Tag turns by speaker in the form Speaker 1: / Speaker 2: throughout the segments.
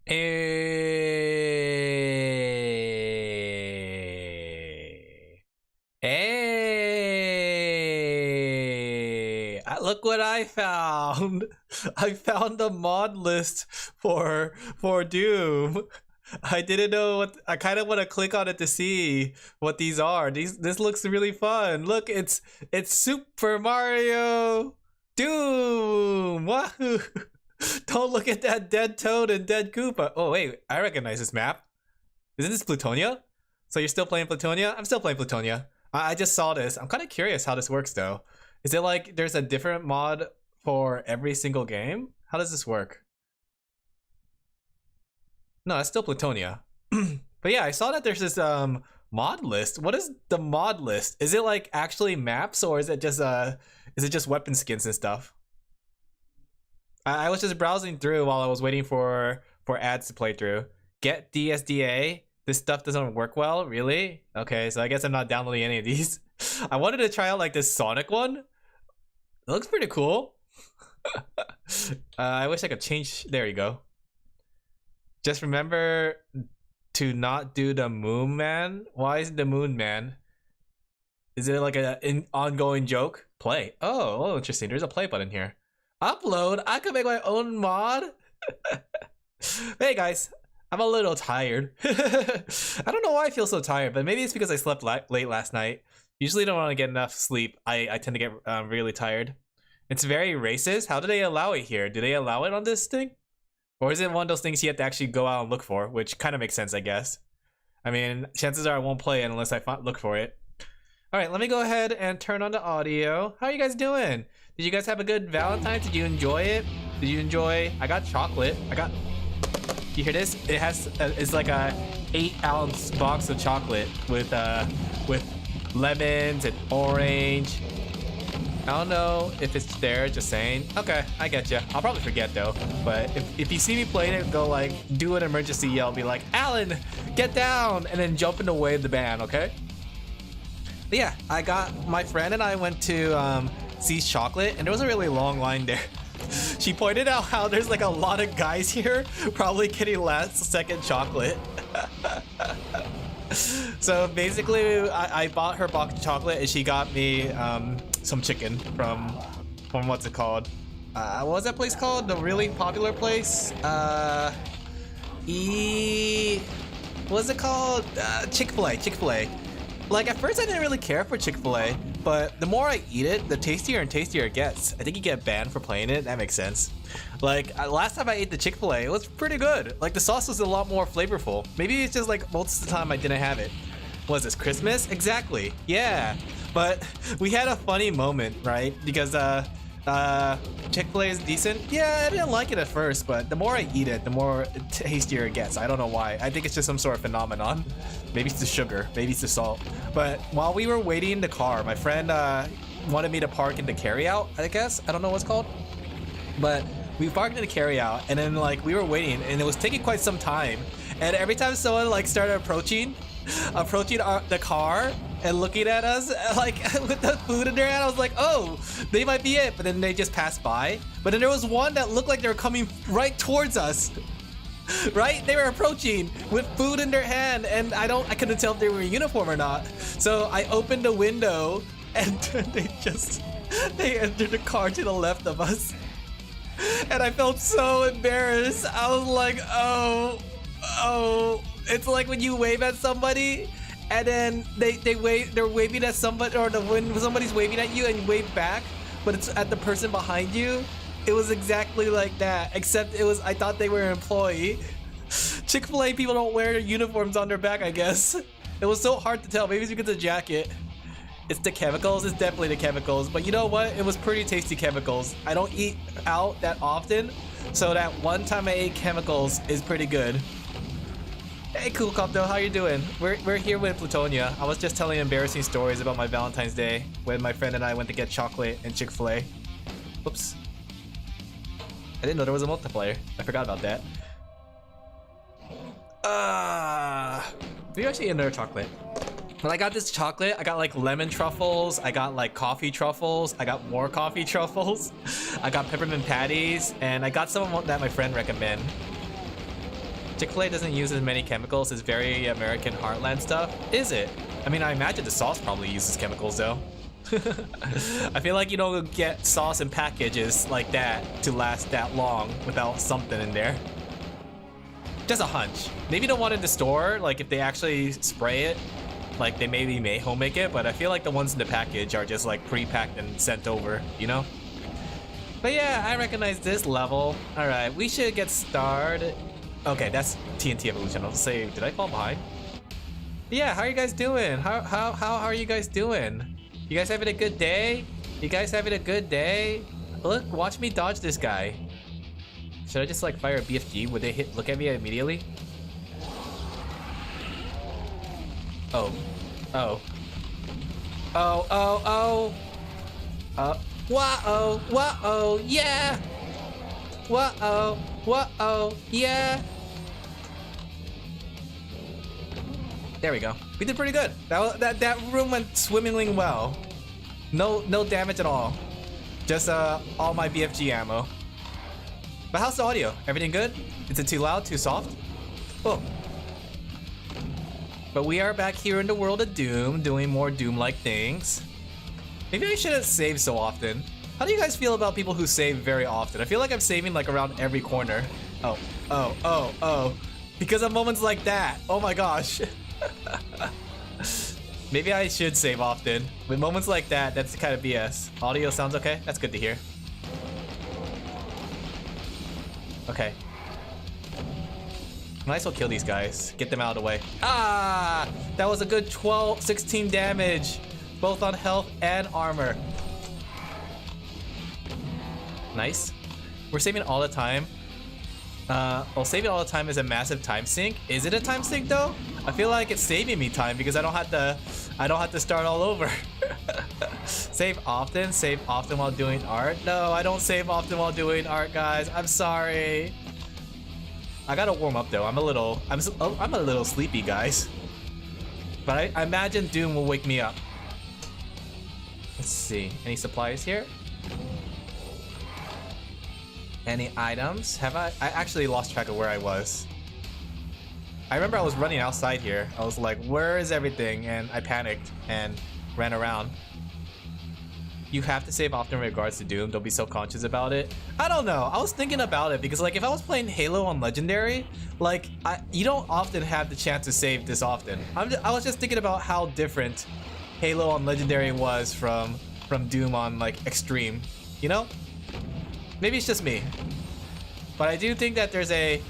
Speaker 1: Hey. Hey. Look what I found. I found the mod list for Doom. I didn't know what I kind of want to click on it to see what these are. This looks really fun. Look, it's Super Mario Doom. Wahoo. Don't look at that dead Toad and dead Koopa. Oh wait, I recognize this map. Isn't this Plutonia? So you're still playing Plutonia? I'm still playing Plutonia. I just saw this. I'm kind of curious how this works though. Is it like there's a different mod for every single game? How does this work? No, it's still Plutonia. But yeah, I saw that there's this mod list. What is the mod list? Is it like actually maps, or is it just weapon skins and stuff? I was just browsing through while I was waiting for ads to play through. Get DSDA. This stuff doesn't work well, really? Okay, so I guess I'm not downloading any of these. I wanted to try out like this Sonic one. It looks pretty cool. I wish I could change. There you go. Just remember to not do the Moon Man. Why is it the Moon Man? Is it like an ongoing joke? Play. Oh, interesting. There's a play button here. Upload? I could make my own mod? Hey guys, I'm a little tired. I don't know why I feel so tired, but maybe it's because I slept late last night. Usually don't want to get enough sleep. I tend to get really tired. It's very racist. How do they allow it here? Do they allow it on this thing? Or is it one of those things you have to actually go out and look for? Which kind of makes sense, I guess. I mean, chances are I won't play it unless I look for it. Alright, let me go ahead and turn on the audio. How are you guys doing? Did you guys have a good Valentine's? Did you enjoy it? Did you enjoy? I got chocolate. You hear this? It has it's like a 8-ounce box of chocolate with lemons and orange. I don't know if it's there, just saying. Okay, I get you. I'll probably forget though. But if you see me playing it, go like, do an emergency yell, be like, Alan, get down, and then jump in the way of the band, okay? But yeah, my friend and I went to C's Chocolate, and there was a really long line there. She pointed out how there's like a lot of guys here probably getting last second chocolate. So basically, I bought her box of chocolate and she got me some chicken from what's it called? What was that place called? The really popular place? What's it called? Chick-fil-A. Like at first I didn't really care for Chick-fil-A, but the more I eat it, the tastier and tastier it gets. I think you get banned for playing it. That makes sense. Like last time I ate the Chick-fil-A, it was pretty good. Like the sauce was a lot more flavorful. Maybe it's just like most of the time I didn't have it. Was this Christmas? Exactly. Yeah. But we had a funny moment, right? Because Chick-fil-A is decent. Yeah, I didn't like it at first, but the more I eat it, the more tastier it gets. I don't know why. I think it's just some sort of phenomenon. Maybe it's the sugar, maybe it's the salt. But while we were waiting in the car, my friend wanted me to park in the carryout, I guess. I don't know what's called. But we parked in the carryout, and then like we were waiting, and it was taking quite some time. And every time someone like started approaching the car and looking at us like with the food in their hand, I was like, oh, they might be it. But then they just passed by. But then there was one that looked like they were coming right towards us. Right? They were approaching with food in their hand, and I couldn't tell if they were in uniform or not. So I opened the window, and they entered the car to the left of us. And I felt so embarrassed. I was like, oh. It's like when you wave at somebody and then they're waving at somebody, or when somebody's waving at you and you wave back, but it's at the person behind you. It was exactly like that, except I thought they were an employee. Chick-fil-A people don't wear uniforms on their back, I guess. It was so hard to tell. Maybe it's because of the jacket. It's the chemicals. It's definitely the chemicals. But you know what? It was pretty tasty chemicals. I don't eat out that often, so that one time I ate chemicals is pretty good. Hey, Cool Copto, how you doing? We're here with Plutonia. I was just telling embarrassing stories about my Valentine's Day when my friend and I went to get chocolate and Chick-fil-A. Whoops. I didn't know there was a multiplayer. I forgot about that. We actually ate another chocolate. When I got this chocolate, I got like lemon truffles, I got like coffee truffles, I got more coffee truffles, I got peppermint patties, and I got some that my friend recommended. Chick-fil-A doesn't use as many chemicals as very American heartland stuff, is it? I mean, I imagine the sauce probably uses chemicals though. I feel like you don't get sauce in packages like that to last that long without something in there. Just a hunch. Maybe the one in the store, like if they actually spray it, like they maybe may home make it, but I feel like the ones in the package are just like pre-packed and sent over, you know? But yeah, I recognize this level. All right, we should get started. Okay, that's TNT Evolution. I'll say, did I fall behind? Yeah, how are you guys doing? How are you guys doing? You guys having a good day? You guys having a good day? Look, watch me dodge this guy. Should I just like fire a BFG? Would they look at me immediately? Oh. Oh. Oh, oh, oh. Whoa, whoa, yeah. Whoa, whoa, yeah. There we go. We did pretty good. That room went swimmingly well. No damage at all. Just all my BFG ammo. But how's the audio? Everything good? Is it too loud? Too soft? Oh. But we are back here in the world of Doom, doing more Doom-like things. Maybe I shouldn't save so often. How do you guys feel about people who save very often? I feel like I'm saving like around every corner. Oh, oh, oh, oh. Because of moments like that. Oh my gosh. Maybe I should save often. With moments like that, that's kind of BS. Audio sounds okay? That's good to hear. Okay. Might as well kill these guys. Get them out of the way. Ah! That was a good 16 damage. Both on health and armor. Nice. We're saving all the time. Well, saving all the time is a massive time sink. Is it a time sink though? I feel like it's saving me time because I don't have to start all over. Save often while doing art. No, I don't save often while doing art, guys. I'm sorry. I gotta warm up though. I'm a little sleepy, guys. But I imagine Doom will wake me up. Let's see. Any supplies here? Any items? Have I actually lost track of where I was. I remember I was running outside here. I was like, where is everything? And I panicked and ran around. You have to save often in regards to Doom. Don't be so conscious about it. I don't know. I was thinking about it because like if I was playing Halo on Legendary, like you don't often have the chance to save this often. I was just thinking about how different Halo on Legendary was from Doom on like Extreme, you know? Maybe it's just me, but I do think that there's a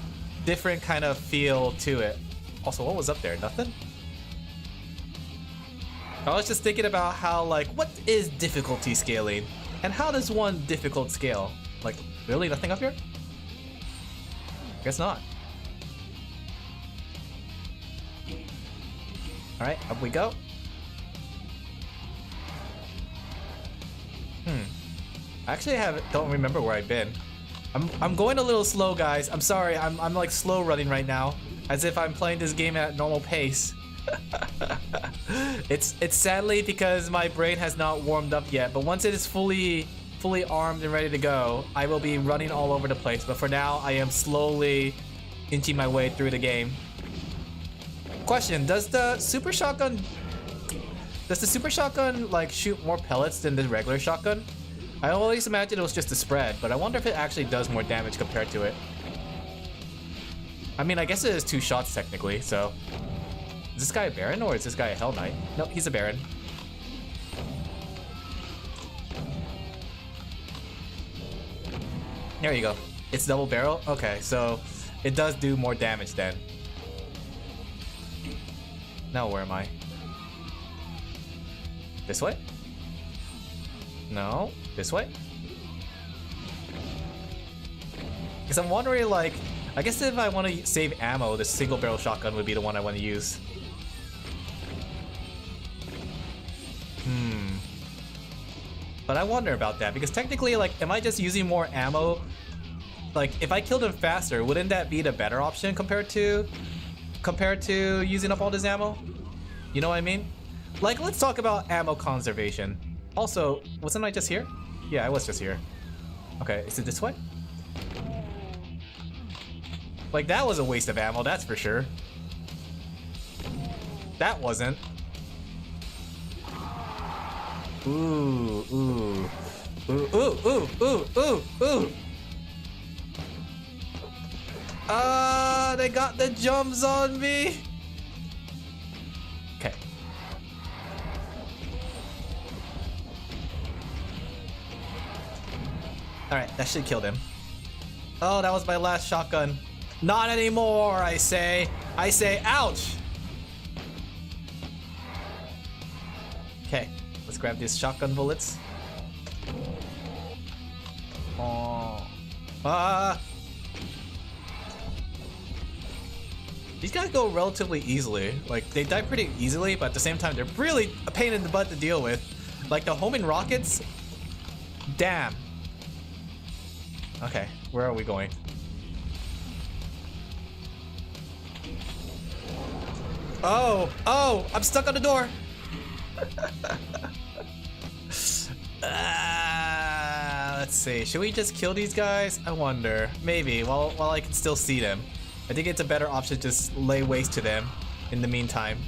Speaker 1: different kind of feel to it. Also, what was up there? Nothing? I was just thinking about how, like, what is difficulty scaling? And how does one difficult scale? Like, really? Nothing up here? Guess not. Alright, up we go. Actually, don't remember where I've been. I'm going a little slow, guys. I'm sorry. I'm like slow running right now, as if I'm playing this game at normal pace. It's sadly because my brain has not warmed up yet. But once it is fully armed and ready to go, I will be running all over the place. But for now, I am slowly inching my way through the game. Question: Does the super shotgun like shoot more pellets than the regular shotgun? I always imagined it was just a spread, but I wonder if it actually does more damage compared to it. I mean, I guess it is 2 shots technically, so... Is this guy a Baron or is this guy a Hell Knight? Nope, he's a Baron. There you go. It's double barrel? Okay, so it does do more damage then. Now where am I? This way? No. This way? Because I'm wondering, like, I guess if I want to save ammo, the single barrel shotgun would be the one I want to use. But I wonder about that, because technically, like, am I just using more ammo? Like, if I killed him faster, wouldn't that be the better option compared to using up all this ammo? You know what I mean? Like, let's talk about ammo conservation. Also, wasn't I just here? Yeah, I was just here. Okay, is it this way? Like, that was a waste of ammo, that's for sure. That wasn't. Ooh, ooh. Ooh, ooh, ooh, ooh, ooh, ooh. They got the jumps on me. Okay. Alright, that should kill him. Oh, that was my last shotgun. Not anymore, I say. I say, ouch! Okay, let's grab these shotgun bullets. Oh. Ah! These guys go relatively easily. Like, they die pretty easily, but at the same time, they're really a pain in the butt to deal with. Like, the homing rockets? Damn. Okay, where are we going? Oh! Oh! I'm stuck on the door! Let's see. Should we just kill these guys? I wonder. Maybe, while I can still see them. I think it's a better option to just lay waste to them in the meantime.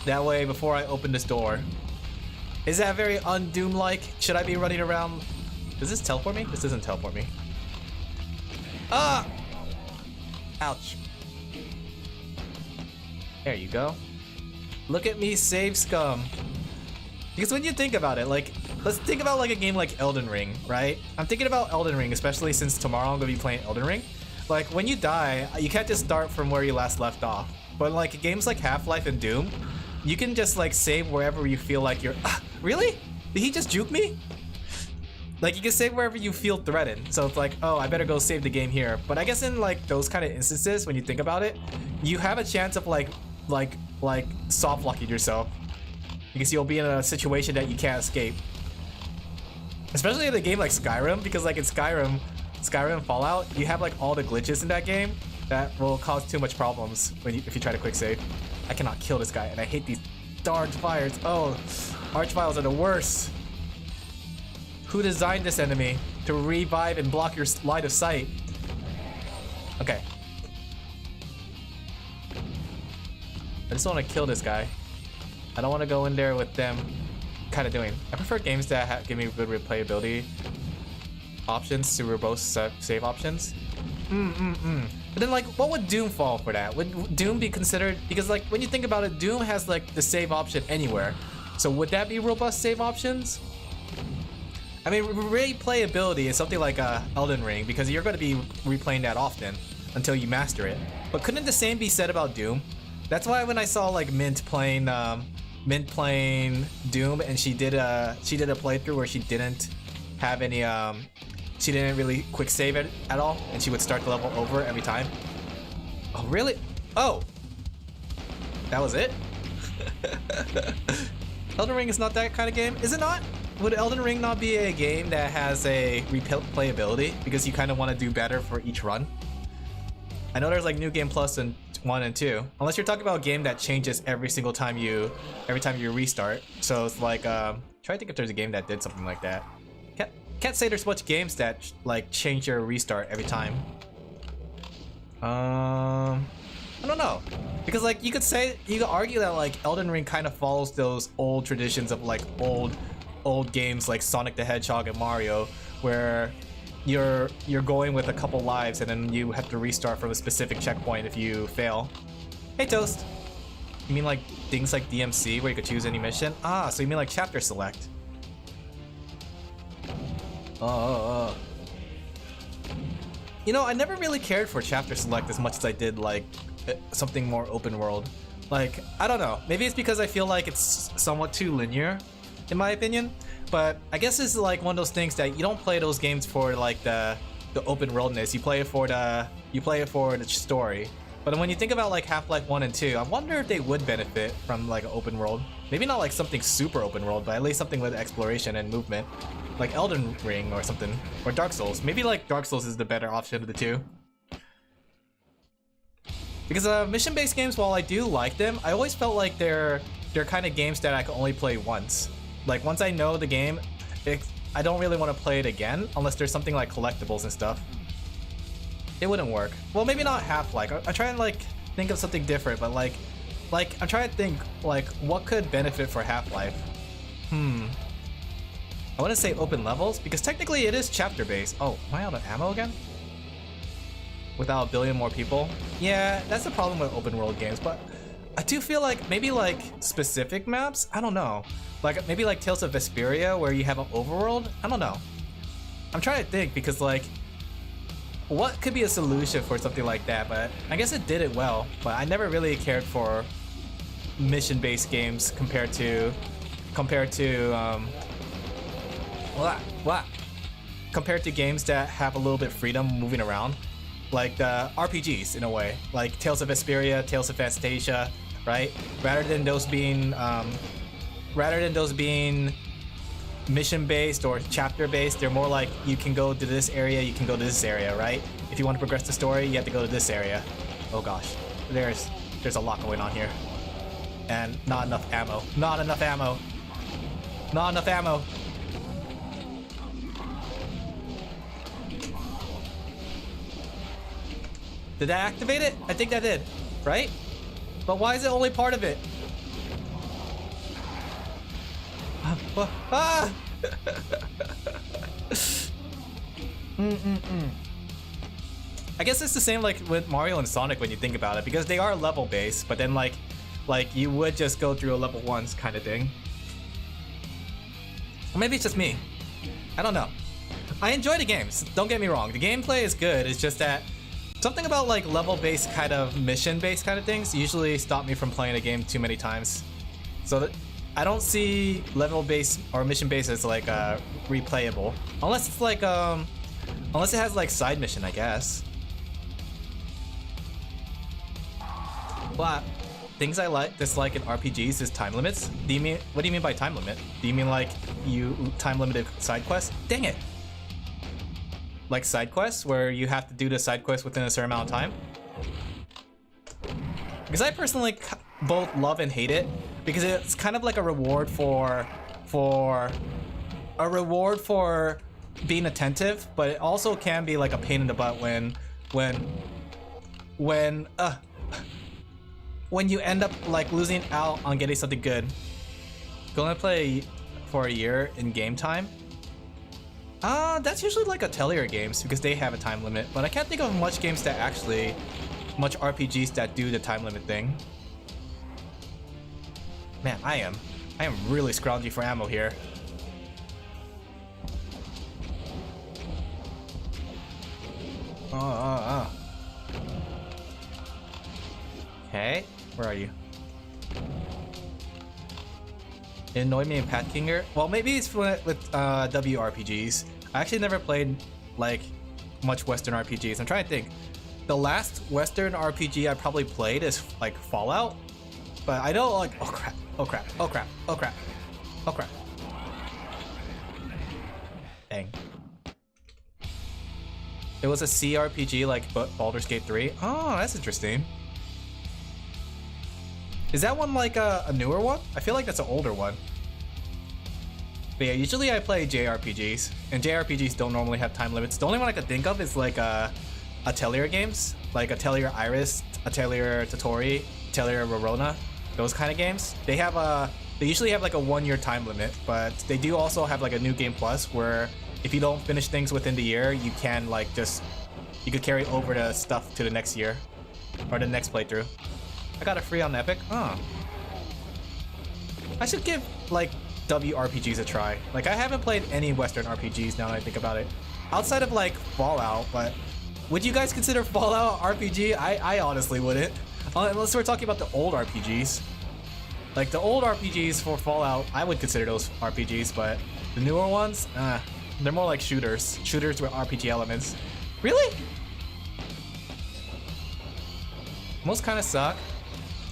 Speaker 1: That way, before I open this door. Is that very un-Doom-like? Should I be running around? Does this teleport me? This doesn't teleport me. Ah! Ouch. There you go. Look at me save scum. Because when you think about it, like, let's think about like a game like Elden Ring, right? I'm thinking about Elden Ring, especially since tomorrow I'm gonna be playing Elden Ring. Like, when you die, you can't just start from where you last left off. But like games like Half-Life and Doom, you can just like save wherever you feel like you're. Really? Did he just juke me? Like, you can save wherever you feel threatened. So it's like, oh, I better go save the game here. But I guess in like those kind of instances, when you think about it, you have a chance of like soft locking yourself, because you'll be in a situation that you can't escape. Especially in a game like Skyrim, because like in Skyrim and Fallout, you have like all the glitches in that game that will cause too much problems if you try to quick save. I cannot kill this guy, and I hate these darn fires. Oh, Archviles are the worst. Who designed this enemy to revive and block your line of sight? Okay. I just want to kill this guy. I don't want to go in there with them kind of doing. I prefer games that give me good replayability options to verbose save options. But then, like, what would Doom fall for that? Would Doom be considered? Because, like, when you think about it, Doom has like the save option anywhere. So would that be robust save options? I mean, replayability is something like Elden Ring, because you're going to be replaying that often until you master it. But couldn't the same be said about Doom? That's why when I saw like Mint playing Doom, and she did a playthrough where she didn't have any she didn't really quick save it at all, and she would start the level over every time. Oh really? Oh, that was it? Elden Ring is not that kind of game, is it not? Would Elden Ring not be a game that has a replayability because you kind of want to do better for each run? I know there's like New Game Plus in 1 and 2, unless you're talking about a game that changes every single time you restart. So it's like try to think if there's a game that did something like that. Can't say there's much games that like change your restart every time. I don't know, because like you could argue that like Elden Ring kind of follows those old traditions of like old games like Sonic the Hedgehog and Mario, where you're going with a couple lives and then you have to restart from a specific checkpoint if you fail. Hey Toast. You mean like things like DMC where you could choose any mission? Ah, so you mean like chapter select. You know, I never really cared for chapter select as much as I did like something more open world. Like, I don't know, maybe it's because I feel like it's somewhat too linear in my opinion, but I guess it's like one of those things that you don't play those games for like the open worldness. You play it for the story. But when you think about like Half-Life 1 and 2, I wonder if they would benefit from like an open world. Maybe not like something super open world, but at least something with exploration and movement, like Elden Ring or something, or Dark Souls. Maybe like Dark Souls is the better option of the two. Because mission-based games, while I do like them, I always felt like they're kind of games that I can only play once. Like once I know the game, I don't really want to play it again unless there's something like collectibles and stuff. It wouldn't work. Well, maybe not Half-Life. I try and like think of something different, but like I'm trying to think like what could benefit for Half-Life. I want to say open levels because technically it is chapter based. Oh, am I out of ammo again? Without a billion more people? Yeah, that's the problem with open world games, but I do feel like maybe like specific maps? I don't know. Like maybe like Tales of Vesperia where you have an overworld? I don't know. I'm trying to think because like what could be a solution for something like that, but I guess it did it well, but I never really cared for mission-based games compared to games that have a little bit of freedom moving around, like the RPGs in a way, like Tales of Vesperia, Tales of Fantasia, right? Rather than those being mission-based or chapter-based, they're more like you can go to this area, you can go to this area, right? If you want to progress the story, you have to go to this area. Oh gosh, there's a lot going on here, and not enough ammo. Not enough ammo. Not enough ammo. Did that activate it? I think that did, right? But why is it only part of it? Ah! I guess it's the same like with Mario and Sonic when you think about it, because they are level based, but then like you would just go through a level once kind of thing. Or maybe it's just me. I don't know. I enjoy the games, don't get me wrong. The gameplay is good, it's just that something about like level-based kind of mission-based kind of things usually stop me from playing a game too many times. So that I don't see level-based or mission-based as like replayable, unless it's like unless it has like side mission, I guess. But things I dislike in RPGs is time limits. What do you mean by time limit? Do you mean like you time limited side quests? Dang it! Like side quests where you have to do the side quest within a certain amount of time? Because I personally both love and hate it, because it's kind of like a reward for being attentive, but it also can be like a pain in the butt when you end up like losing out on getting something good. Gonna play for a year in game time? That's usually like Atelier games because they have a time limit, but I can't think of much RPGs that do the time limit thing. Man, I am really scrounging for ammo here. Okay, where are you? It annoyed me in Pat Kinger. Well, maybe it's with WRPGs. I actually never played like much Western RPGs. I'm trying to think. The last Western RPG I probably played is like Fallout, but I know like oh crap. Dang. It was a CRPG like Baldur's Gate 3. Oh, that's interesting. Is that one like a newer one? I feel like that's an older one. But yeah, usually I play JRPGs, and JRPGs don't normally have time limits. The only one I could think of is like Atelier games, like Atelier Iris, Atelier Totori, Atelier Rorona, those kind of games. They usually have like a 1-year time limit, but they do also have like a new game plus where if you don't finish things within the year, you can like you could carry over the stuff to the next year or the next playthrough. I got it free on Epic. Oh. I should give like WRPGs a try. Like I haven't played any Western RPGs now that I think about it. Outside of like Fallout, but would you guys consider Fallout RPG? I honestly wouldn't. Unless we're talking about the old RPGs. Like the old RPGs for Fallout, I would consider those RPGs, but the newer ones, they're more like shooters. Shooters with RPG elements. Really? Most kind of suck.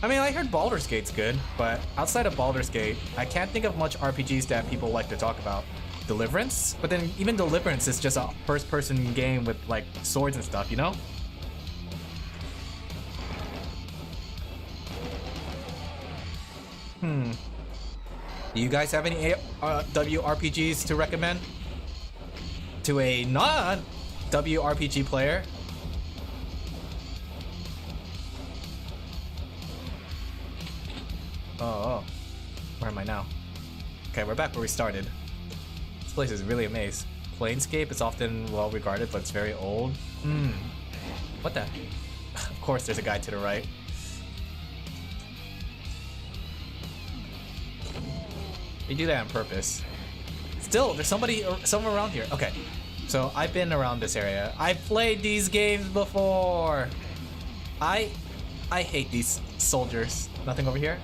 Speaker 1: I mean, I heard Baldur's Gate's good, but outside of Baldur's Gate, I can't think of much RPGs that people like to talk about. Deliverance? But then even Deliverance is just a first-person game with like swords and stuff, you know? Do you guys have any WRPGs to recommend? To a non-WRPG player? Oh. Where am I now? Okay, we're back where we started. This place is really a maze. Planescape is often well regarded, but it's very old. What the? Of course there's a guy to the right. You do that on purpose. Still, there's someone around here. Okay, so I've been around this area. I've played these games before. I hate these soldiers. Nothing over here?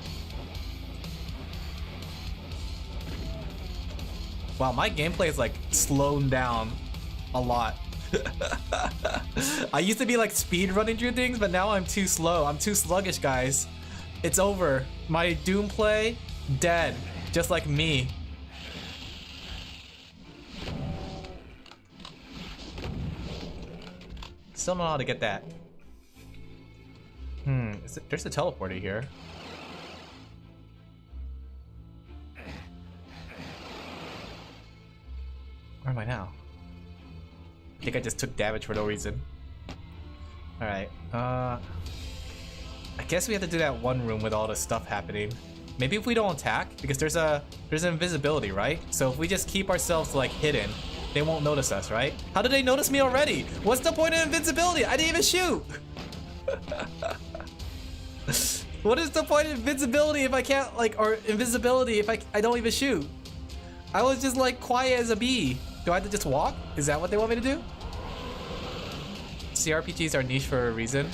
Speaker 1: Wow, my gameplay is like slowed down a lot. I used to be like speed running through things, but now I'm too slow. I'm too sluggish, guys. It's over. My Doom play, dead. Just like me. Still don't know how to get that. There's a teleporter here. Where am I now? I think I just took damage for no reason. Alright, I guess we have to do that one room with all the stuff happening. Maybe if we don't attack, because there's invisibility, right? So if we just keep ourselves like hidden, they won't notice us, right? How did they notice me already? What's the point of invincibility? I didn't even shoot! What is the point of invincibility if I can't like, or invisibility if I don't even shoot? I was just like quiet as a bee. Do I have to just walk? Is that what they want me to do? CRPGs are niche for a reason.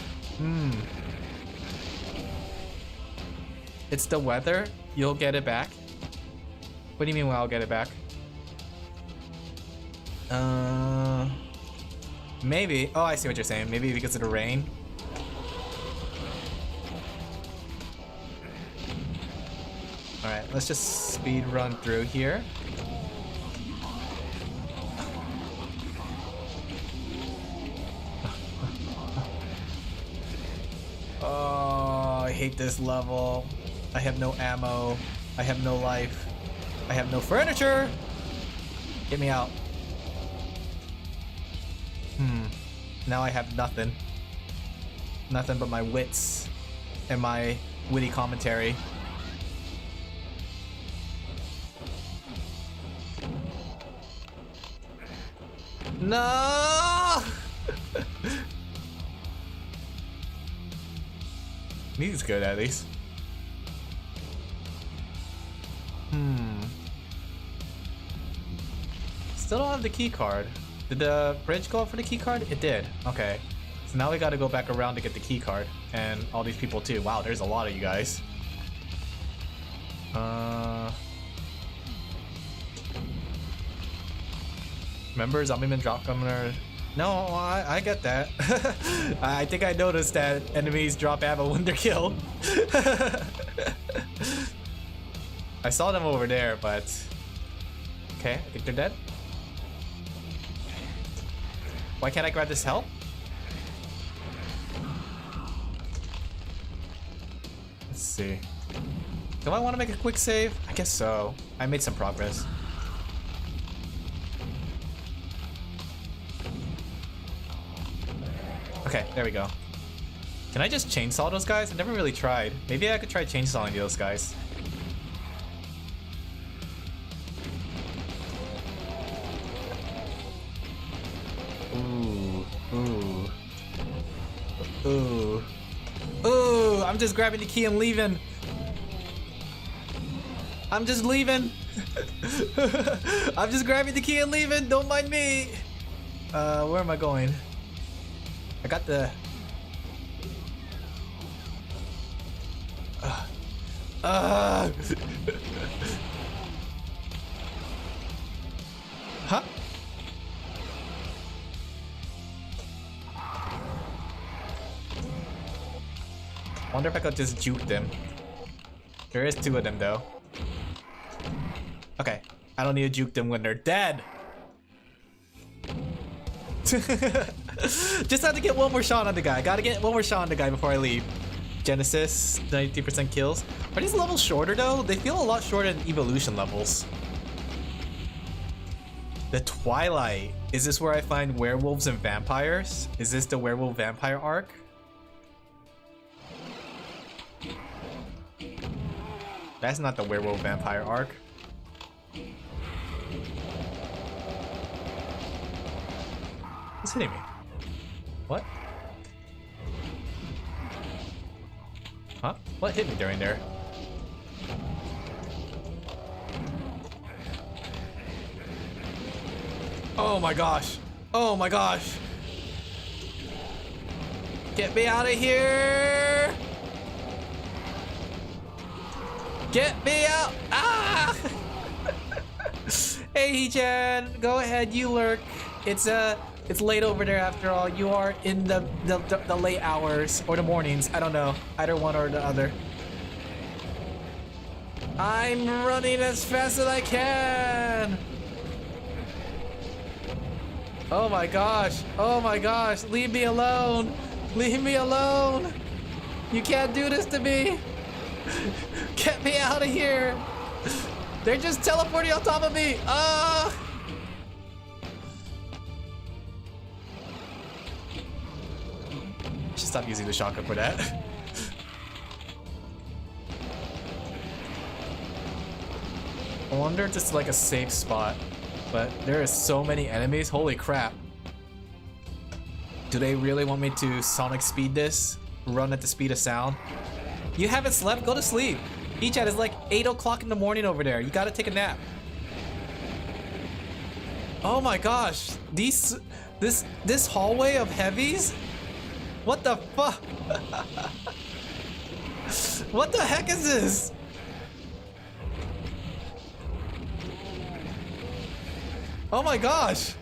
Speaker 1: It's the weather. You'll get it back. What do you mean when I'll get it back? Maybe. Oh, I see what you're saying. Maybe because of the rain. Alright, let's just speed run through here. Oh, I hate this level. I have no ammo. I have no life. I have no furniture. Get me out. Now I have nothing. Nothing but my wits and my witty commentary. No! He's good at least. Still don't have the key card. Did the bridge go up for the key card? It did. Okay. So now we gotta go back around to get the key card. And all these people too. Wow, there's a lot of you guys. Remember Zombieman Drop Gunner? No, I get that. I think I noticed that enemies drop ammo when they're killed. I saw them over there, but... Okay, I think they're dead. Why can't I grab this help? Let's see. Do I want to make a quick save? I guess so. I made some progress. Okay, there we go. Can I just chainsaw those guys? I never really tried. Maybe I could try chainsawing those guys. Ooh, I'm just grabbing the key and leaving. I'm just leaving. I'm just grabbing the key and leaving. Don't mind me. Where am I going? I got the... Huh? Wonder if I could just juke them. There is two of them though. Okay, I don't need to juke them when they're dead. Just have to get one more shot on the guy. Gotta get one more shot on the guy before I leave. Genesis, 93% kills. Are these levels shorter though? They feel a lot shorter than evolution levels. The Twilight. Is this where I find werewolves and vampires? Is this the werewolf vampire arc? That's not the werewolf vampire arc. What's hitting me? What? Huh? What hit me during there? Oh my gosh. Oh my gosh. Get me out of here. Get me out. Ah! Hey, He-chan. Go ahead, you lurk. It's late over there after all. You are in the late hours or the mornings. I don't know. Either one or the other. I'm running as fast as I can. Oh my gosh. Oh my gosh. Leave me alone. Leave me alone. You can't do this to me. Get me out of here. They're just teleporting on top of me. Should stop using the shotgun for that. I wonder if this is like a safe spot, but there is so many enemies. Holy crap. Do they really want me to sonic speed this? Run at the speed of sound? You haven't slept? Go to sleep. E-chat is like 8 o'clock in the morning over there. You gotta take a nap. Oh my gosh. This hallway of heavies? What the fuck? What the heck is this? Oh my gosh.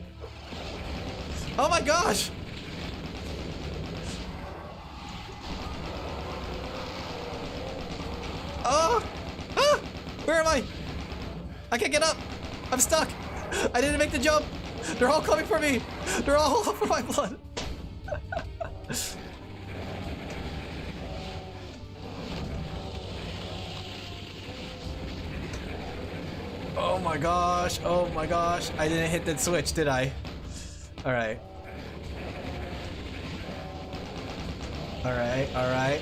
Speaker 1: Oh my gosh. Oh! Ah! Where am I? I can't get up. I'm stuck. I didn't make the jump. They're all coming for me. They're all for my blood. Oh my gosh. Oh my gosh. I didn't hit that switch, did I? All right. All right. All right.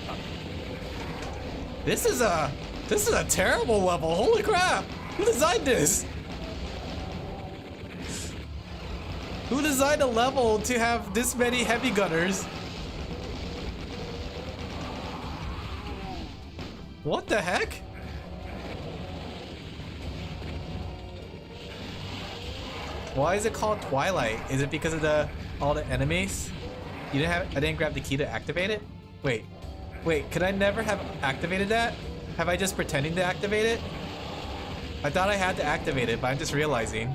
Speaker 1: This is a terrible level. Holy crap! Who designed this? Who designed a level to have this many heavy gunners? What the heck? Why is it called Twilight? Is it because of all the enemies? I didn't grab the key to activate it? Wait, could I never have activated that? Have I just pretending to activate it? I thought I had to activate it, but I'm just realizing.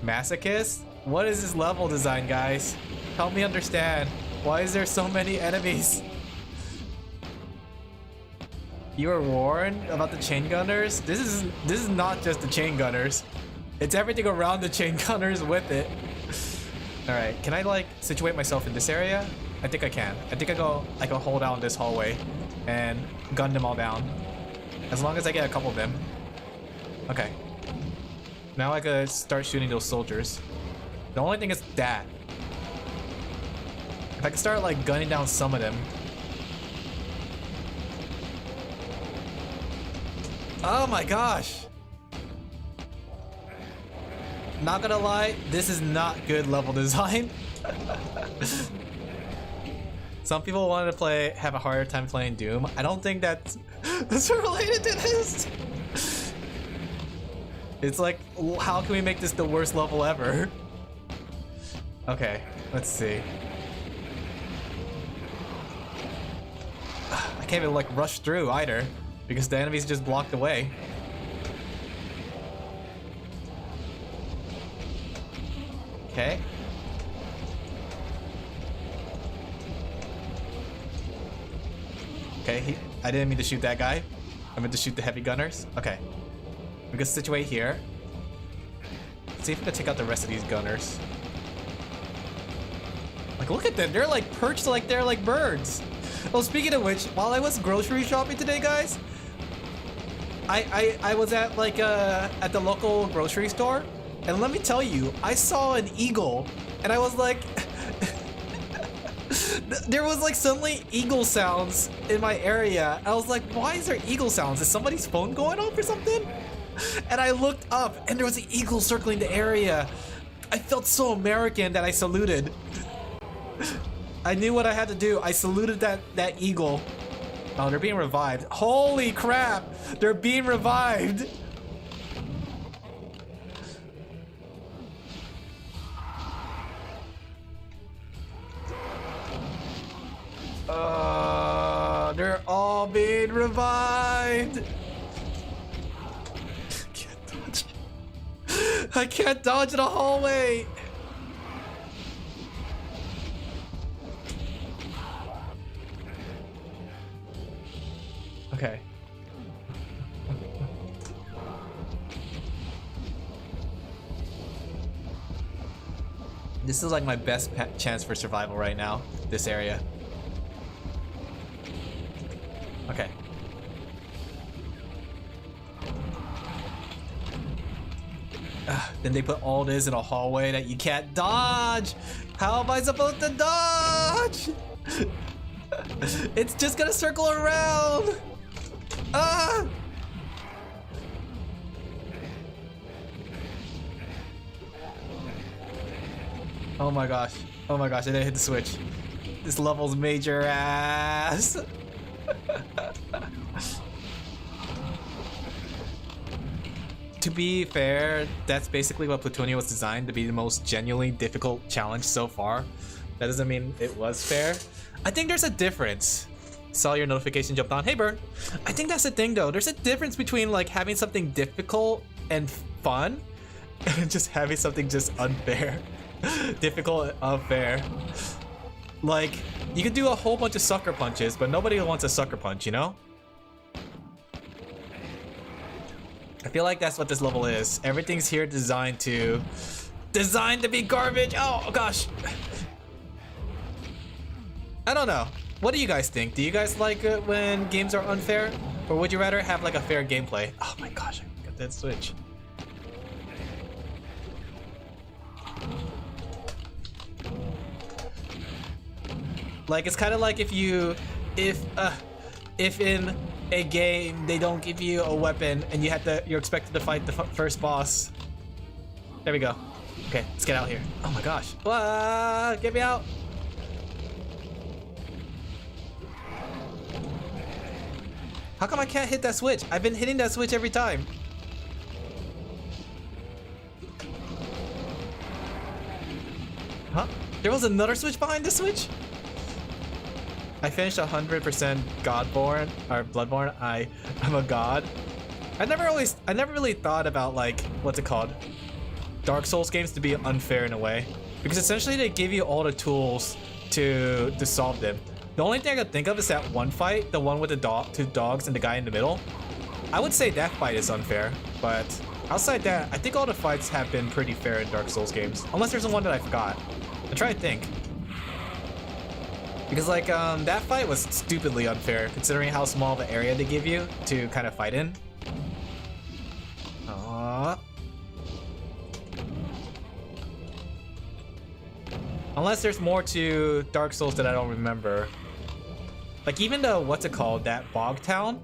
Speaker 1: Masochist? What is this level design, guys? Help me understand. Why is there so many enemies? You were warned about the chain gunners? This is not just the chain gunners. It's everything around the chain gunners with it. Alright, can I like situate myself in this area? I think I can. I think I can hold down this hallway and gun them all down. As long as I get a couple of them. Okay. Now I could start shooting those soldiers. The only thing is that. If I could start like gunning down some of them. Oh my gosh. Not gonna lie, this is not good level design. Some people wanted to have a harder time playing Doom. I don't think that's related to this. It's like, how can we make this the worst level ever? Okay, let's see. I can't even like rush through either because the enemies just blocked the way. Okay. Okay, I didn't mean to shoot that guy. I meant to shoot the heavy gunners. Okay. We can situate here. Let's see if we can take out the rest of these gunners. Like, look at them. They're like perched like they're like birds. Well, speaking of which, while I was grocery shopping today, guys, I was at like at the local grocery store, and let me tell you, I saw an eagle, and I was like, There was like suddenly eagle sounds in my area. I was like, why is there eagle sounds? Is somebody's phone going off or something? And I looked up and there was an eagle circling the area. I felt so American that I saluted. I knew what I had to do. I saluted that eagle. Oh, they're being revived. Holy crap! They're being revived! They're all being revived! I can't dodge. I can't dodge in a hallway! Okay. This is like my best chance for survival right now, this area. Okay. Then they put all this in a hallway that you can't dodge! How am I supposed to dodge? It's just gonna circle around! Ah! Oh my gosh. Oh my gosh, I didn't hit the switch. This level's major ass. To be fair, that's basically what Plutonia was designed to be, the most genuinely difficult challenge so far. That doesn't mean it was fair. I think there's a difference. Saw your notification jumped on. Hey, Bird. I think that's the thing, though. There's a difference between like having something difficult and fun, and just having something just unfair. Difficult and unfair. Like, you could do a whole bunch of sucker punches, but nobody wants a sucker punch, you know? I feel like that's what this level is. Everything's here designed to be garbage. Oh gosh. I don't know. What do you guys think? Do you guys like it when games are unfair? Or would you rather have like a fair gameplay? Oh my gosh, I got that switch. Like, it's kind of like if in a game they don't give you a weapon and you're expected to fight the first boss. There we go. Okay, let's get out here. Oh my gosh. Get me out. How come I can't hit that switch? I've been hitting that switch every time. Huh? There was another switch behind this switch? I finished 100% Godborn or Bloodborne. I'm a god. I never really thought about like what's it called? Dark Souls games to be unfair in a way, because essentially they give you all the tools to solve them. The only thing I could think of is that one fight, the one with the two dogs and the guy in the middle. I would say that fight is unfair, but outside that, I think all the fights have been pretty fair in Dark Souls games. Unless there's the one that I forgot. I'm trying to think. Because like, that fight was stupidly unfair, considering how small of an area they give you to kind of fight in. Unless there's more to Dark Souls that I don't remember. Like even the, what's it called, that bog town?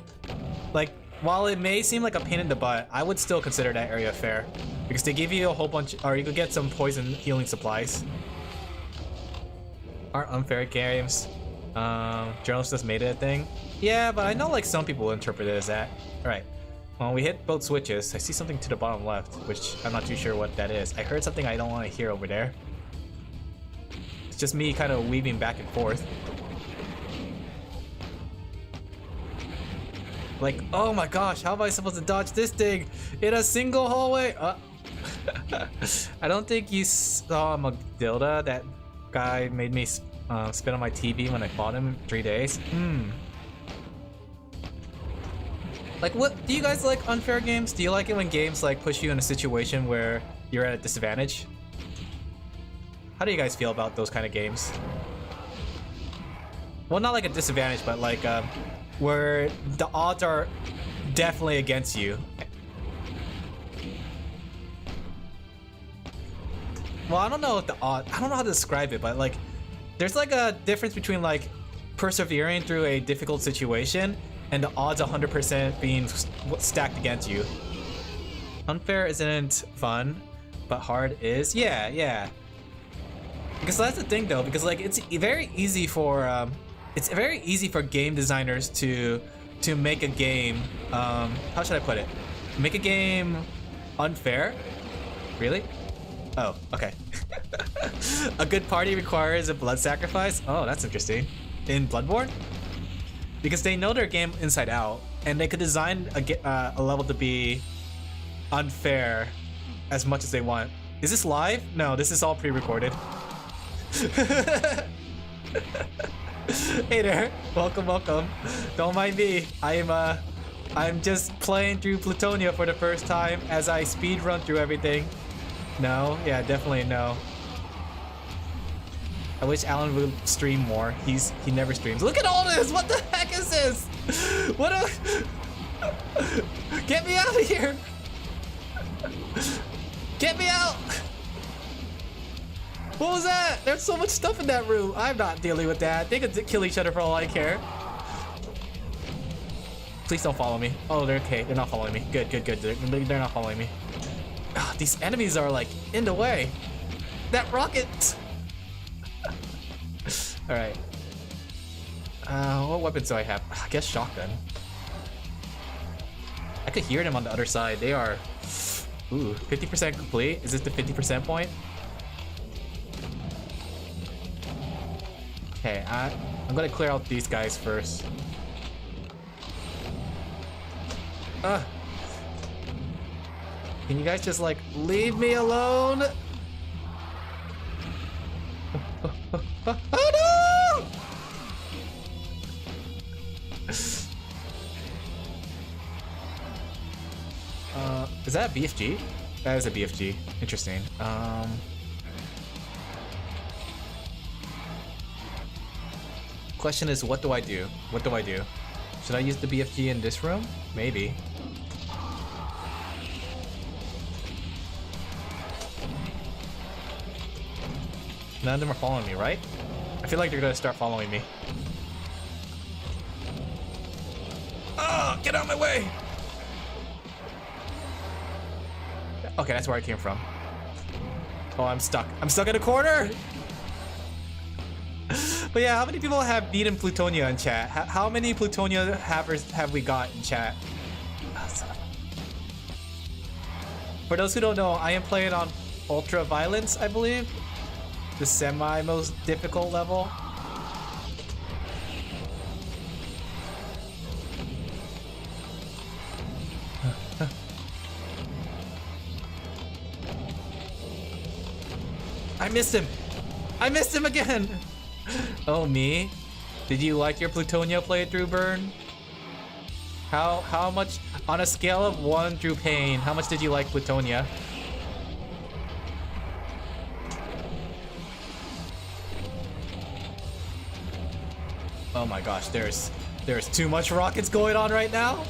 Speaker 1: Like, while it may seem like a pain in the butt, I would still consider that area fair. Because they give you a whole bunch, or you could get some poison healing supplies. Aren't unfair games. Journalists just made it a thing. Yeah, but I know like some people interpret it as that. Alright. Well, we hit both switches. I see something to the bottom left, which I'm not too sure what that is. I heard something I don't want to hear over there. It's just me kind of weaving back and forth. Like, oh my gosh, how am I supposed to dodge this thing in a single hallway? I don't think you saw Magdilda. That guy made me spit on my TV when I fought him in 3 days. Like, what do you guys like unfair games? Do you like it when games like push you in a situation where you're at a disadvantage? How do you guys feel about those kind of games? Well, not like a disadvantage, but like where the odds are definitely against you. Well, I don't know if the odds, I don't know how to describe it, but like There's like a difference between like persevering through a difficult situation and the odds 100% being stacked against you. Unfair isn't fun, but hard is. Yeah. Because that's the thing though, because like it's very easy for game designers to make a game, how should I put it? Make a game unfair? Really? Oh, okay. A good party requires a blood sacrifice? Oh, that's interesting. In Bloodborne? Because they know their game inside out, and they could design a level to be unfair as much as they want. Is this live? No, this is all pre-recorded. Hey there, welcome. Don't mind me. I'm just playing through Plutonia for the first time as I speed run through everything. No, yeah, definitely no. I wish Alin would stream more. He never streams. Look at all this! What the heck is this? What a... Get me out of here! Get me out! What was that? There's so much stuff in that room. I'm not dealing with that. They could kill each other for all I care. Please don't follow me. Oh, they're okay. They're not following me. Good. They're not following me. Oh, these enemies are like in the way. That rocket! Alright. What weapons do I have? I guess shotgun. I could hear them on the other side. They are... Ooh, 50% complete? Is this the 50% point? Okay, I'm gonna clear out these guys first. Can you guys just like leave me alone? Oh no! Is that a BFG? That is a BFG. Interesting. Question is, what do I do? What do I do? Should I use the BFG in this room? Maybe. None of them are following me, right? I feel like they're gonna start following me. Oh, get out of my way! Okay, that's where I came from. Oh, I'm stuck. I'm stuck in a corner! But yeah, how many people have beaten Plutonia in chat? How many Plutonia havers have we got in chat? Oh, son of a... For those who don't know, I am playing on Ultra Violence, I believe. The semi-most difficult level. I missed him! I missed him again! Oh, me? Did you like your Plutonia playthrough, Burn? How much, on a scale of 1 through pain, how much did you like Plutonia? Oh my gosh, there's too much rockets going on right now.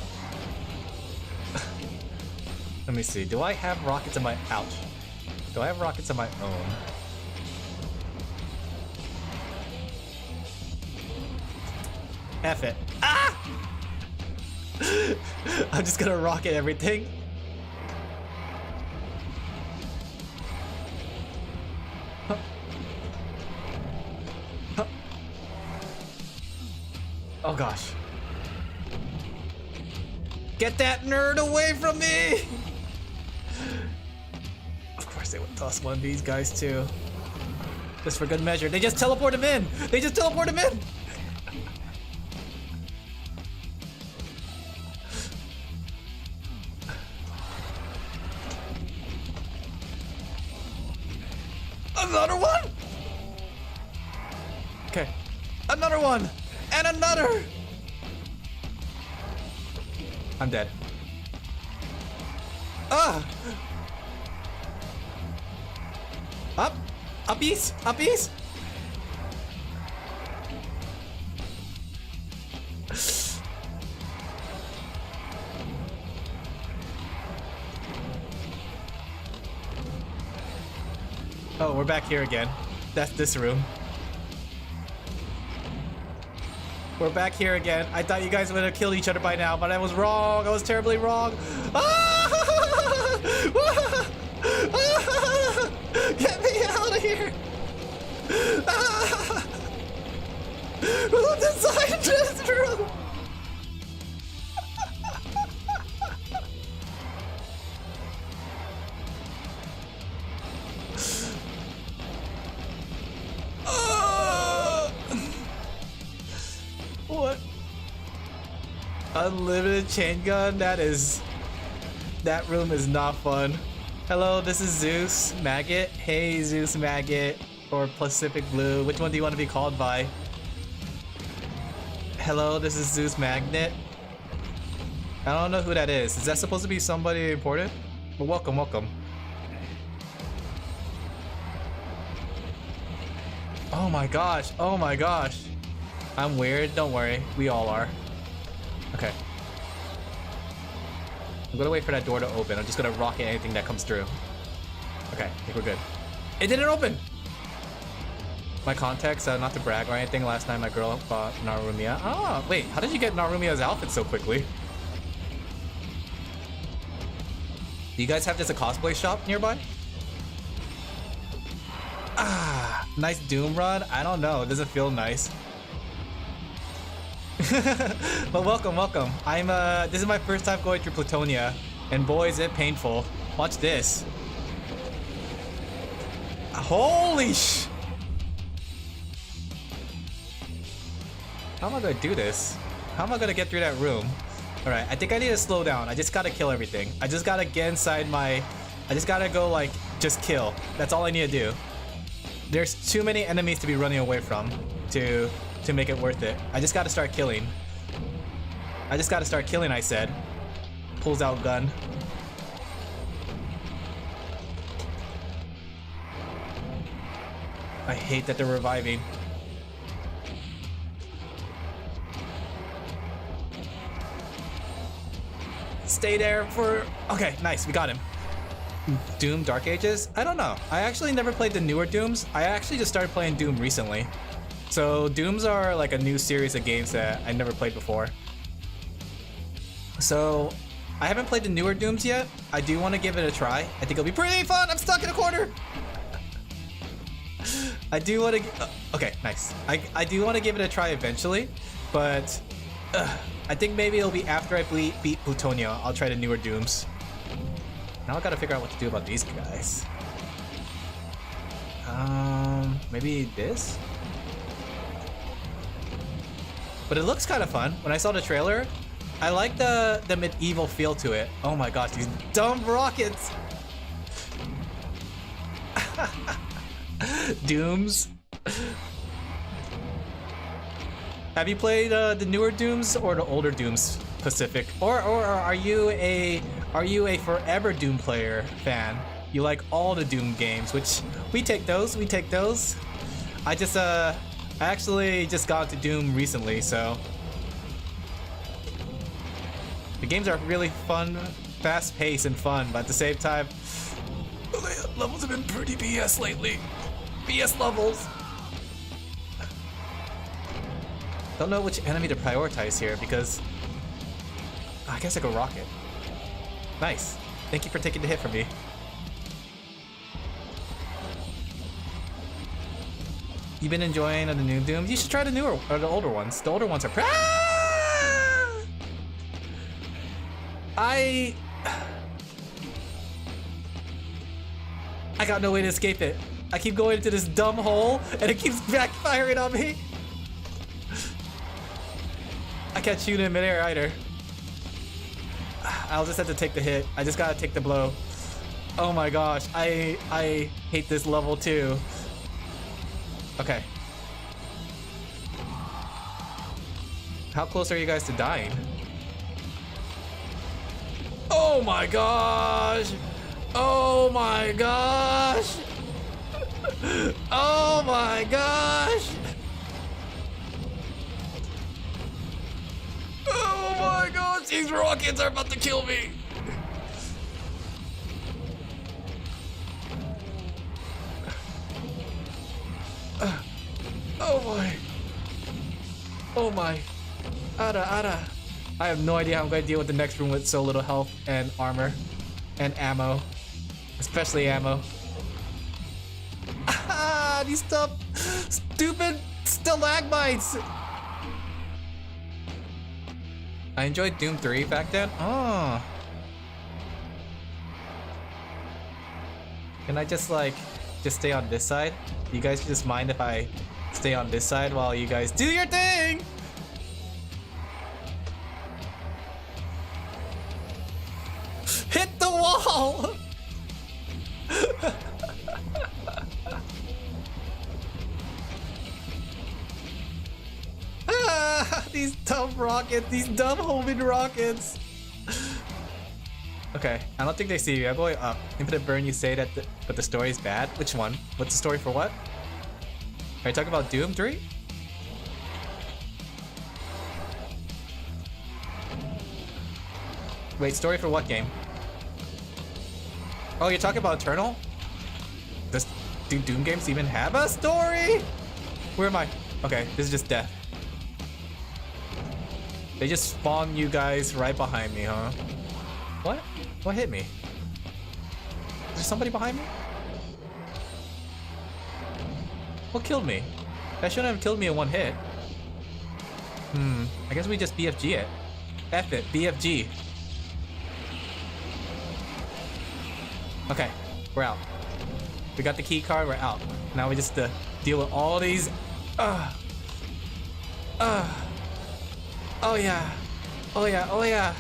Speaker 1: Let me see. Do I have rockets of my ouch? Do I have rockets of my own? F it. Ah! I'm just gonna rocket everything. Huh. Huh. Oh gosh. Get that nerd away from me! Of course they would toss one of these guys too. Just for good measure. They just teleport him in! They just teleport him in! Another one! Okay. Another one! And another! I'm dead. Ah! Up! Uppies! Uppies! Oh, we're back here again. That's this room. We're back here again. I thought you guys would have killed each other by now, but I was wrong. I was terribly wrong. Ah! Ah! Get me out of here! Ah! Who designed this room? What? Unlimited chain gun? That room is not fun. Hello, this is Zeus Maggot. Hey, Zeus Maggot or Pacific Blue. Which one do you want to be called by? Hello, this is Zeus Magnet. I don't know who that is. Is that supposed to be somebody important? Well, welcome, welcome. Oh my gosh, oh my gosh. I'm weird, don't worry. We all are. Okay. I'm gonna wait for that door to open. I'm just gonna rocket anything that comes through. Okay, I think we're good. It didn't open! My context, not to brag or anything, last night my girl bought Narumia. Ah, wait, how did you get Narumia's outfit so quickly? Do you guys have just a cosplay shop nearby? Ah, nice Doom run? I don't know, it doesn't feel nice. But welcome, welcome. This is my first time going through Plutonia, and boy is it painful. Watch this. Holy sh! How am I gonna do this? How am I gonna get through that room? Alright, I think I need to slow down. I just gotta kill everything. I just gotta get inside my... I just gotta go, like, just kill. That's all I need to do. There's too many enemies to be running away from to make it worth it. I just gotta start killing. I just gotta start killing, I said. Pulls out gun. I hate that they're reviving. Stay there for... Okay, nice, we got him. Doom Dark Ages? I don't know. I actually never played the newer Dooms. I actually just started playing Doom recently. So Dooms are like a new series of games that I never played before. So I haven't played the newer Dooms yet. I do want to give it a try. I think it'll be pretty fun. I'm stuck in a corner. I do want to... okay, nice. I do want to give it a try eventually, but I think maybe it'll be after I beat Plutonia. I'll try the newer Dooms. Now I gotta figure out what to do about these guys. Maybe this? But it looks kind of fun. When I saw the trailer, I like the medieval feel to it. Oh my gosh, these dumb rockets! Dooms. Have you played the newer Dooms or the older Dooms, Pacific? Or are you a forever Doom player fan? You like all the Doom games, which we take those. We take those. I actually just got to Doom recently, so the games are really fun, fast-paced and fun, but at the same time, the levels have been pretty BS lately. BS levels. Don't know which enemy to prioritize here because I guess I go rocket. Nice. Thank you for taking the hit from me. You been enjoying the new Dooms? You should try the newer or the older ones. The older ones are I got no way to escape it. I keep going into this dumb hole and it keeps backfiring on me. I can't shoot in midair either. I'll just have to take the hit. I just gotta take the blow. Oh my gosh, I hate this level too. Okay. How close are you guys to dying? Oh my gosh! Oh my gosh! Oh my gosh! Oh my gosh, these rockets are about to kill me! Oh boy. Oh my. Ada. I have no idea how I'm going to deal with the next room with so little health and armor and ammo. Especially ammo. Ah, these stupid stalagmites! I enjoyed Doom 3 back then. Oh. Can I just stay on this side? You guys just mind if I stay on this side while you guys do your thing? Hit the wall! These dumb rockets, these dumb homing rockets. Okay, I don't think they see you. I'm going up. Infinite Burn, you say that, but the story is bad? Which one? What's the story for what? Are you talking about Doom 3? Wait, story for what game? Oh, you're talking about Eternal? Do Doom games even have a story? Where am I? Okay, this is just death. They just spawn you guys right behind me, huh? What? What hit me? Is there somebody behind me? What killed me? That shouldn't have killed me in one hit. I guess we just BFG it. F it, BFG. Okay, we're out. We got the key card, we're out. Now we just deal with all these. Oh yeah. Oh yeah, oh yeah.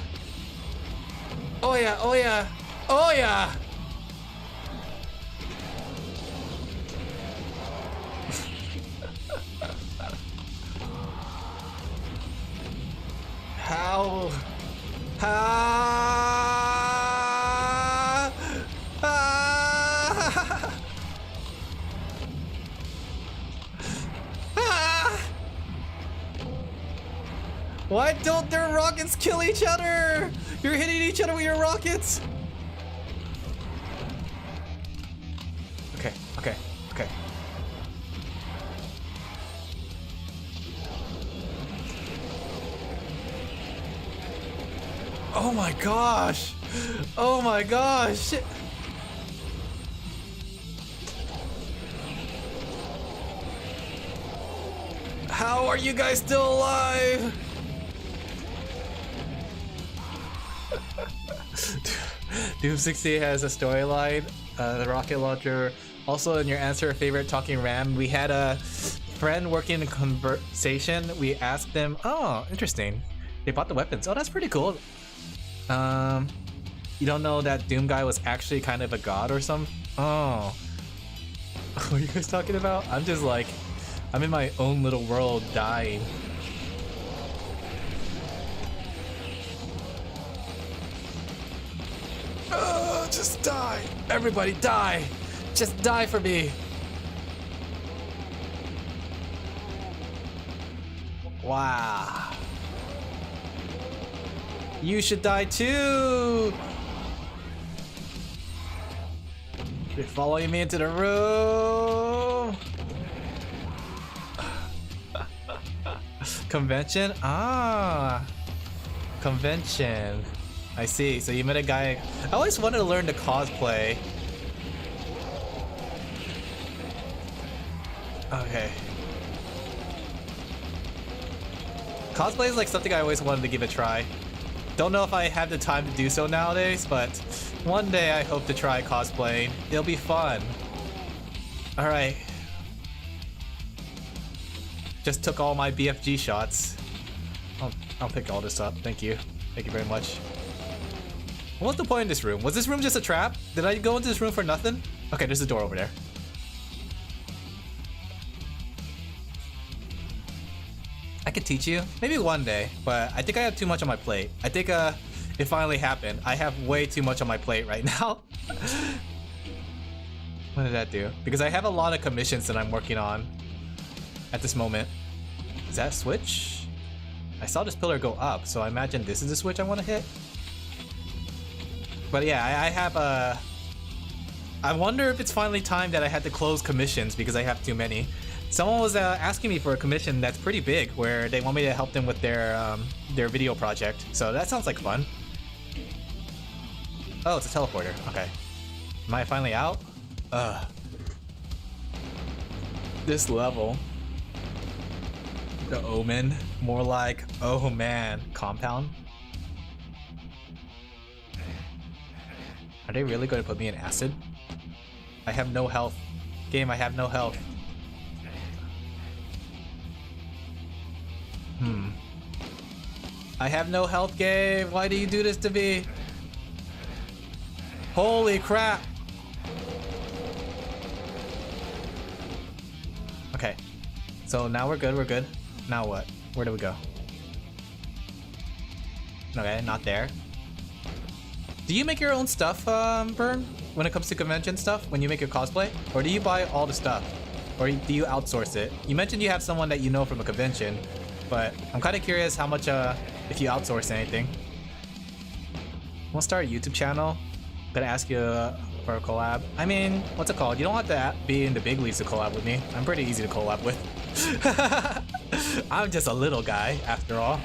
Speaker 1: Oh yeah, oh yeah. Oh yeah! How? Why don't their rockets kill each other? You're hitting each other with your rockets. Okay. Oh my gosh! Oh my gosh! How are you guys still alive? Doom 68 has a storyline. The rocket launcher. Also, in your answer, favorite talking RAM, we had a friend working in conversation. We asked them, oh, interesting. They bought the weapons. Oh, that's pretty cool. You don't know that Doom guy was actually kind of a god or something? Oh. What are you guys talking about? I'm just like, I'm in my own little world dying. Just die. Everybody die. Just die for me. Wow. You should die too. You're following me into the room. Convention? Ah. Convention. I see. So you met a guy. I always wanted to learn to cosplay. Okay. Cosplay is like something I always wanted to give a try. Don't know if I have the time to do so nowadays, but one day I hope to try cosplaying. It'll be fun. Alright. Just took all my BFG shots. I'll pick all this up. Thank you. Thank you very much. What's the point in this room? Was this room just a trap? Did I go into this room for nothing? Okay, there's a door over there. I could teach you. Maybe one day, but I think I have too much on my plate. I think it finally happened. I have way too much on my plate right now. What did that do? Because I have a lot of commissions that I'm working on at this moment. Is that a switch? I saw this pillar go up, so I imagine this is the switch I want to hit. But yeah, I have a... I wonder if it's finally time that I had to close commissions because I have too many. Someone was asking me for a commission that's pretty big, where they want me to help them with their video project. So that sounds like fun. Oh, it's a teleporter. Okay. Am I finally out? This level. The Omen. More like, oh man, Compound. Are they really going to put me in acid? I have no health. Game, I have no health. I have no health, game. Why do you do this to me? Holy crap. Okay. So now we're good. Now what? Where do we go? Okay, not there. Do you make your own stuff, Burn? When it comes to convention stuff? When you make your cosplay? Or do you buy all the stuff? Or do you outsource it? You mentioned you have someone that you know from a convention, but I'm kind of curious how much, if you outsource anything. We'll start a YouTube channel. I'm gonna ask you for a collab. I mean, what's it called? You don't have to be in the big leagues to collab with me. I'm pretty easy to collab with. I'm just a little guy, after all.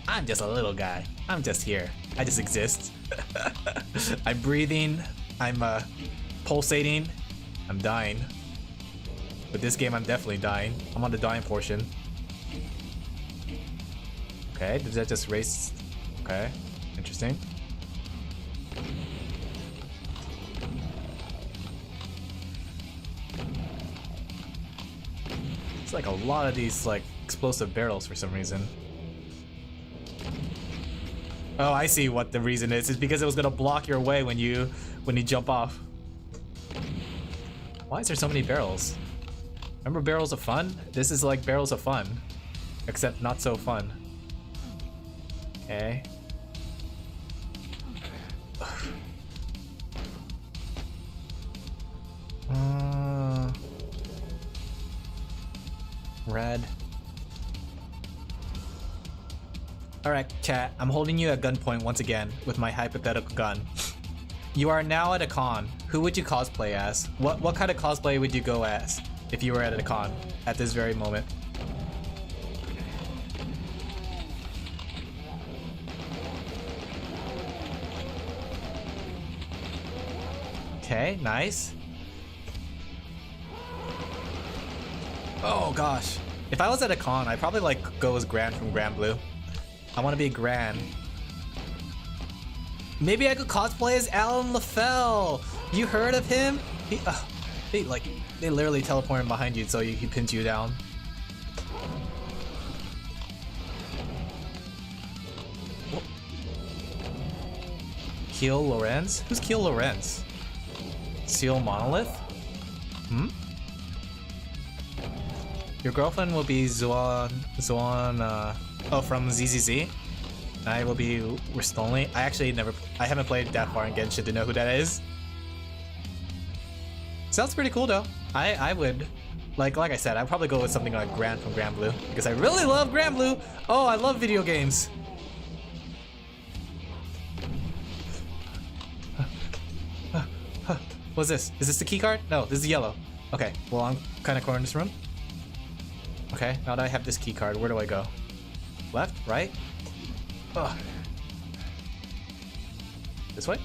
Speaker 1: I'm just a little guy. I'm just here. I just exist. I'm breathing. I'm pulsating. I'm dying. With this game, I'm definitely dying. I'm on the dying portion. Okay, did that just race? Okay, interesting. It's like a lot of these like explosive barrels for some reason. Oh, I see what the reason is. It's because it was gonna block your way when you jump off. Why is there so many barrels? Remember Barrels of Fun? This is like Barrels of Fun, except not so fun. Okay. Red. Alright, chat. I'm holding you at gunpoint once again with my hypothetical gun. You are now at a con. Who would you cosplay as? What kind of cosplay would you go as if you were at a con at this very moment? Okay, nice. Oh gosh. If I was at a con, I'd probably like go as Gran from Gran Blue. I want to be Gran. Maybe I could cosplay as Alin Laphel. You heard of him? They literally teleport him behind you so he pins you down. Whoa. Keel Lorenz? Who's Keel Lorenz? Seal Monolith? Hmm? Your girlfriend will be Zoan, from ZZZ. I will be Ristolny. I haven't played that far in Genshin to know who that is. Sounds pretty cool though. I would, like I said, I'd probably go with something like Gran from Gran Blue because I really love Gran Blue. Oh, I love video games. What's this? Is this the key card? No, this is yellow. Okay, well I'm kind of cornered in this room. Okay, now that I have this key card, where do I go? Left? Right? Ugh. This way?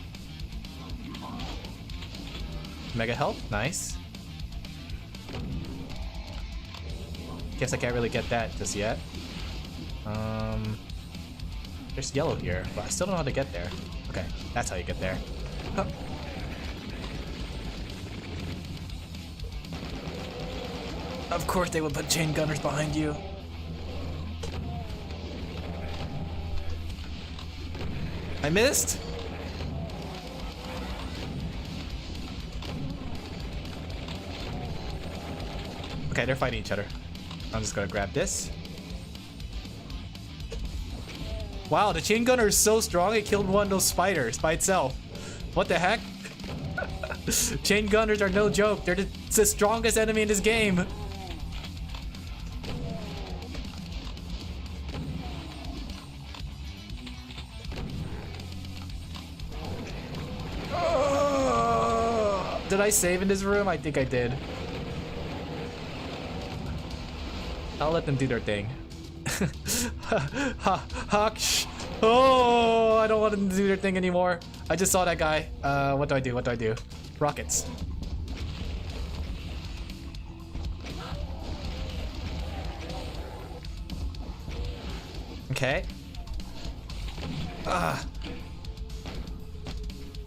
Speaker 1: Mega health? Nice. Guess I can't really get that just yet. There's yellow here, but I still don't know how to get there. Okay, that's how you get there. Huh. Of course they would put chain gunners behind you. I missed? Okay, they're fighting each other. I'm just gonna grab this. Wow, the chain gunner is so strong it killed one of those spiders by itself. What the heck? Chain gunners are no joke. They're the strongest enemy in this game. Did I save in this room? I think I did. I'll let them do their thing. Oh, I don't want them to do their thing anymore. I just saw that guy. What do I do? What do I do? Rockets. Okay.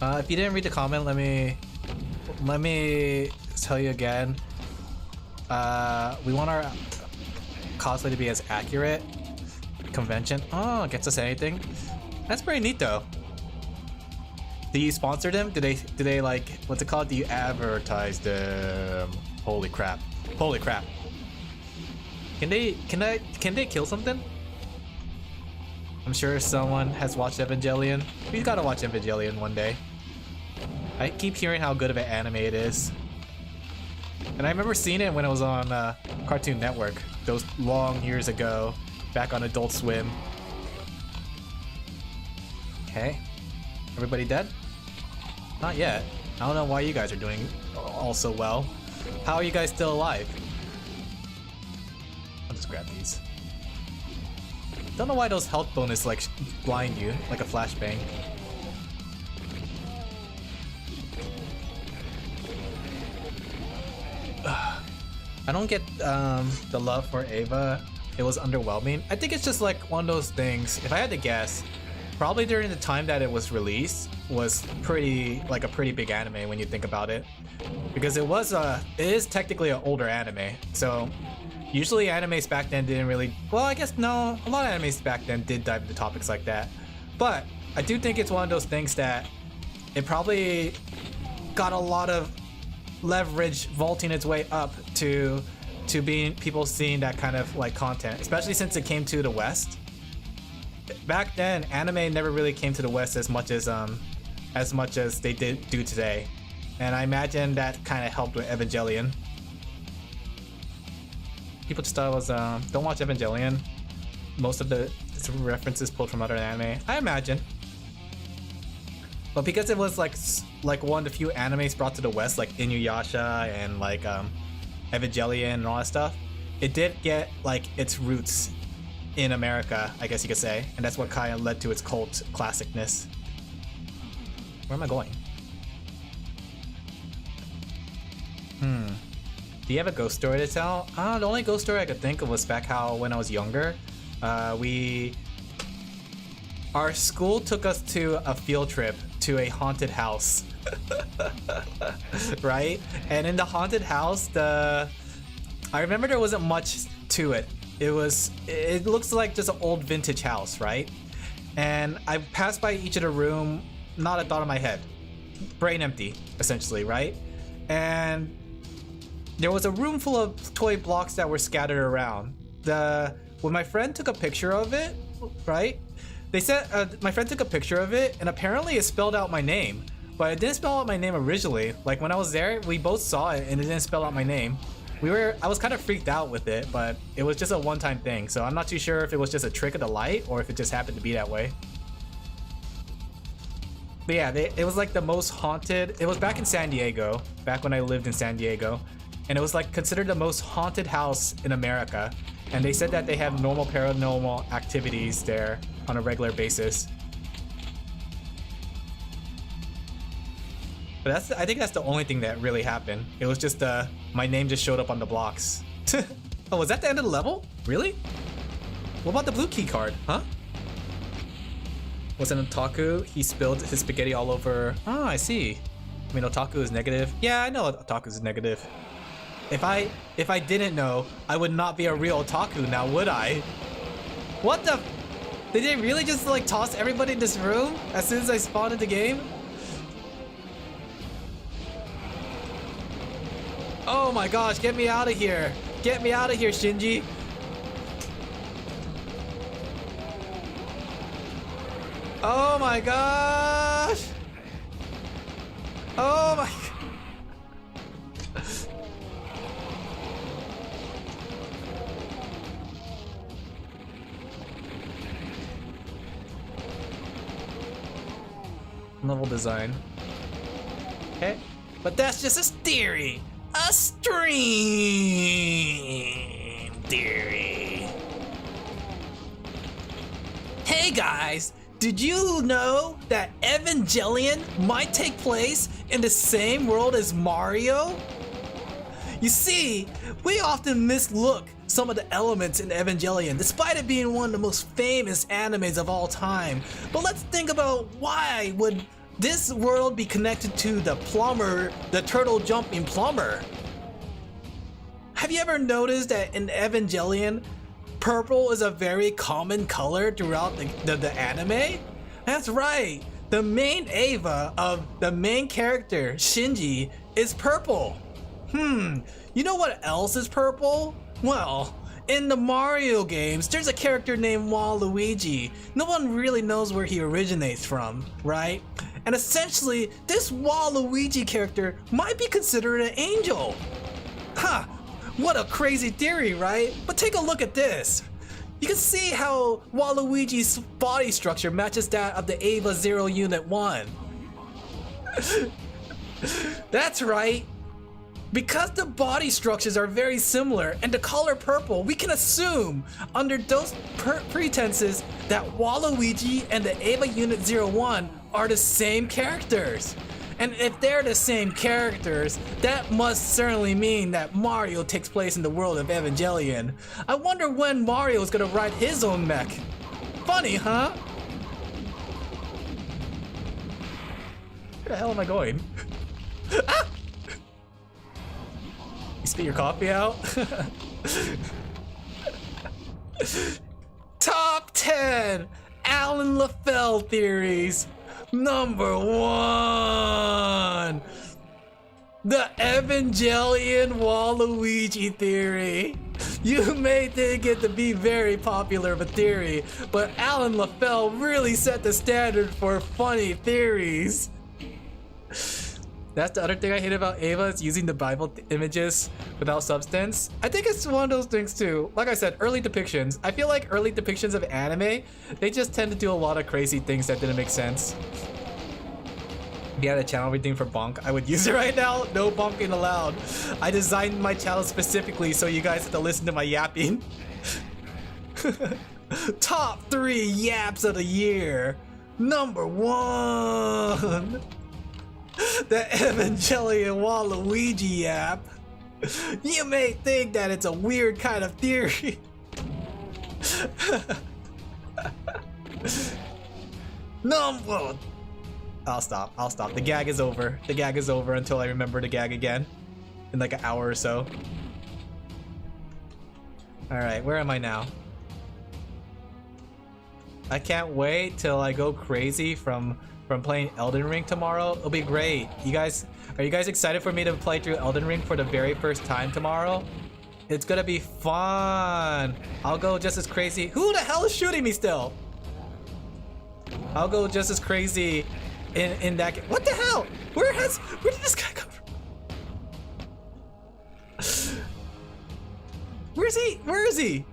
Speaker 1: If you didn't read the comment, let me tell you again. We want our cosplay to be as accurate. Convention. Oh, gets us anything. That's pretty neat though. Do you sponsor them? Do they like, what's it called? Do you advertise them? Holy crap. Holy crap. Can they kill something? I'm sure someone has watched Evangelion. We gotta watch Evangelion one day. I keep hearing how good of an anime it is. And I remember seeing it when it was on Cartoon Network, those long years ago, back on Adult Swim. Okay. Everybody dead? Not yet. I don't know why you guys are doing all so well. How are you guys still alive? I'll just grab these. Don't know why those health bonus like blind you, like a flashbang. I don't get the love for Ava. It was underwhelming. I think it's just like one of those things. If I had to guess, probably during the time that it was released was pretty like a pretty big anime when you think about it, because it is technically an older anime. So usually animes back then didn't really, well, I guess no, a lot of animes back then did dive into topics like that. But I do think it's one of those things that it probably got a lot of leverage vaulting its way up to being people seeing that kind of like content, especially since it came to the West. Back then, anime never really came to the West as much as they do today, and I imagine that kind of helped with Evangelion. People just thought it was don't watch Evangelion. Most of the references pulled from other anime, I imagine. But because it was like one of the few animes brought to the West, like Inuyasha and like Evangelion and all that stuff, it did get like its roots in America, I guess you could say, and that's what kind of led to its cult classicness. Where am I going? Do you have a ghost story to tell? The only ghost story I could think of was back how when I was younger, our school took us to a field trip to a haunted house. Right? And in the haunted house, I remember there wasn't much to it. It looks like just an old vintage house, right? And I passed by each of the room, not a thought in my head. Brain empty, essentially, right? And there was a room full of toy blocks that were scattered around. When my friend took a picture of it, right? They said my friend took a picture of it, and apparently it spelled out my name, but it didn't spell out my name originally. Like when I was there, we both saw it, and it didn't spell out my name. I was kind of freaked out with it, but it was just a one-time thing, so I'm not too sure if it was just a trick of the light or if it just happened to be that way. But yeah, it was like the most haunted. It was back in San Diego, back when I lived in San Diego, and it was like considered the most haunted house in America. And they said that they have normal paranormal activities there on a regular basis. But I think that's the only thing that really happened. It was just my name just showed up on the blocks. Oh, was that the end of the level? Really? What about the blue key card, huh? Was an otaku? He spilled his spaghetti all over. Oh, I see. I mean, otaku is negative. Yeah, I know otaku is negative. If I didn't know, I would not be a real otaku now, would I? What the? Did they really just like toss everybody in this room as soon as I spawned in the game? Oh my gosh, get me out of here. Get me out of here, Shinji. Oh my gosh. Oh my. Level design. Okay. But that's just a theory. A stream. theory. Hey guys, did you know that Evangelion might take place in the same world as Mario? You see, we often mislook some of the elements in Evangelion despite it being one of the most famous animes of all time. But let's think about why would this world be connected to the plumber, the turtle jumping plumber? Have you ever noticed that in Evangelion, purple is a very common color throughout the anime? That's right, the main Eva of the main character, Shinji, is purple. You know what else is purple? Well, in the Mario games, there's a character named Waluigi. No one really knows where he originates from, right? And essentially, this Waluigi character might be considered an angel. Huh, what a crazy theory, right? But take a look at this. You can see how Waluigi's body structure matches that of the Eva 0 Unit 1. That's right. Because the body structures are very similar and the color purple, we can assume under those pretenses that Waluigi and the Eva Unit 01 are the same characters. And if they're the same characters, that must certainly mean that Mario takes place in the world of Evangelion. I wonder when Mario's gonna ride his own mech. Funny, huh? Where the hell am I going? Ah! You spit your coffee out? Top 10 Alin Laphel theories. Number 1, the Evangelion Waluigi theory. You may think it to be very popular of a theory, but Alin Laphel really set the standard for funny theories. That's the other thing I hate about Eva, is using the Bible images without substance. I think it's one of those things too. Like I said, early depictions. I feel like early depictions of anime, they just tend to do a lot of crazy things that didn't make sense. If you had a channel everything for bonk, I would use it right now. No bonking allowed. I designed my channel specifically so you guys have to listen to my yapping. Top 3 yaps of the year. Number 1. The Evangelion Waluigi yap. You may think that it's a weird kind of theory. Number... I'll stop. The gag is over. The gag is over until I remember the gag again. In like an hour or so. Alright, where am I now? I can't wait till I go crazy from playing Elden Ring tomorrow. It'll be great. Are you guys excited for me to play through Elden Ring for the very first time tomorrow? It's gonna be fun. I'll go just as crazy. Who the hell is shooting me still? I'll go just as crazy in that game. What the hell? Where did this guy come from? Where is he?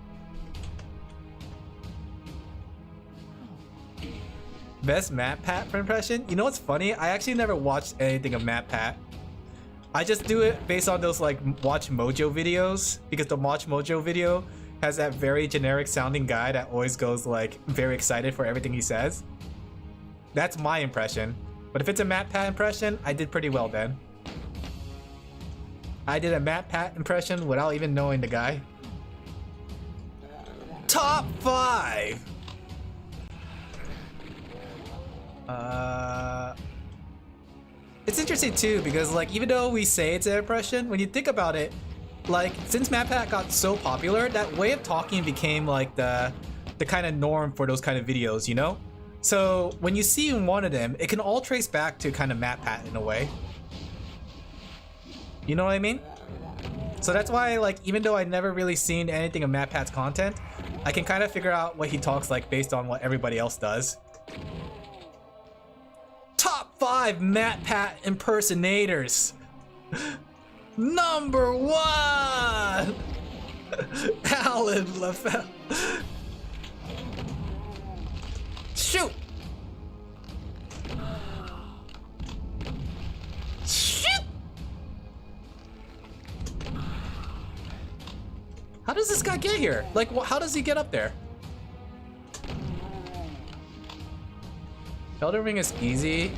Speaker 1: Best MatPat impression? You know what's funny? I actually never watched anything of MatPat. I just do it based on those like Watch Mojo videos, because the Watch Mojo video has that very generic sounding guy that always goes like very excited for everything he says. That's my impression. But if it's a MatPat impression, I did pretty well then. I did a MatPat impression without even knowing the guy. Top 5! It's interesting too, because like even though we say it's an impression, when you think about it, like since MatPat got so popular, that way of talking became like the kind of norm for those kind of videos, you know? So when you see one of them, it can all trace back to kind of MatPat in a way. You know what I mean? So that's why, like, even though I've never really seen anything of MatPat's content, I can kind of figure out what he talks like based on what everybody else does. Top 5 MatPat impersonators. Number 1! Alin Laphel. Shoot! Shoot! How does this guy get here? Like, how does he get up there? Elden Ring is easy.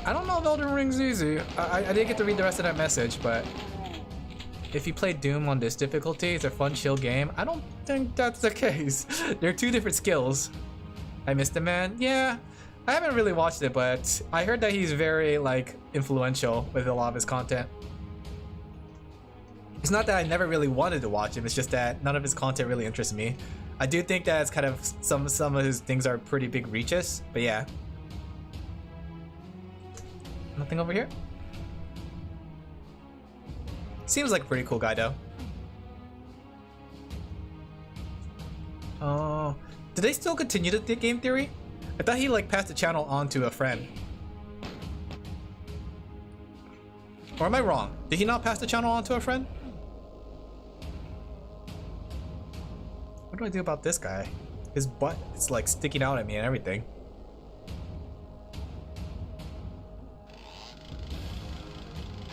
Speaker 1: I don't know if Elden Ring's easy. I didn't get to read the rest of that message, but if you play Doom on this difficulty, it's a fun, chill game. I don't think that's the case. They're two different skills. I missed the man. Yeah, I haven't really watched it, but I heard that he's very like influential with a lot of his content. It's not that I never really wanted to watch him. It's just that none of his content really interests me. I do think that it's kind of some of his things are pretty big reaches, but yeah. Nothing over here? Seems like a pretty cool guy though. Oh, did they still continue the game theory? I thought he like passed the channel on to a friend. Or am I wrong? Did he not pass the channel on to a friend? What do I do about this guy? His butt is like sticking out at me and everything.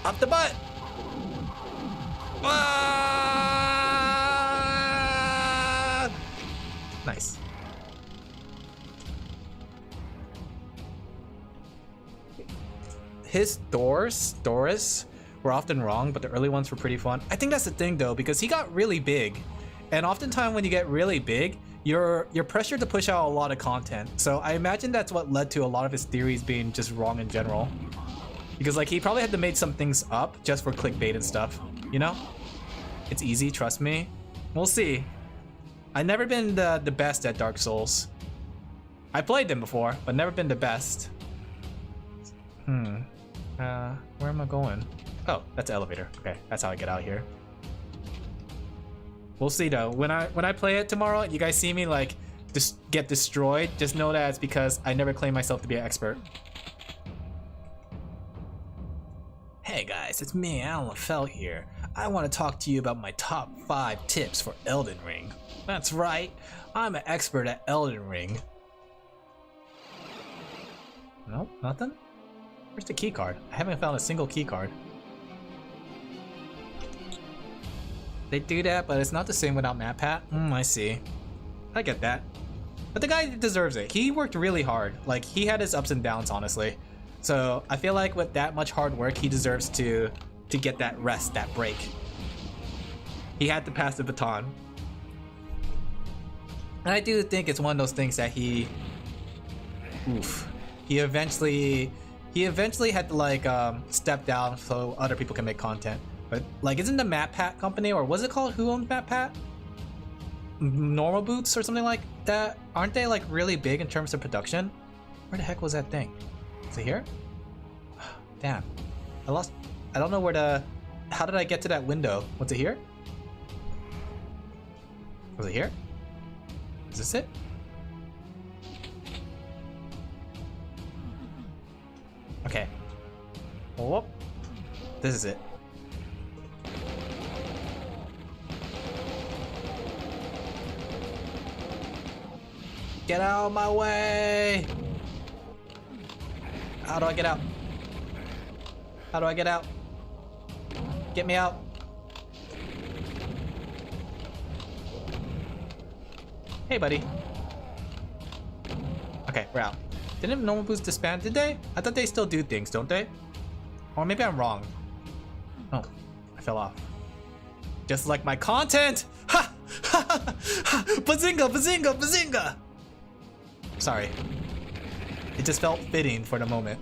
Speaker 1: Up the butt! Ah! Nice. His Doris were often wrong, but the early ones were pretty fun. I think that's the thing though, because he got really big. And oftentimes when you get really big, you're pressured to push out a lot of content. So I imagine that's what led to a lot of his theories being just wrong in general. Because like he probably had to make some things up just for clickbait and stuff, you know? It's easy, trust me. We'll see. I've never been the best at Dark Souls. I played them before, but never been the best. Where am I going? Oh, that's the elevator. Okay, that's how I get out here. We'll see though. When I play it tomorrow, you guys see me like just get destroyed, just know that it's because I never claimed myself to be an expert. Hey guys, it's me, Alin Laphel here. I want to talk to you about my top 5 tips for Elden Ring. That's right, I'm an expert at Elden Ring. Nope, nothing? Where's the key card? I haven't found a single key card. They do that, but it's not the same without map pat. I see. I get that. But the guy deserves it. He worked really hard. Like, he had his ups and downs, honestly. So I feel like with that much hard work, he deserves to get that rest, that break. He had to pass the baton. And I do think it's one of those things that he eventually had to like step down so other people can make content. But like, isn't the Map Pat company, or was it called, who owns Map Pat? Normal Boots or something like that? Aren't they like really big in terms of production? Where the heck was that thing? Is it here? Damn. I don't know where to... How did I get to that window? Was it here? Was it here? Is this it? Okay. Whoop. This is it. Get out of my way! How do I get out? How do I get out? Get me out. Hey, buddy. Okay, we're out. Didn't normal boots disband, did they? I thought they still do things, don't they? Or maybe I'm wrong. Oh, I fell off. Just like my content! Ha! Ha! Ha! Bazinga! Bazinga! Bazinga! Sorry. It just felt fitting for the moment.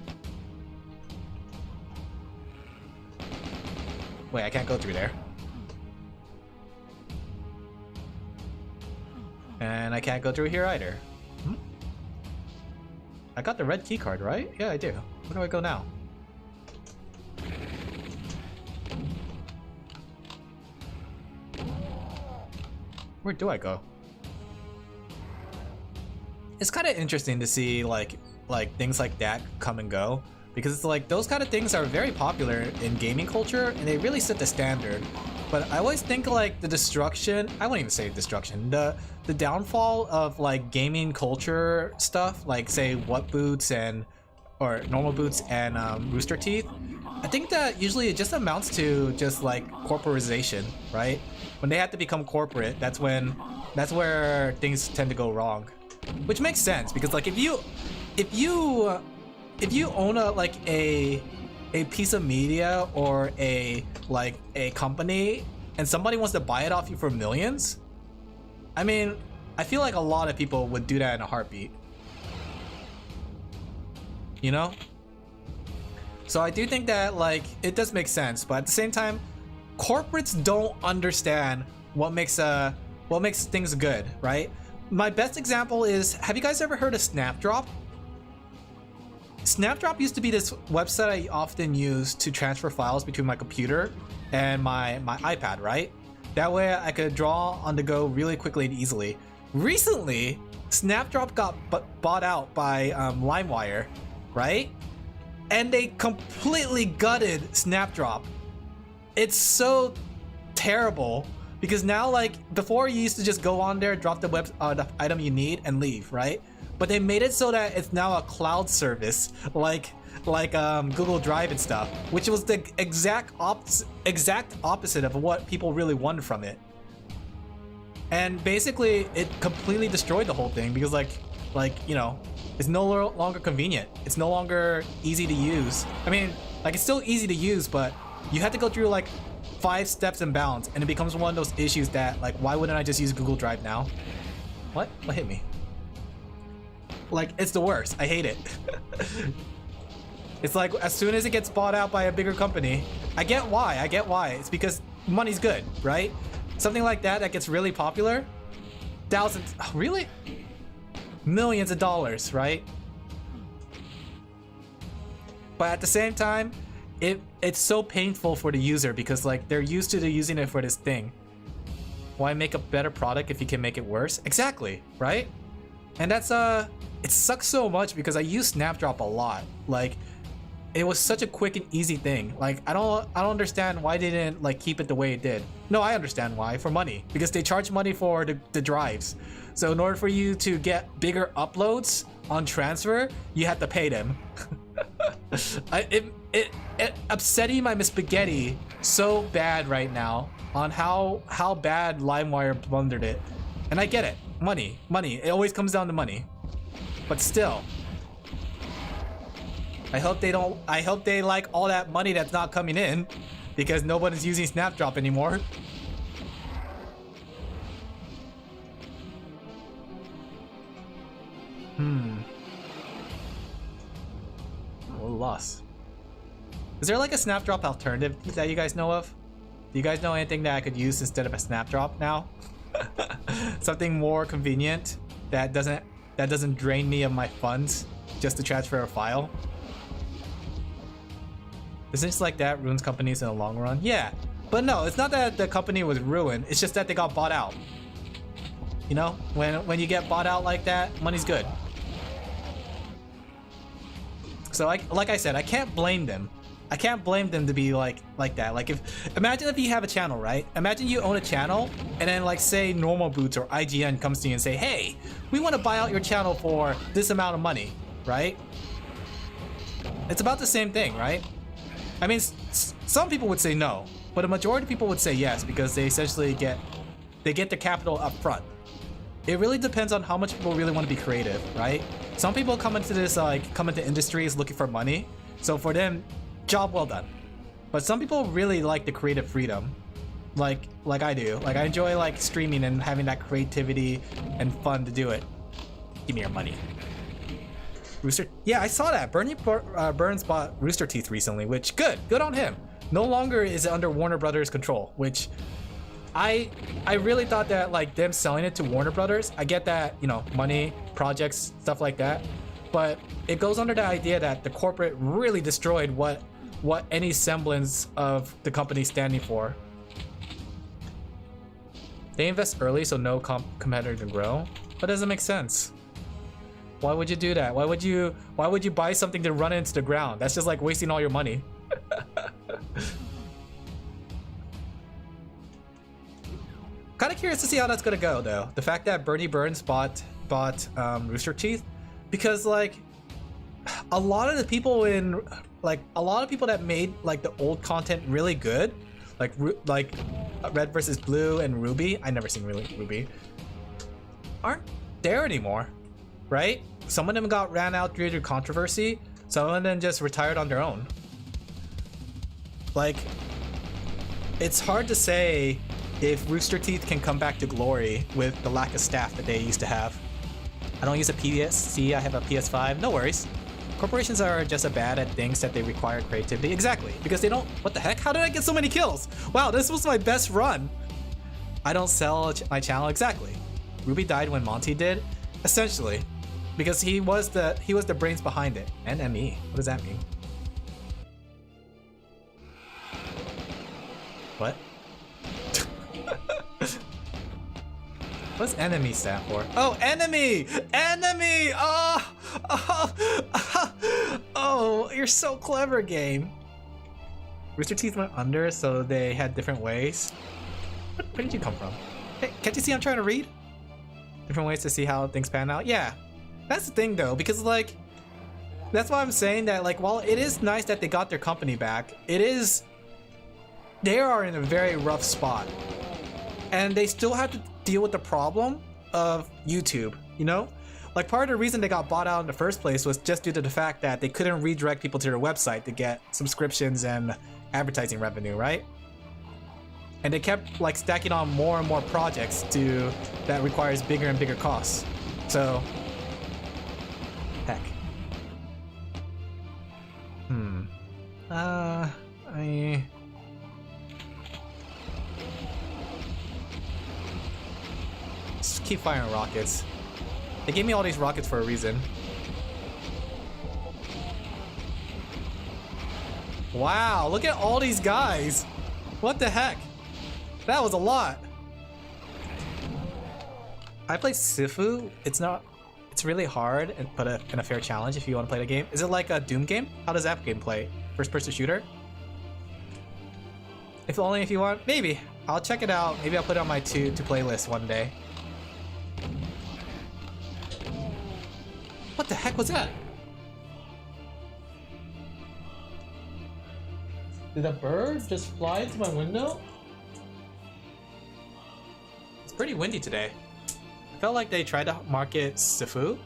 Speaker 1: Wait, I can't go through there. And I can't go through here either. I got the red key card, right? Yeah, I do. Where do I go now? Where do I go? It's kind of interesting to see like things like that come and go, because it's like those kind of things are very popular in gaming culture and they really set the standard. But I always think like the destruction, I won't even say destruction, the downfall of like gaming culture stuff, like say What Boots and or normal boots and Rooster Teeth, I think that usually it just amounts to just like corporatization, right? When they have to become corporate, that's where things tend to go wrong, which makes sense because like if you own a piece of media or a company and somebody wants to buy it off you for millions, I mean, I feel like a lot of people would do that in a heartbeat. You know? So I do think that like it does make sense, but at the same time, corporates don't understand what makes things good, right? My best example is, have you guys ever heard of Snapdrop? Snapdrop used to be this website I often use to transfer files between my computer and my iPad, right? That way I could draw on the go really quickly and easily. Recently, Snapdrop got bought out by LimeWire, right? And they completely gutted Snapdrop. It's so terrible because now, like, before you used to just go on there, drop the item you need and leave, right? But they made it so that it's now a cloud service, like Google Drive and stuff, which was the exact opposite of what people really wanted from it. And basically, it completely destroyed the whole thing because, like you know, it's no longer convenient. It's no longer easy to use. I mean, like, it's still easy to use, but you have to go through like 5 steps and bounds, and it becomes one of those issues that, like, why wouldn't I just use Google Drive now? What hit me? Like, it's the worst. I hate it. It's like, as soon as it gets bought out by a bigger company, I get why. It's because money's good, right? Something like that gets really popular, thousands, oh, really? Millions of dollars, right? But at the same time, it's so painful for the user because, like, they're used to using it for this thing. Why make a better product if you can make it worse? Exactly, right? And that's it sucks so much because I use Snapdrop a lot. Like, it was such a quick and easy thing. Like, I don't understand why they didn't like keep it the way it did. No, I understand why. For money, because they charge money for the drives. So in order for you to get bigger uploads on transfer, you have to pay them. It upsetting my Miss Spaghetti so bad right now on how bad LimeWire blundered it. And I get it. Money. It always comes down to money. But still, I hope they like all that money that's not coming in because nobody's using Snapdrop anymore. A little lost. Is there like a Snapdrop alternative that you guys know of? Do you guys know anything that I could use instead of a Snapdrop now? Something more convenient that doesn't drain me of my funds just to transfer a file. Is this like that ruins companies in the long run? Yeah, but no, it's not that the company was ruined. It's just that they got bought out. You know, when you get bought out like that, money's good. So like I said, I can't blame them. I can't blame them to be like that. Like, imagine if you have a channel, right? Imagine you own a channel and then, like, say Normal Boots or IGN comes to you and say, hey, we want to buy out your channel for this amount of money, right? It's about the same thing, right? I mean, some people would say no, but a majority of people would say yes because they essentially get the capital up front. It really depends on how much people really want to be creative, right? Some people come into industries looking for money, so for them, job well done. But some people really like the creative freedom, like I do. Like, I enjoy like streaming and having that creativity and fun to do it. Give me your money. Rooster, yeah, I saw that. Burns bought Rooster Teeth recently, which good on him. No longer is it under Warner Brothers control, which I really thought that, like, them selling it to Warner Brothers, I get that, you know, money, projects, stuff like that, but it goes under the idea that the corporate really destroyed what any semblance of the company standing for. They invest early so no competitor can grow. That doesn't make sense. Why would you do that? Why would you buy something to run into the ground? That's just like wasting all your money. Kind of curious to see how that's gonna go, though. The fact that Bernie Burns bought Rooster Teeth, because, like, a lot of the people in like a lot of people that made like the old content really good, like Red versus Blue and Ruby. I never seen really Ruby. Aren't there anymore, right? Some of them got ran out due to controversy. Some of them just retired on their own. Like, it's hard to say if Rooster Teeth can come back to glory with the lack of staff that they used to have. I don't use a PSC, I have a PS5. No worries. Corporations are just as bad at things that they require creativity. Exactly, because they don't... What the heck? How did I get so many kills? Wow, this was my best run. I don't sell my channel. Exactly. Ruby died when Monty did, essentially, because he was the brains behind it. NME. What does that mean? What? What's enemy stand for? Oh, enemy! Enemy! Oh! Oh, you're so clever, game. Rooster Teeth went under, so they had different ways. Where did you come from? Hey, can't you see I'm trying to read? Different ways to see how things pan out? Yeah. That's the thing, though, because, like, that's why I'm saying that, like, while it is nice that they got their company back, they are in a very rough spot. And they still have to deal with the problem of YouTube, you know? Like, part of the reason they got bought out in the first place was just due to the fact that they couldn't redirect people to their website to get subscriptions and advertising revenue, right? And they kept, like, stacking on more and more projects that requires bigger and bigger costs. So, heck. Just keep firing rockets. They gave me all these rockets for a reason. Wow, look at all these guys. What the heck? That was a lot. I play Sifu. It's really hard but a fair challenge if you want to play the game. Is it like a Doom game? How does that game play? First person shooter? If only if you want. Maybe. I'll check it out. Maybe I'll put it on my to playlist one day. What the heck was that? Did a bird just fly into my window? It's pretty windy today. I felt like they tried to market Sifu.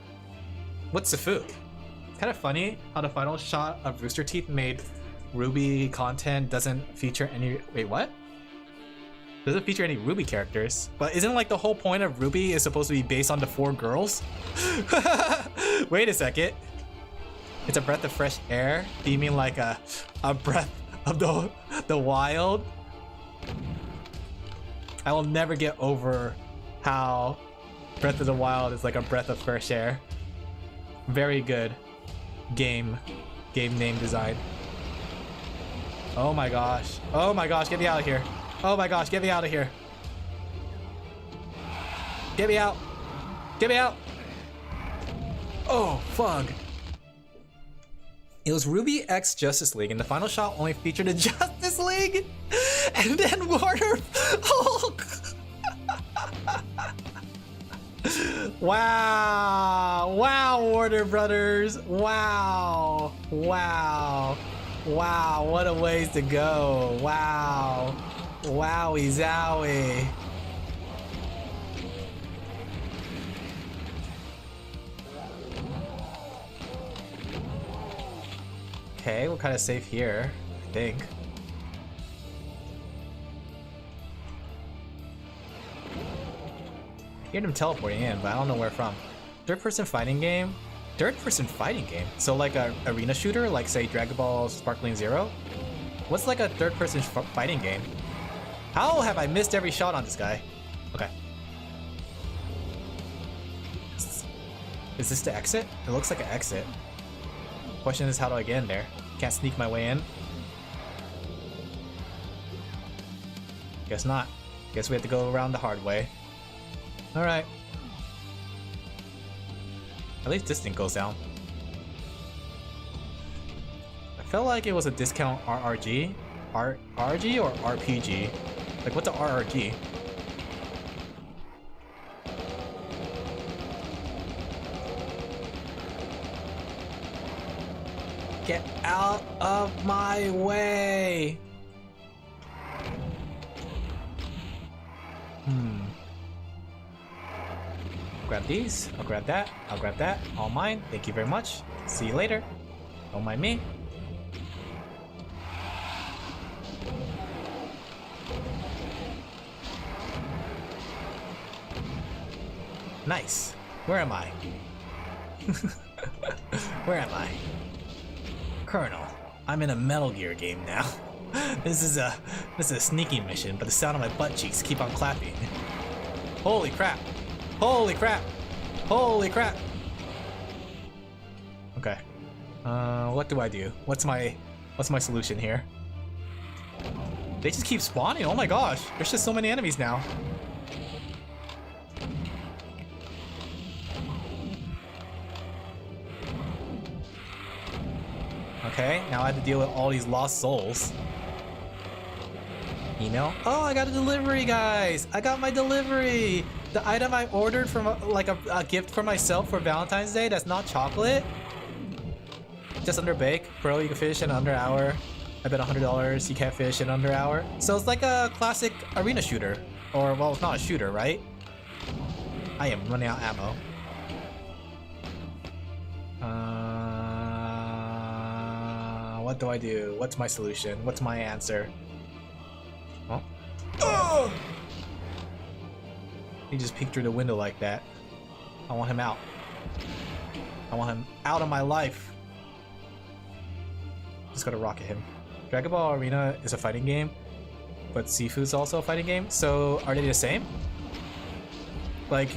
Speaker 1: What's Sifu? It's kind of funny how the final shot of Rooster Teeth made Ruby content doesn't feature any... Wait, what? Doesn't feature any Ruby characters. But isn't like the whole point of Ruby is supposed to be based on the 4 girls? Wait a second. It's a breath of fresh air? Do you mean like a breath of the wild? I will never get over how Breath of the Wild is like a breath of fresh air. Very good game name design. Oh my gosh. Oh my gosh, get me out of here. Oh my gosh, get me out of here. Get me out. Get me out. Oh, fuck. It was Ruby X Justice League, and the final shot only featured the Justice League? And then Warner Hulk. Wow. Wow, Warner Brothers. Wow. Wow. Wow, what a ways to go. Wow. Wowie zowie. Okay, we're kind of safe here, I think. I hear them teleporting in, but I don't know where from. Third-person fighting game? Third-person fighting game? So like a arena shooter, like say Dragon Ball Sparkling Zero? What's like a third-person fighting game? How have I missed every shot on this guy? Okay. Is this the exit? It looks like an exit. Question is, how do I get in there? Can't sneak my way in? Guess not. Guess we have to go around the hard way. Alright. At least this thing goes down. I felt like it was a discount RRG. RRG or RPG? Like, what's a RRG? Get out of my way! Grab these. I'll grab that. I'll grab that. All mine. Thank you very much. See you later. Don't mind me. Nice. Where am I? Where am I? Colonel, I'm in a Metal Gear game now. This is a sneaking mission, but the sound of my butt cheeks keep on clapping. Holy crap! Holy crap! Holy crap! Okay. What do I do? What's my solution here? They just keep spawning. Oh my gosh! There's just so many enemies now. Okay, now I have to deal with all these lost souls. Email? Oh, I got a delivery, guys! I got my delivery! The item I ordered from like a gift for myself for Valentine's Day that's not chocolate. Just under bake. Bro, you can finish in under an hour. I bet $100 you can't finish in under an hour. So it's like a classic arena shooter. Or, well, it's not a shooter, right? I am running out of ammo. What do I do? What's my solution? What's my answer? Oh. Oh! He just peeked through the window like that. I want him out. I want him out of my life. Just gotta rocket him. Dragon Ball Arena is a fighting game, but Sifu's also a fighting game. So are they the same? Like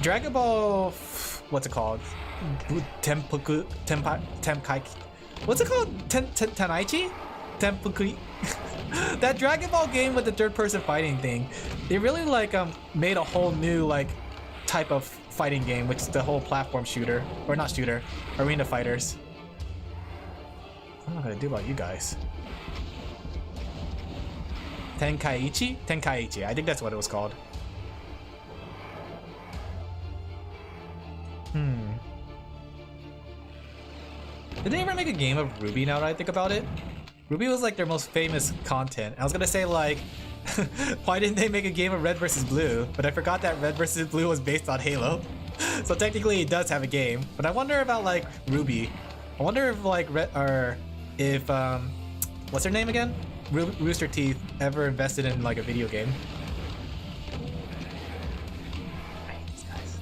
Speaker 1: Dragon Ball, what's it called? Tenkai. What's it called? Tenaichi? Tenpuku. That Dragon Ball game with the third-person fighting thing. They really like made a whole new like type of fighting game, which is the whole platform shooter, or not shooter, arena fighters. What am I gonna do about you guys? Tenkaichi? Tenkaichi. I think that's what it was called. Did they ever make a game of Ruby now that I think about it? Ruby was like their most famous content. I was gonna say like, why didn't they make a game of Red vs. Blue? But I forgot that Red vs. Blue was based on Halo. So technically it does have a game. But I wonder about like Ruby. I wonder if like what's her name again? Rooster Teeth ever invested in like a video game. I hate these guys.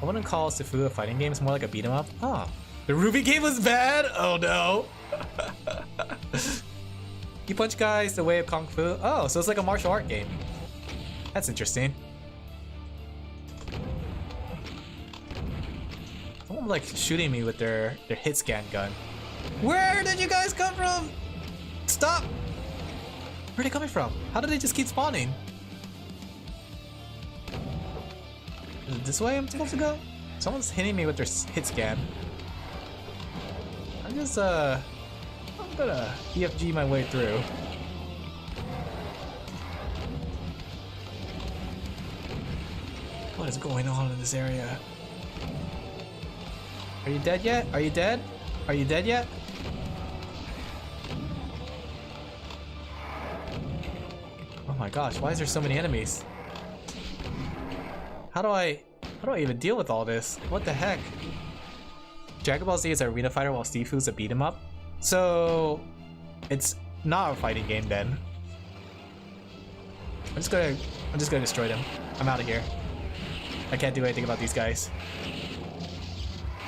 Speaker 1: I wouldn't call Sifu a fighting game, it's more like a beat 'em up. Huh. The Ruby game was bad? Oh no. You punch guys the way of Kung Fu? Oh, so it's like a martial art game. That's interesting. Someone like shooting me with their hit scan gun. Where did you guys come from? Stop! Where are they coming from? How did they just keep spawning? Is it this way I'm supposed to go? Someone's hitting me with their hit scan. I'm gonna EFG my way through. What is going on in this area? Are you dead yet? Are you dead? Are you dead yet? Oh my gosh, why is there so many enemies? How do I even deal with all this? What the heck? Dragon Ball Z is an arena fighter while Sifu's a beat 'em up. So it's not a fighting game then. I'm just gonna destroy them. I'm out of here. I can't do anything about these guys.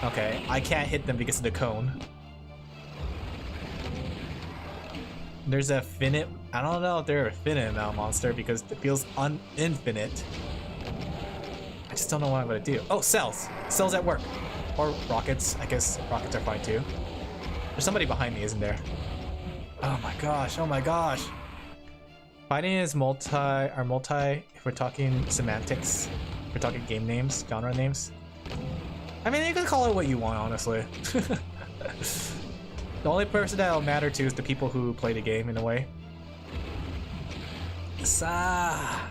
Speaker 1: Okay, I can't hit them because of the cone. There's a finite. I don't know if they're a finite amount monster because it feels infinite. I just don't know what I'm gonna do. Oh, cells. Cells at work. Or rockets. I guess rockets are fine too. There's somebody behind me, isn't there? Oh my gosh. Oh my gosh. Fighting is multi. If we're talking semantics, if we're talking game names, genre names. I mean, you can call it what you want, honestly. The only person that'll matter to is the people who play the game in a way. Sa.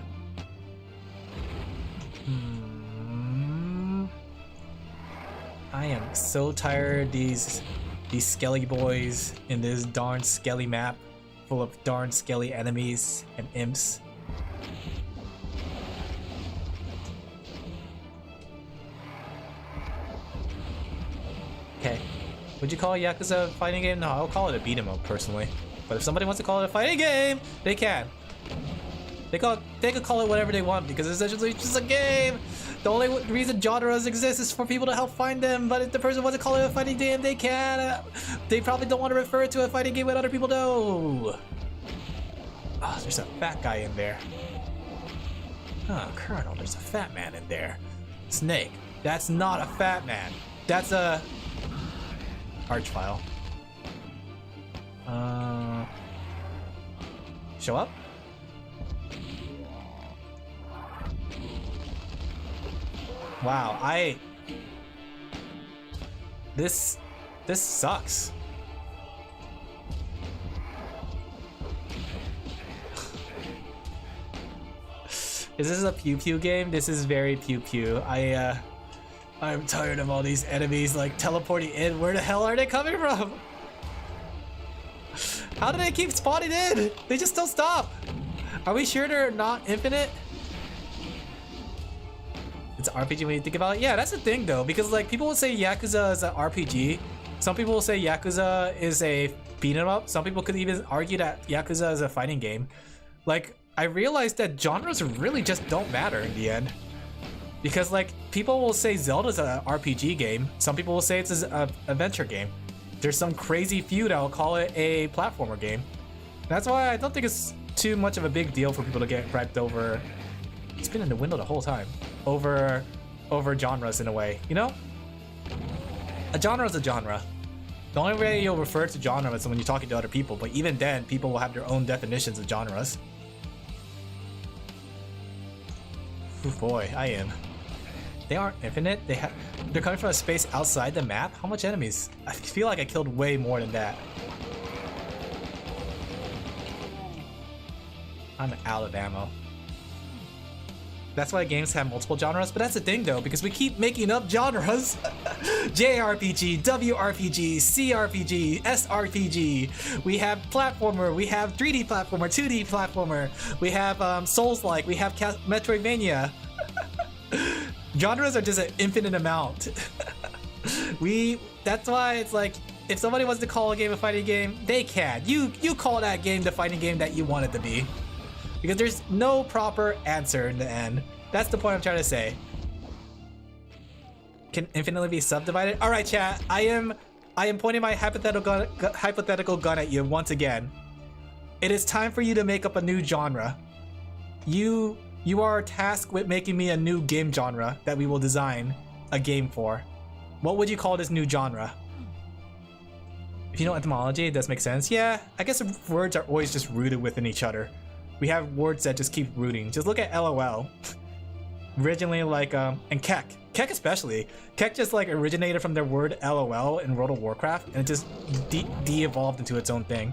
Speaker 1: I am so tired of these these skelly boys in this darn skelly map full of darn skelly enemies and imps. Okay. Would you call Yakuza a fighting game? No, I'll call it a beat 'em up personally. But if somebody wants to call it a fighting game, they can. They could call it whatever they want because it's essentially just a game. The only reason genres exist is for people to help find them. But if the person wants to call it a fighting game, they can. They probably don't want to refer to a fighting game when other people do. Oh, there's a fat guy in there. Oh, Colonel, there's a fat man in there. Snake, that's not a fat man. That's a archvile. Show up? Wow, this sucks. Is this a pew pew game? This is very pew pew. I'm tired of all these enemies like teleporting in. Where the hell are they coming from? How do they keep spawning in? They just don't stop. Are we sure they're not infinite? It's an RPG when you think about it. Yeah, that's the thing though, because like people will say Yakuza is an RPG. Some people will say Yakuza is a beat 'em up. Some people could even argue that Yakuza is a fighting game. Like, I realized that genres really just don't matter in the end. Because like people will say Zelda's an RPG game. Some people will say it's an adventure game. There's some crazy few that will call it a platformer game. That's why I don't think it's too much of a big deal for people to get griped over. It's been in the window the whole time. Over genres in a way, you know? A genre is a genre. The only way you'll refer to genre is when you're talking to other people, but even then, people will have their own definitions of genres. Oh boy, I am. They aren't infinite. They're coming from a space outside the map. How much enemies? I feel like I killed way more than that. I'm out of ammo. That's why games have multiple genres, but that's the thing though, because we keep making up genres. JRPG, WRPG, CRPG, SRPG. We have platformer, we have 3D platformer, 2D platformer. We have Souls-like, we have Metroidvania. Genres are just an infinite amount. That's why it's like, if somebody wants to call a game a fighting game, they can. You call that game the fighting game that you want it to be. Because there's no proper answer in the end. That's the point I'm trying to say. Can infinitely be subdivided? All right, chat. I am pointing my hypothetical gun at you once again. It is time for you to make up a new genre. You are tasked with making me a new game genre that we will design a game for. What would you call this new genre? If you know etymology, it does make sense. Yeah, I guess words are always just rooted within each other. We have words that just keep rooting. Just look at LOL. Originally like, and Kek. Kek especially. Kek just like originated from their word LOL in World of Warcraft, and it just de-evolved into its own thing.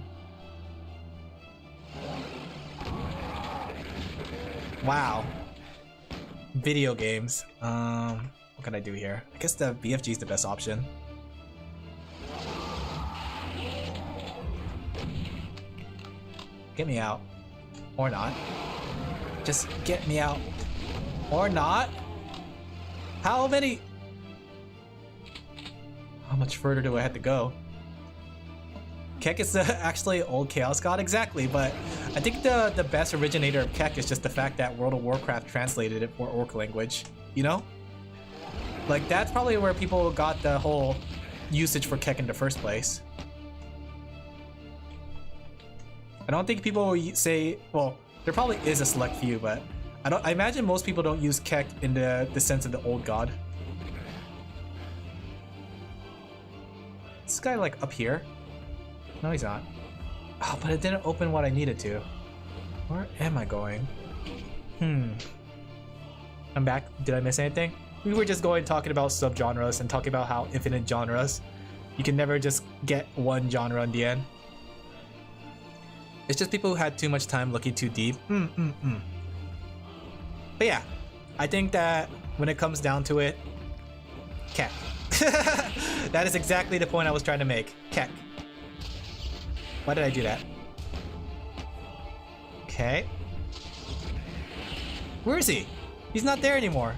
Speaker 1: Wow. Video games. What can I do here? I guess the BFG is the best option. Get me out. Or not. Just get me out. Or not. How much further do I have to go? Kek is actually old Chaos God, exactly, but I think the best originator of Kek is just the fact that World of Warcraft translated it for Orc language, you know? Like, that's probably where people got the whole usage for Kek in the first place. I don't think people say, well, there probably is a select few, but I imagine most people don't use Kek in the sense of the old god. Is this guy like up here? No, he's not. Oh, but it didn't open what I needed to. Where am I going? I'm back. Did I miss anything? We were just talking about subgenres and talking about how infinite genres. You can never just get one genre in the end. It's just people who had too much time looking too deep. But yeah, I think that when it comes down to it, Kek. That is exactly the point I was trying to make. Keck. Why did I do that? Okay. Where is he? He's not there anymore.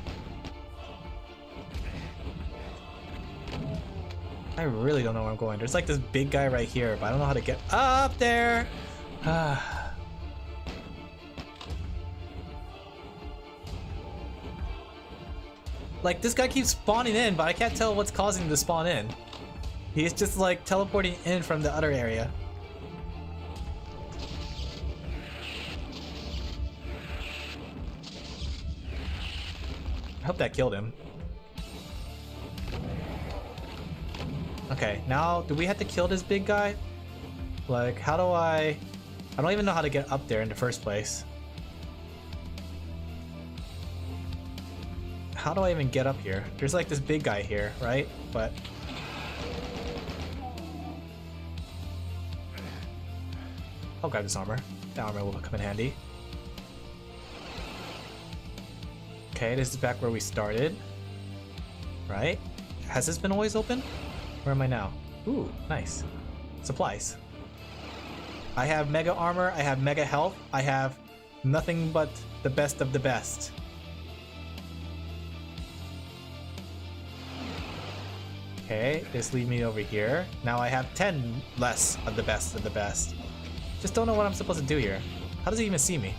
Speaker 1: I really don't know where I'm going. There's like this big guy right here, but I don't know how to get up there. Like, this guy keeps spawning in, but I can't tell what's causing him to spawn in. He's just like teleporting in from the other area. I hope that killed him. Okay, now do we have to kill this big guy? Like, how do I don't even know how to get up there in the first place. How do I even get up here? There's like this big guy here, right? But I'll grab this armor. The armor will come in handy. Okay, this is back where we started. Right? Has this been always open? Where am I now? Ooh, nice. Supplies. I have mega armor, I have mega health, I have nothing but the best of the best. Okay, this leads me over here. Now I have 10 less of the best of the best. Just don't know what I'm supposed to do here. How does he even see me?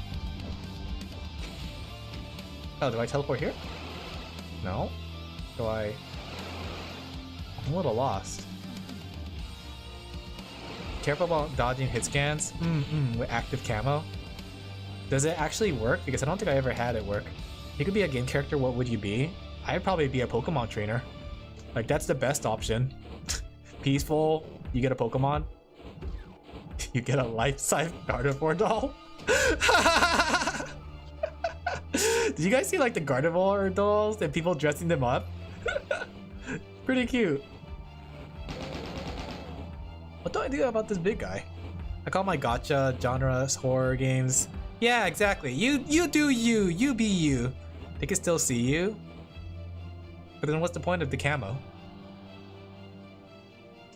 Speaker 1: Oh, do I teleport here? No. Do I... I'm a little lost. Careful about dodging hit scans. With active camo. Does it actually work? Because I don't think I ever had it work. You could be a game character, what would you be? I'd probably be a Pokemon trainer. Like, that's the best option. Peaceful, you get a Pokemon. You get a life-size Gardevoir doll. Did you guys see like the Gardevoir dolls and people dressing them up? Pretty cute. What do I do about this big guy? I call my gacha genres horror games. Yeah, exactly. You do you. You be you. They can still see you. But then what's the point of the camo?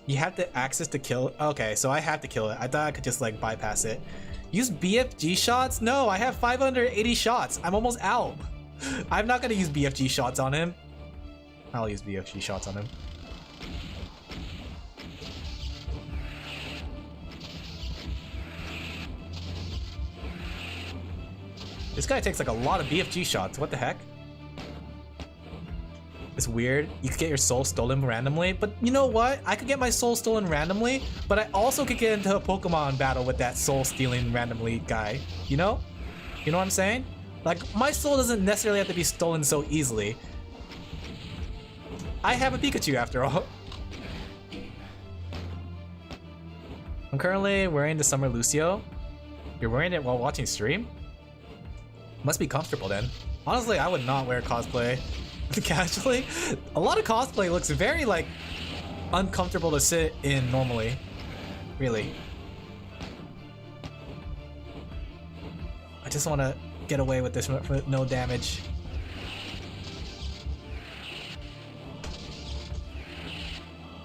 Speaker 1: You have to access to kill. Okay, so I have to kill it. I thought I could just like bypass it. Use BFG shots? No, I have 580 shots. I'm almost out. I'm not gonna use BFG shots on him. I'll use BFG shots on him. This guy takes like a lot of BFG shots. What the heck? It's weird. You could get your soul stolen randomly, but you know what? I could get my soul stolen randomly, but I also could get into a Pokemon battle with that soul stealing randomly guy. You know? You know what I'm saying? Like, my soul doesn't necessarily have to be stolen so easily. I have a Pikachu after all. I'm currently wearing the Summer Lucio. You're wearing it while watching stream? Must be comfortable then. Honestly, I would not wear cosplay casually. A lot of cosplay looks very like uncomfortable to sit in normally. Really. I just want to get away with this with no damage.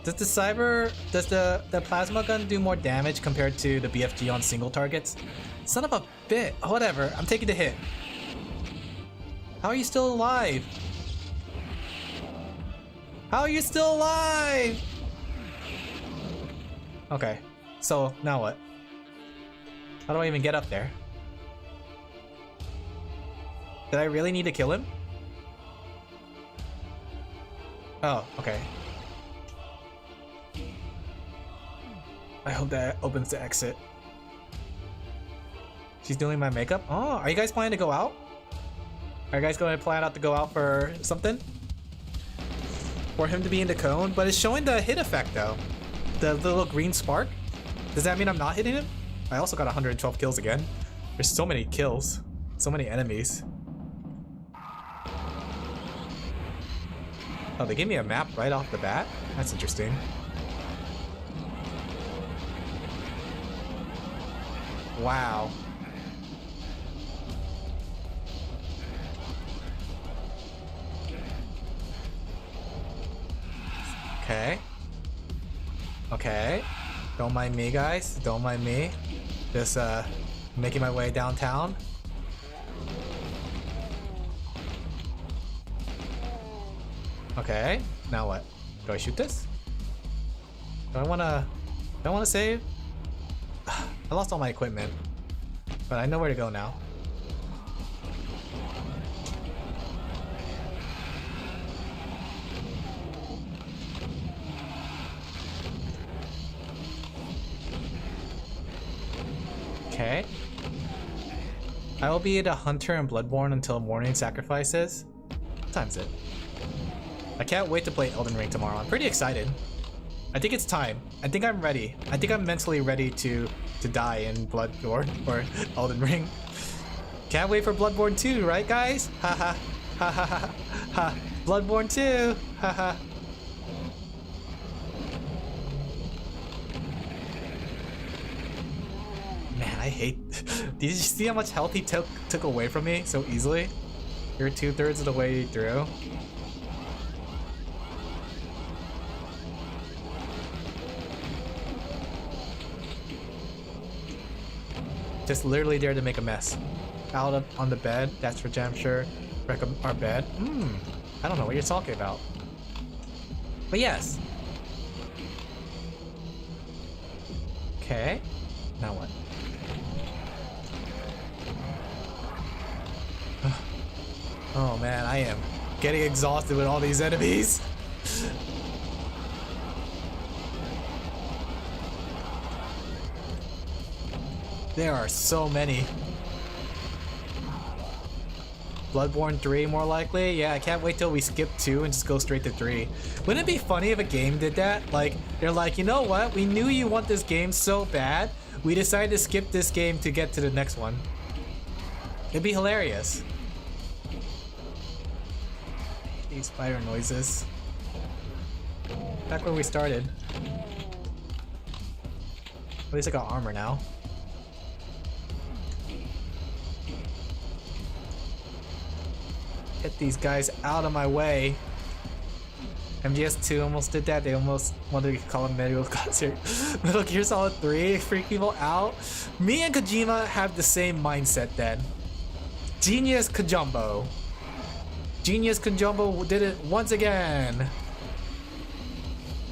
Speaker 1: Does the plasma gun do more damage compared to the BFG on single targets? Son of a bit. Whatever. I'm taking the hit. How are you still alive? How are you still alive? Okay, so now what? How do I even get up there? Did I really need to kill him? Oh, okay. I hope that opens the exit. She's doing my makeup? Oh, are you guys planning to go out? Are you guys going to plan out to go out for something? For him to be in the cone? But it's showing the hit effect though. The little green spark. Does that mean I'm not hitting him? I also got 112 kills again. There's so many kills. So many enemies. Oh, they gave me a map right off the bat? That's interesting. Wow. Okay. Okay. Don't mind me, guys. Don't mind me. Just making my way downtown. Okay. Now what? Do I shoot this? Do I wanna save? I lost all my equipment. But I know where to go now. Okay. I will be a hunter in Bloodborne until morning sacrifices. What time is it? I can't wait to play Elden Ring tomorrow. I'm pretty excited. I think it's time. I think I'm ready. I think I'm mentally ready to die in Bloodborne or Elden Ring. Can't wait for Bloodborne 2, right guys? Haha. Ha ha ha ha. Bloodborne 2. Haha. Man, I hate. Did you see how much health he took away from me so easily? You're 2/3 of the way through. Just literally there to make a mess. Out of on the bed, that's for damn sure. Wreck our bed. I don't know what you're talking about. But yes. Okay. Now what? Oh man, I am getting exhausted with all these enemies. There are so many. Bloodborne 3 more likely? Yeah, I can't wait till we skip 2 and just go straight to 3. Wouldn't it be funny if a game did that? Like, they're like, you know what? We knew you want this game so bad, we decided to skip this game to get to the next one. It'd be hilarious. These spider noises. Back where we started. At least I got armor now. Get these guys out of my way. MGS2 almost did that. They almost wanted to call it Metal Gear Solid 3. Freak people out. Me and Kojima have the same mindset then. Genius Kajumbo. Genius Kajumbo did it once again.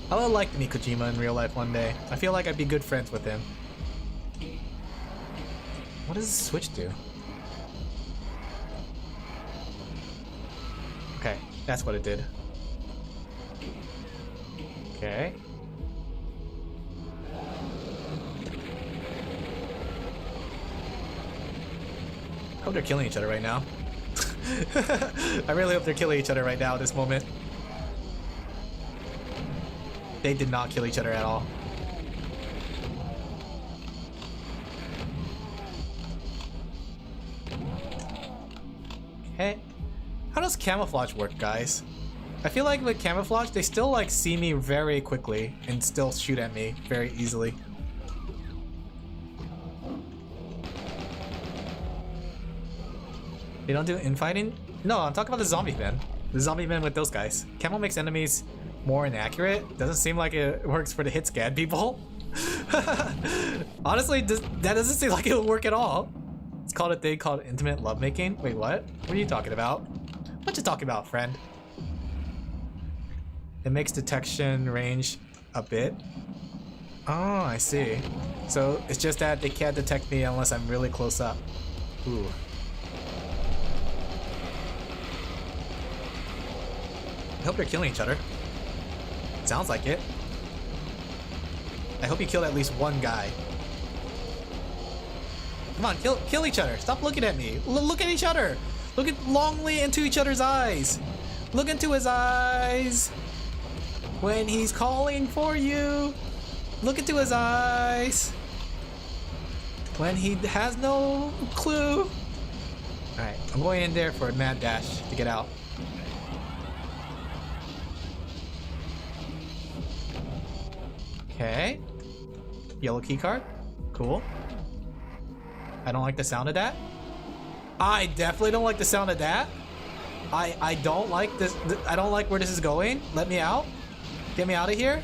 Speaker 1: I would like to meet Kojima in real life one day. I feel like I'd be good friends with him. What does the switch do? Okay, that's what it did. Okay. I hope they're killing each other right now. I really hope they're killing each other right now at this moment. They did not kill each other at all. Okay. How does camouflage work, guys? I feel like with camouflage, they still like see me very quickly and still shoot at me very easily. They don't do infighting? No, I'm talking about the zombie men. The zombie men with those guys. Camo makes enemies more inaccurate. Doesn't seem like it works for the hit scan people. Honestly, that doesn't seem like it would work at all. It's called a thing called intimate lovemaking. Wait, what? What are you talking about? What you talking about, friend? It makes detection range a bit. Oh, I see. So it's just that they can't detect me unless I'm really close up. Ooh. I hope they're killing each other. Sounds like it. I hope you killed at least one guy. Come on, kill each other. Stop looking at me. Look at each other. Look longly into each other's eyes. Look into his eyes. When he's calling for you. Look into his eyes. When he has no clue. Alright, I'm going in there for a mad dash to get out. Okay. Yellow key card. Cool. I don't like the sound of that. I definitely don't like the sound of that. I don't like this. I don't like where this is going. Let me out. Get me out of here.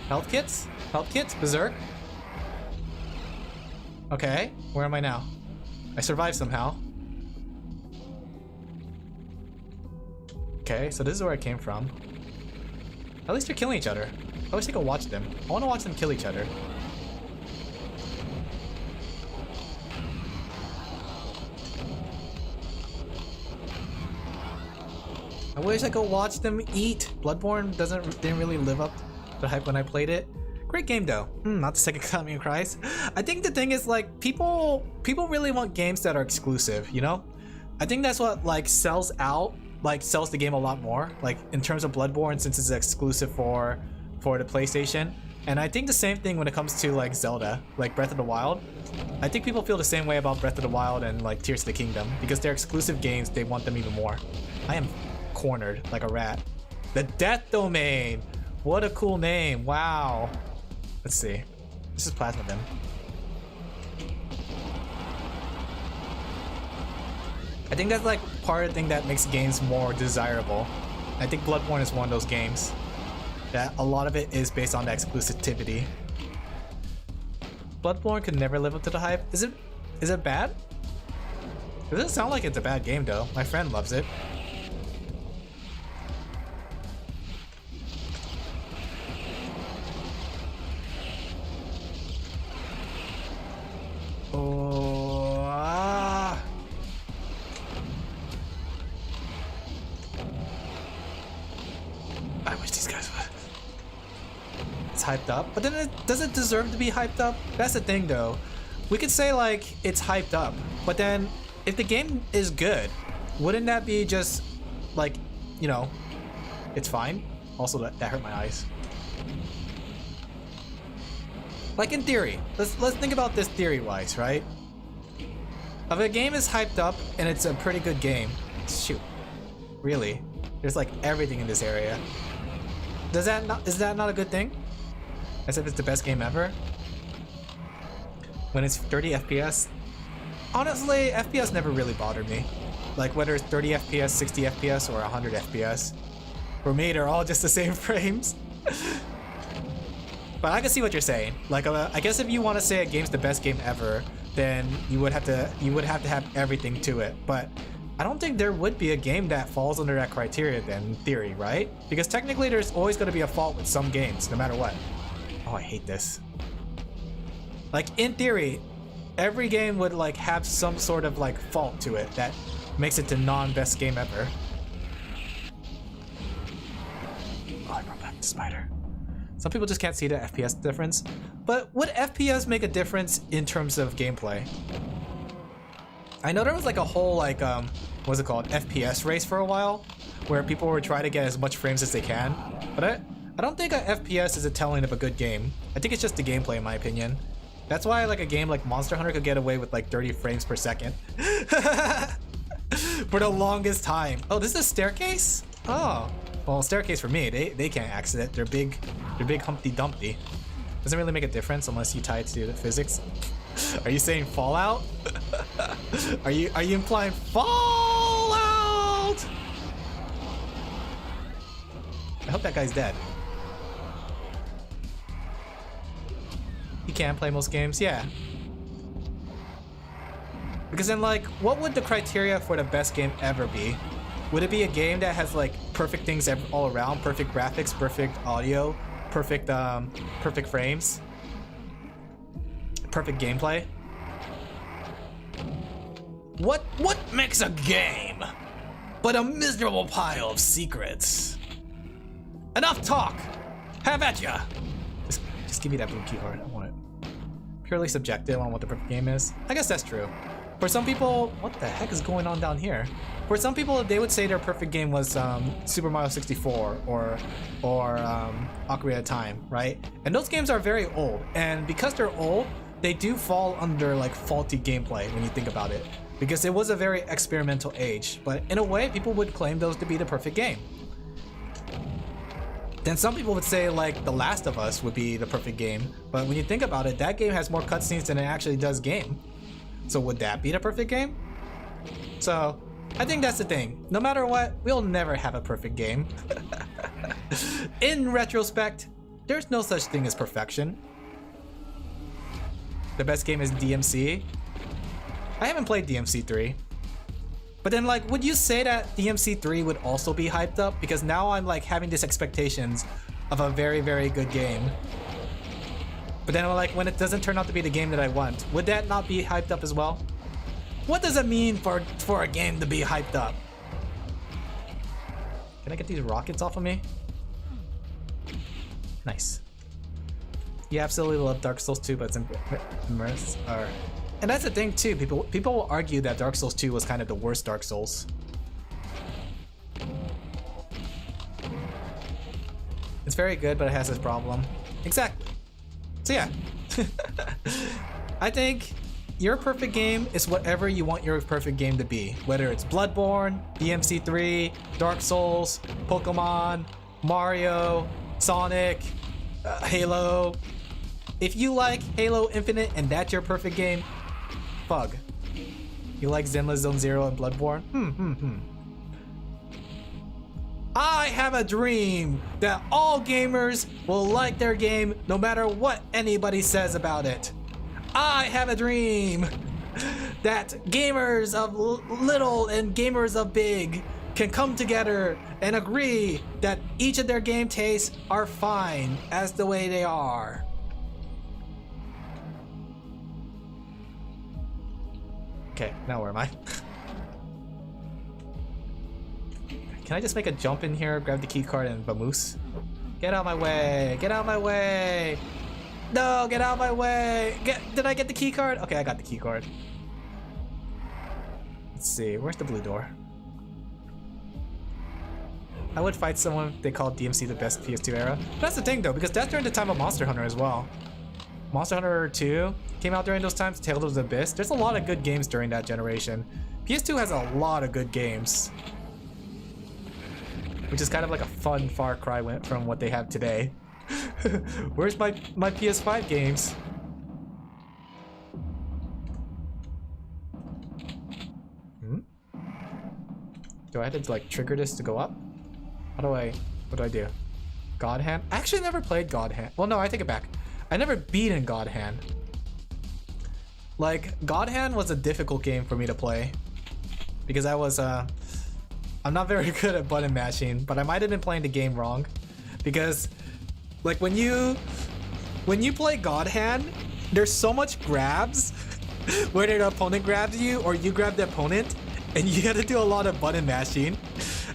Speaker 1: Health kits? Health kits? Berserk? Okay, where am I now? I survived somehow. Okay, so this is where I came from. At least they're killing each other. I wish I could watch them. I want to watch them kill each other. I wish I could watch them eat. Bloodborne didn't really live up to the hype when I played it. Great game though. Not the second coming of Christ. I think the thing is like people really want games that are exclusive, you know? I think that's what like sells the game a lot more. Like in terms of Bloodborne, since it's exclusive for the PlayStation. And I think the same thing when it comes to like Zelda, like Breath of the Wild. I think people feel the same way about Breath of the Wild and like Tears of the Kingdom because they're exclusive games. They want them even more. I am cornered like a rat. The Death Domain. What a cool name. Wow. Let's see. This is Plasma Dim. I think that's like part of the thing that makes games more desirable. I think Bloodborne is one of those games that a lot of it is based on the exclusivity. Bloodborne could never live up to the hype. Is it bad? It doesn't sound like it's a bad game though. My friend loves it. I wish these guys would. It's hyped up, but then does it deserve to be hyped up? That's the thing though. We could say like it's hyped up, but then if the game is good, wouldn't that be just like, you know, it's fine? Also that hurt my eyes. Like in theory, let's think about this theory-wise, right? If a game is hyped up and it's a pretty good game, shoot, really, there's like everything in this area. Is that not a good thing? As if it's the best game ever? When it's 30 FPS? Honestly, FPS never really bothered me. Like whether it's 30 FPS, 60 FPS, or 100 FPS. For me, they're all just the same frames. But I can see what you're saying. Like, I guess if you want to say a game's the best game ever, then you would have to have everything to it. But I don't think there would be a game that falls under that criteria then, in theory, right? Because technically there's always going to be a fault with some games, no matter what. Oh, I hate this. Like, in theory, every game would like have some sort of like fault to it that makes it the non-best game ever. Oh, I brought back the spider. Some people just can't see the FPS difference. But would FPS make a difference in terms of gameplay? I know there was like a whole like what's it called, FPS race for a while, where people were trying to get as much frames as they can. But I don't think a FPS is a telling of a good game. I think it's just the gameplay in my opinion. That's why like a game like Monster Hunter could get away with like 30 frames per second for the longest time. Oh, this is a staircase? Oh, well, staircase for me. They can't access it. They're big Humpty Dumpty. Doesn't really make a difference unless you tie it to the physics. Are you saying Fallout? Are you implying Fallout? I hope that guy's dead. He can play most games, yeah. Because then, like, what would the criteria for the best game ever be? Would it be a game that has like perfect things all around, perfect graphics, perfect audio, perfect frames, perfect gameplay? What makes a game but a miserable pile of secrets? Enough talk. Have at ya. Just give me that blue keyboard. I want it. Purely subjective on what the perfect game is. I guess that's true. For some people, what the heck is going on down here? For some people, they would say their perfect game was Super Mario 64 or Ocarina of Time, right? And those games are very old, and because they're old, they do fall under like faulty gameplay when you think about it, because it was a very experimental age. But in a way, people would claim those to be the perfect game. Then some people would say like The Last of Us would be the perfect game, but when you think about it, that game has more cutscenes than it actually does game. So would that be the perfect game? So I think that's the thing. No matter what, we'll never have a perfect game. In retrospect, There's no such thing as perfection. The best game is DMC. I haven't played DMC 3. But then, like, would you say that DMC 3 would also be hyped up? Because now I'm like having these expectations of a very, very good game. But then, like, when it doesn't turn out to be the game that I want, would that not be hyped up as well? What does it mean for a game to be hyped up? Can I get these rockets off of me? Nice. You absolutely love Dark Souls 2, but it's immersed. And that's the thing too. People will argue that Dark Souls 2 was kind of the worst Dark Souls. It's very good, but it has this problem. Exactly. So yeah. I think your perfect game is whatever you want your perfect game to be. Whether it's Bloodborne, DMC 3, Dark Souls, Pokemon, Mario, Sonic, Halo. If you like Halo Infinite and that's your perfect game, Fug. You like Zenless Zone Zero and Bloodborne? I have a dream that all gamers will like their game no matter what anybody says about it. I have a dream that gamers of little and gamers of big can come together and agree that each of their game tastes are fine as the way they are. Okay, now where am I? Can I just make a jump in here, grab the key card, and vamoose? Get out of my way! Get out of my way! No, get out of my way! Did I get the key card? Okay, I got the key card. Let's see, where's the blue door? I would fight someone if they called DMC the best PS2 era. That's the thing though, because that's during the time of Monster Hunter as well. Monster Hunter 2 came out during those times, Tales of the Abyss. There's a lot of good games during that generation. PS2 has a lot of good games. Which is kind of like a fun far cry from what they have today. Where's my PS5 games? Do I have to like trigger this to go up? What do I do? God Hand? I actually never played God Hand. Well, no, I take it back. I never beaten God Hand. Like, God Hand was a difficult game for me to play. Because I was, I'm not very good at button mashing, but I might have been playing the game wrong. Because, like, when you play God Hand, there's so much grabs where the opponent grabs you or you grab the opponent, and you gotta do a lot of button mashing.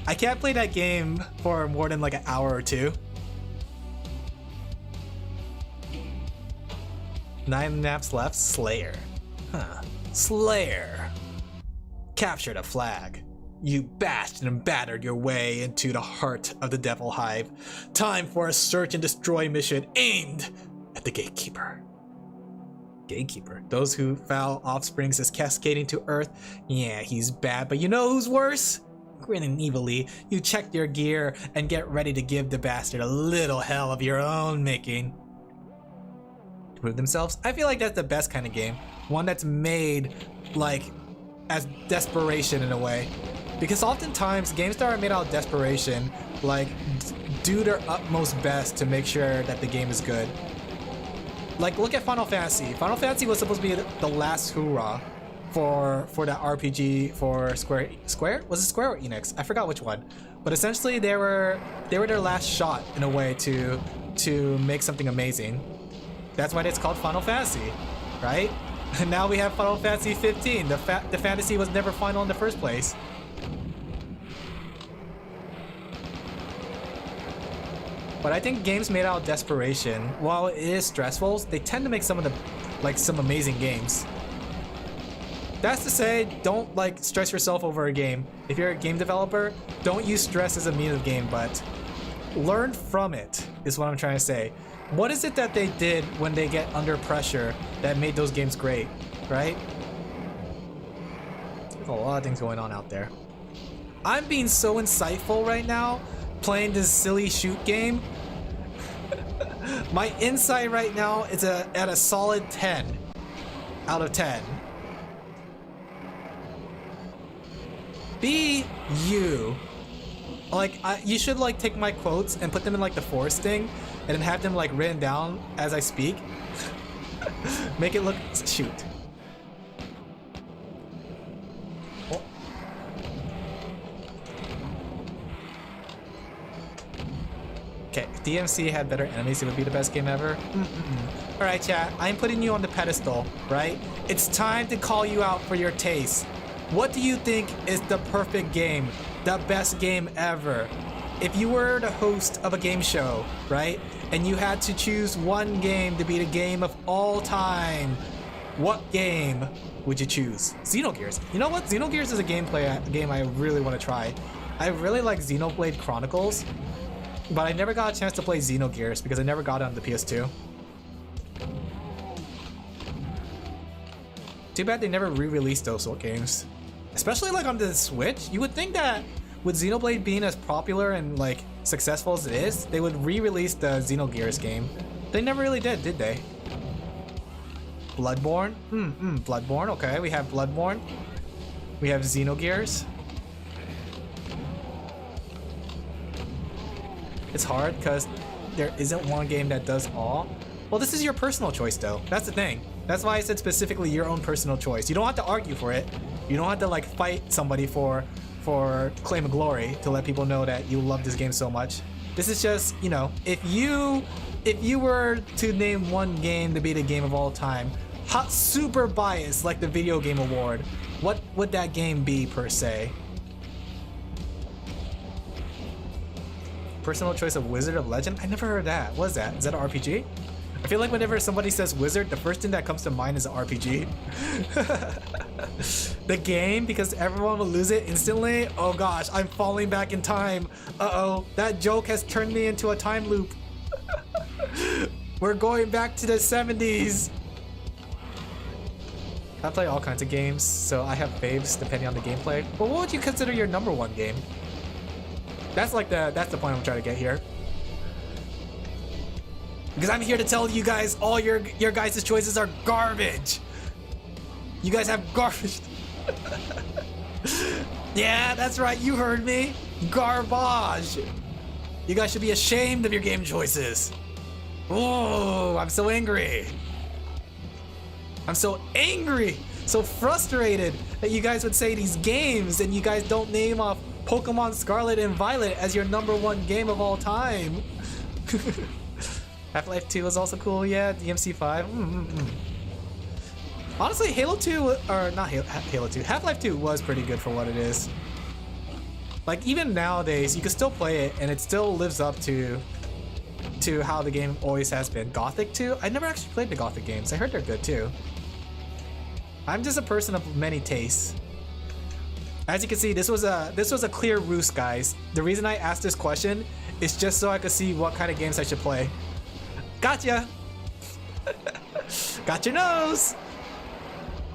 Speaker 1: I can't play that game for more than like an hour or two. 9 naps left. Slayer. Huh. Slayer. Capture the flag. You bashed and battered your way into the heart of the Devil Hive. Time for a search and destroy mission aimed at the Gatekeeper. Gatekeeper. Those who foul offsprings is cascading to Earth. Yeah, he's bad, but you know who's worse? Grinning evilly, you check your gear and get ready to give the bastard a little hell of your own making. To prove themselves? I feel like that's the best kind of game. One that's made, like, as desperation in a way. Because oftentimes, games that are made out of desperation, like, do their utmost best to make sure that the game is good. Like, look at Final Fantasy. Final Fantasy was supposed to be the last hurrah for that RPG for Square? Was it Square or Enix? I forgot which one. But essentially, they were their last shot in a way to make something amazing. That's why it's called Final Fantasy, right? And now we have Final Fantasy 15. The fantasy was never final in the first place. But I think games made out of desperation, while it is stressful, they tend to make some amazing games. That's to say, don't like stress yourself over a game. If you're a game developer, don't use stress as a means of game, but learn from it, is what I'm trying to say. What is it that they did when they get under pressure that made those games great, right? There's a lot of things going on out there. I'm being so insightful right now, playing this silly shoot game. My insight right now is at a solid 10 out of 10. Be you. Like, you should like take my quotes and put them in like the forest thing, and then have them like written down as I speak. Make it look, shoot. Oh. Okay, if DMC had better enemies, it would be the best game ever. All right, chat, I'm putting you on the pedestal, right? It's time to call you out for your taste. What do you think is the perfect game? The best game ever? If you were the host of a game show, right? And you had to choose one game to be the game of all time, what game would you choose? Xenogears. You know what? Xenogears is a game I really want to try. I really like Xenoblade Chronicles, but I never got a chance to play Xenogears because I never got it on the PS2. Too bad they never re-released those games. Especially like on the Switch. You would think that with Xenoblade being as popular and like successful as it is, they would re-release the Xenogears game. They never really did they? Bloodborne? Bloodborne, okay. We have Bloodborne. We have Xenogears. It's hard because there isn't one game that does all. Well, this is your personal choice though. That's the thing. That's why I said specifically your own personal choice. You don't have to argue for it. You don't have to like fight somebody for claim of glory to let people know that you love this game so much. This is just, you know, if you were to name one game to be the game of all time, hot, super biased like the video game award, what would that game be per se? Personal choice of Wizard of Legend? I never heard that. What is that? Is that an RPG? I feel like whenever somebody says Wizard, the first thing that comes to mind is an RPG. The game, because everyone will lose it instantly. Oh gosh, I'm falling back in time. Uh-oh, that joke has turned me into a time loop. We're going back to the 70s. I play all kinds of games, so I have faves depending on the gameplay. But what would you consider your number one game? That's the point I'm trying to get here. Because I'm here to tell you guys all your guys' choices are garbage. You guys have garbage. Yeah, that's right, you heard me. Garbage. You guys should be ashamed of your game choices. Oh, I'm so angry. I'm so angry, so frustrated that you guys would say these games and you guys don't name off Pokemon Scarlet and Violet as your number one game of all time. Half-Life 2 is also cool, yeah. DMC 5. Honestly, Halo 2, or not Halo 2, Half-Life 2 was pretty good for what it is. Like, even nowadays, you can still play it and it still lives up to how the game always has been. Gothic 2? I never actually played the Gothic games. I heard they're good too. I'm just a person of many tastes. As you can see, this was a clear ruse, guys. The reason I asked this question is just so I could see what kind of games I should play. Gotcha! Got your nose!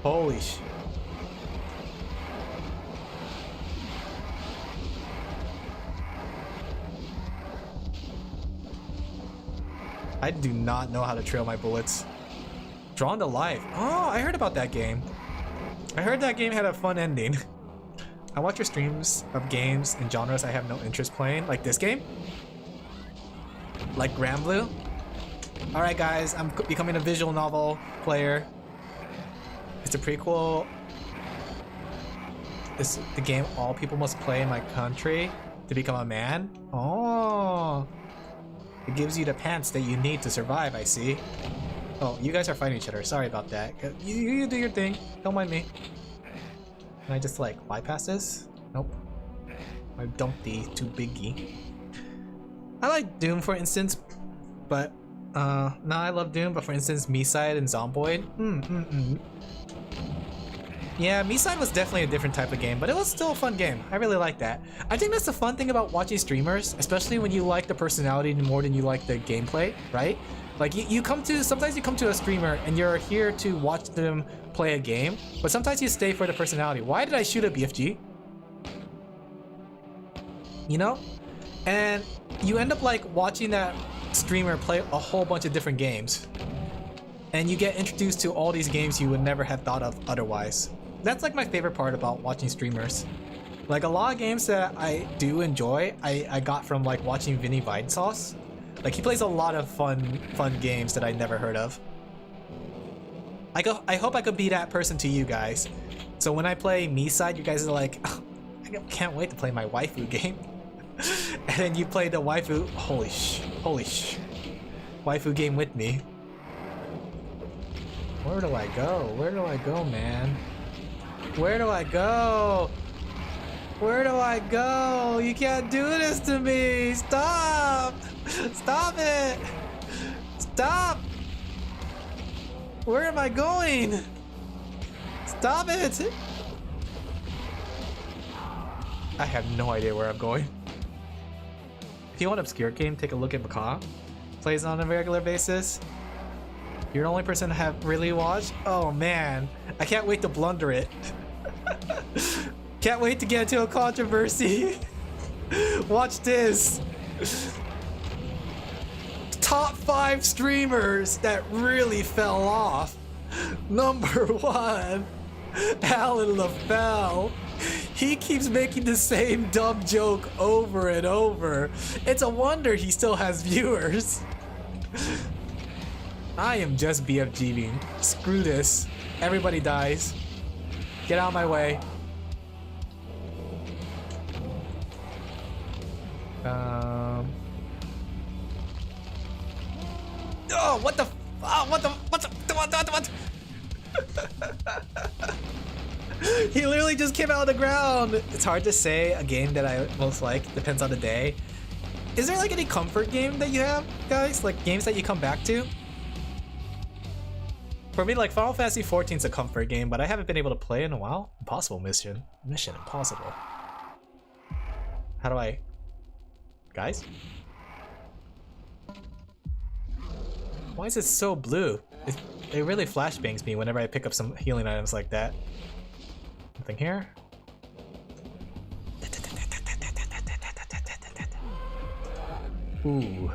Speaker 1: Holy sh... I do not know how to trail my bullets. Drawn to Life. Oh, I heard about that game. I heard that game had a fun ending. I watch your streams of games and genres I have no interest playing, like this game. Like Granblue. Alright guys, I'm becoming a visual novel player. It's a prequel. Is the game all people must play in my country to become a man? Oh. It gives you the pants that you need to survive, I see. Oh, you guys are fighting each other. Sorry about that. You do your thing. Don't mind me. Can I just like bypass this? Nope. My dumpty too biggie. I like Doom, for instance, but no, I love Doom, but for instance, Meeside and Zomboid. Yeah, Meeside was definitely a different type of game, but it was still a fun game. I really like that. I think that's the fun thing about watching streamers, especially when you like the personality more than you like the gameplay, right? Like sometimes you come to a streamer and you're here to watch them play a game, but sometimes you stay for the personality. Why did I shoot a BFG? You know? And you end up like watching that streamer play a whole bunch of different games. And you get introduced to all these games you would never have thought of otherwise. That's like my favorite part about watching streamers. Like a lot of games that I do enjoy, I got from like watching Vinny Vinesauce. Like he plays a lot of fun games that I never heard of. I hope I could be that person to you guys. So when I play me side, you guys are like, oh, I can't wait to play my waifu game. And then you play the waifu, holy sh, waifu game with me. Where do I go? Where do I go, man? Where do I go? Where do I go? You can't do this to me! Stop! Stop it! Stop! Where am I going? Stop it! I have no idea where I'm going. If you want an obscure game, take a look at Macaw. Plays on a regular basis. You're the only person I have really watched? Oh man, I can't wait to blunder it. Can't wait to get into a controversy. Watch this. Top 5 streamers that really fell off. Number 1, Alin Laphel. He keeps making the same dumb joke over and over. It's a wonder he still has viewers. I am just BFGing. Screw this. Everybody dies. Get out of my way. Oh, what the? Oh, what? He literally just came out of the ground. It's hard to say a game that I most like. Depends on the day. Is there like any comfort game that you have, guys? Like games that you come back to? For me, like Final Fantasy XIV is a comfort game, but I haven't been able to play in a while. Impossible mission. Mission impossible. How do I... Guys? Why is it so blue? It really flashbangs me whenever I pick up some healing items like that. Nothing here? Ooh.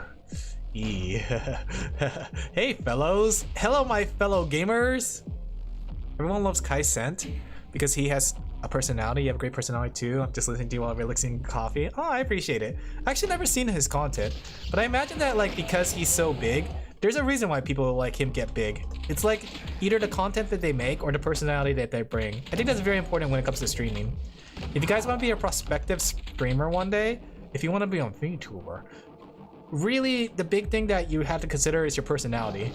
Speaker 1: Hey fellows! Hello my fellow gamers! Everyone loves Kai Scent because he has a personality. You have a great personality too. I'm just listening to you while relaxing coffee. Oh, I appreciate it. I actually never seen his content, but I imagine that like because he's so big, there's a reason why people like him get big. It's like either the content that they make or the personality that they bring. I think that's very important when it comes to streaming. If you guys want to be a prospective streamer one day, if you want to be on VTuber, really the big thing that you have to consider is your personality.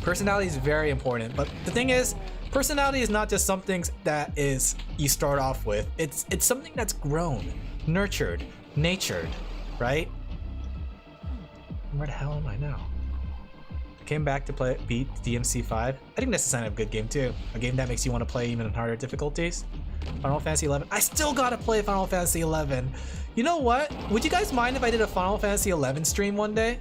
Speaker 1: Personality is very important, but the thing is, personality is not just something that is you start off with. It's something that's grown, nurtured, natured, right? Where the hell am I now? I came back to beat DMC5. I think that's a sign of a good game too. A game that makes you want to play even in harder difficulties. Final Fantasy 11. I still gotta play Final Fantasy 11. You know what? Would you guys mind if I did a Final Fantasy 11 stream one day?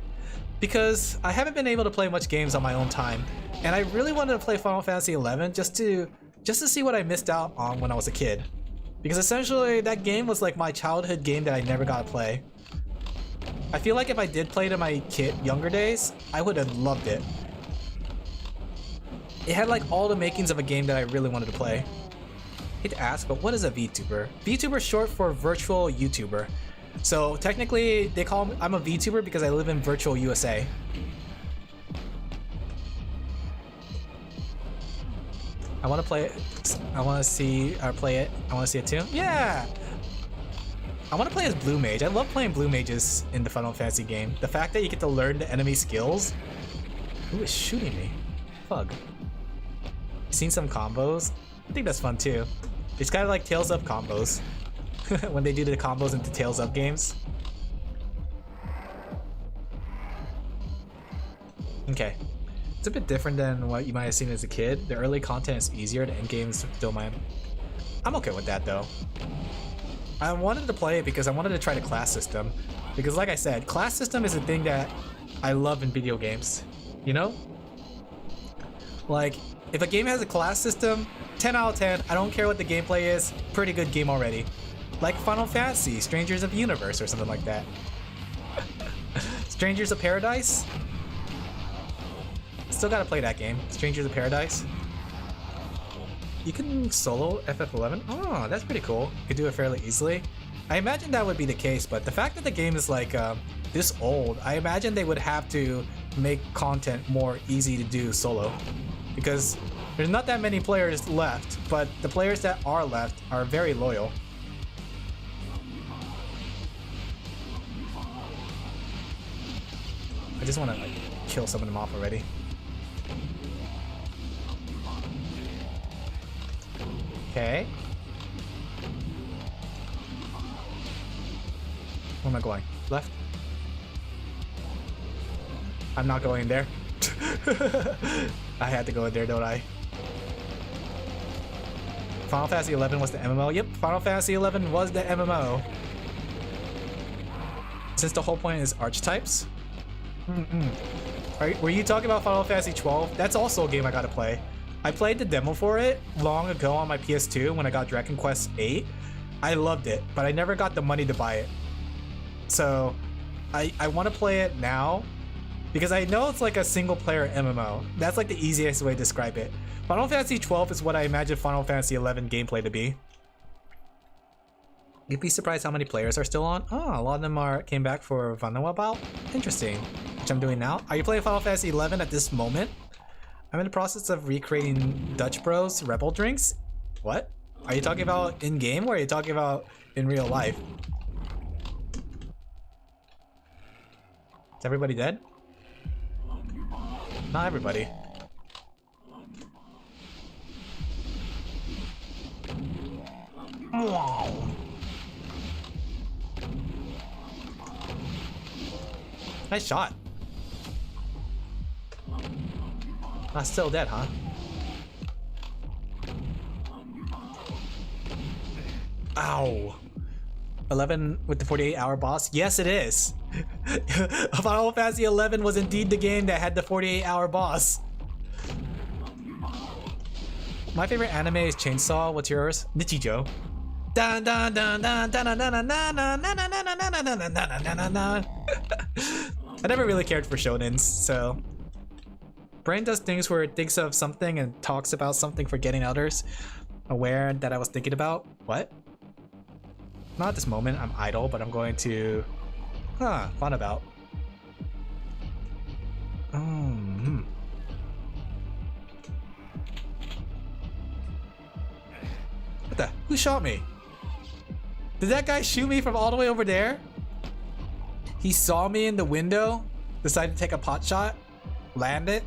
Speaker 1: Because I haven't been able to play much games on my own time, and I really wanted to play Final Fantasy 11 just to see what I missed out on when I was a kid. Because essentially that game was like my childhood game that I never got to play. I feel like if I did play it in my younger days, I would have loved it. It had like all the makings of a game that I really wanted to play. I hate to ask, but what is a VTuber? VTuber is short for virtual YouTuber. So technically, they call me, I'm a VTuber because I live in virtual USA. I want to play it. I want to see play it. I want to see it too. Yeah. I want to play as Blue Mage. I love playing Blue Mages in the Final Fantasy game. The fact that you get to learn the enemy skills. Who is shooting me? Fug. Seen some combos? I think that's fun too. It's kind of like Tails Up combos. When they do the combos into Tails Up games. Okay. It's a bit different than what you might have seen as a kid. The early content is easier, the end games still might... I'm okay with that though. I wanted to play it because I wanted to try the class system. Because like I said, class system is a thing that I love in video games. You know? Like, if a game has a class system, 10 out of 10, I don't care what the gameplay is, pretty good game already. Like Final Fantasy, Strangers of Universe or something like that. Strangers of Paradise? Still gotta play that game, Strangers of Paradise. you can solo FF11? Oh, that's pretty cool. You can do it fairly easily. I imagine that would be the case, but the fact that the game is like this old, I imagine they would have to make content more easy to do solo. Because there's not that many players left, but the players that are left are very loyal. I just want to like kill some of them off already. Okay. Where am I going? Left? I'm not going there. I had to go in there, don't I? Final Fantasy 11 was the MMO. Yep, Final Fantasy 11 was the MMO. Since the whole point is archetypes. Were you talking about Final Fantasy 12? That's also a game I gotta play. I played the demo for it long ago on my PS2 when I got Dragon Quest VIII. I loved it, but I never got the money to buy it. So I want to play it now because I know it's like a single player MMO. That's like the easiest way to describe it. Final Fantasy 12 is what I imagine Final Fantasy 11 gameplay to be. You'd be surprised how many players are still on. Oh, a lot of them came back for Vanilla Bout. Interesting. Which I'm doing now. Are you playing Final Fantasy 11 at this moment? I'm in the process of recreating Dutch Bros Rebel drinks. What? Are you talking about in game or are you talking about in real life? Is everybody dead? Not everybody. Wow. Nice shot. Ah, still dead, huh? Ow. 11 with the 48-hour boss? Yes, it is. Final Fantasy 11 was indeed the game that had the 48-hour boss. My favorite anime is Chainsaw. What's yours? Nichijou. Dun dun dun dun dun dun dun dun dun dun dun dun dun. I never really cared for shonens, so brain does things where it thinks of something and talks about something, forgetting others. Aware that I was thinking about. What? Not at this moment, I'm idle, but I'm going to fun about. What the? Who shot me? Did that guy shoot me from all the way over there? He saw me in the window, decided to take a pot shot, land it.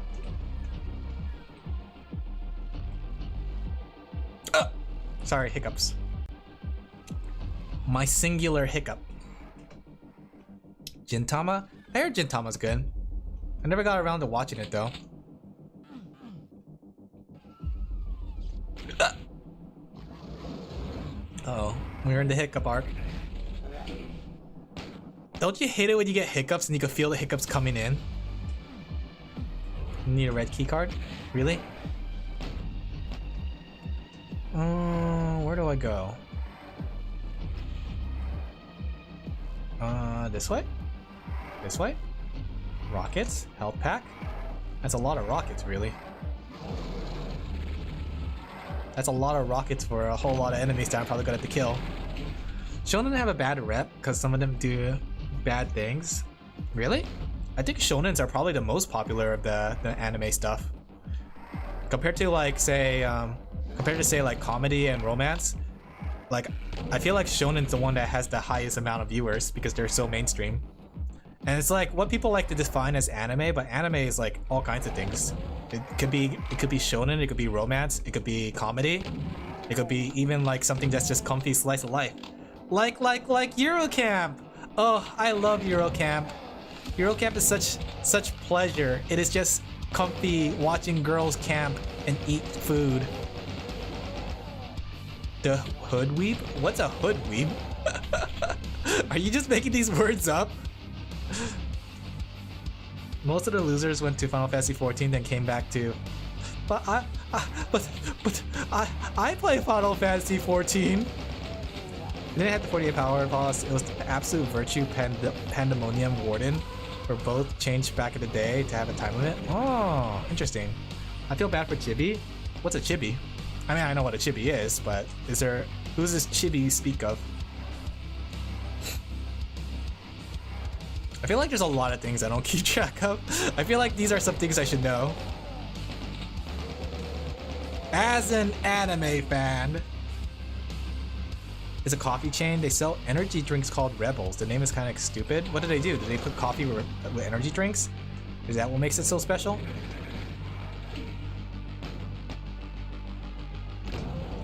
Speaker 1: Sorry, hiccups. My singular hiccup. Gintama? I heard Gintama's good. I never got around to watching it though. Uh-oh, we're in the hiccup arc. Don't you hate it when you get hiccups and you can feel the hiccups coming in? You need a red key card? Really? Where do I go? This way? This way? Rockets? Health pack? That's a lot of rockets, really. That's a lot of rockets for a whole lot of enemies that I'm probably gonna have to kill. Shonen have a bad rep because some of them do bad things. Really? I think shonens are probably the most popular of the anime stuff. Compared to like say like comedy and romance, like I feel like shonen's the one that has the highest amount of viewers because they're so mainstream. And it's like what people like to define as anime, but anime is like all kinds of things. It could be shonen, it could be romance, it could be comedy, it could be even like something that's just comfy slice of life. Like Eurocamp. Oh, I love Eurocamp. Eurocamp is such pleasure. It is just comfy watching girls camp and eat food. The hood weeb? What's a hood weeb? Are you just making these words up? Most of the losers went to Final Fantasy 14, then came back to. But I play Final Fantasy 14. It didn't have the 48 power boss. It was the Absolute Virtue Pandemonium Warden. Were both changed back in the day to have a time limit. Oh, interesting. I feel bad for Chibi. What's a Chibi? I mean, I know what a chibi is, but is there... Who's this chibi you speak of? I feel like there's a lot of things I don't keep track of. I feel like these are some things I should know. As an anime fan. It's a coffee chain. They sell energy drinks called Rebels. The name is kind of stupid. What do? Did they put coffee with energy drinks? Is that what makes it so special?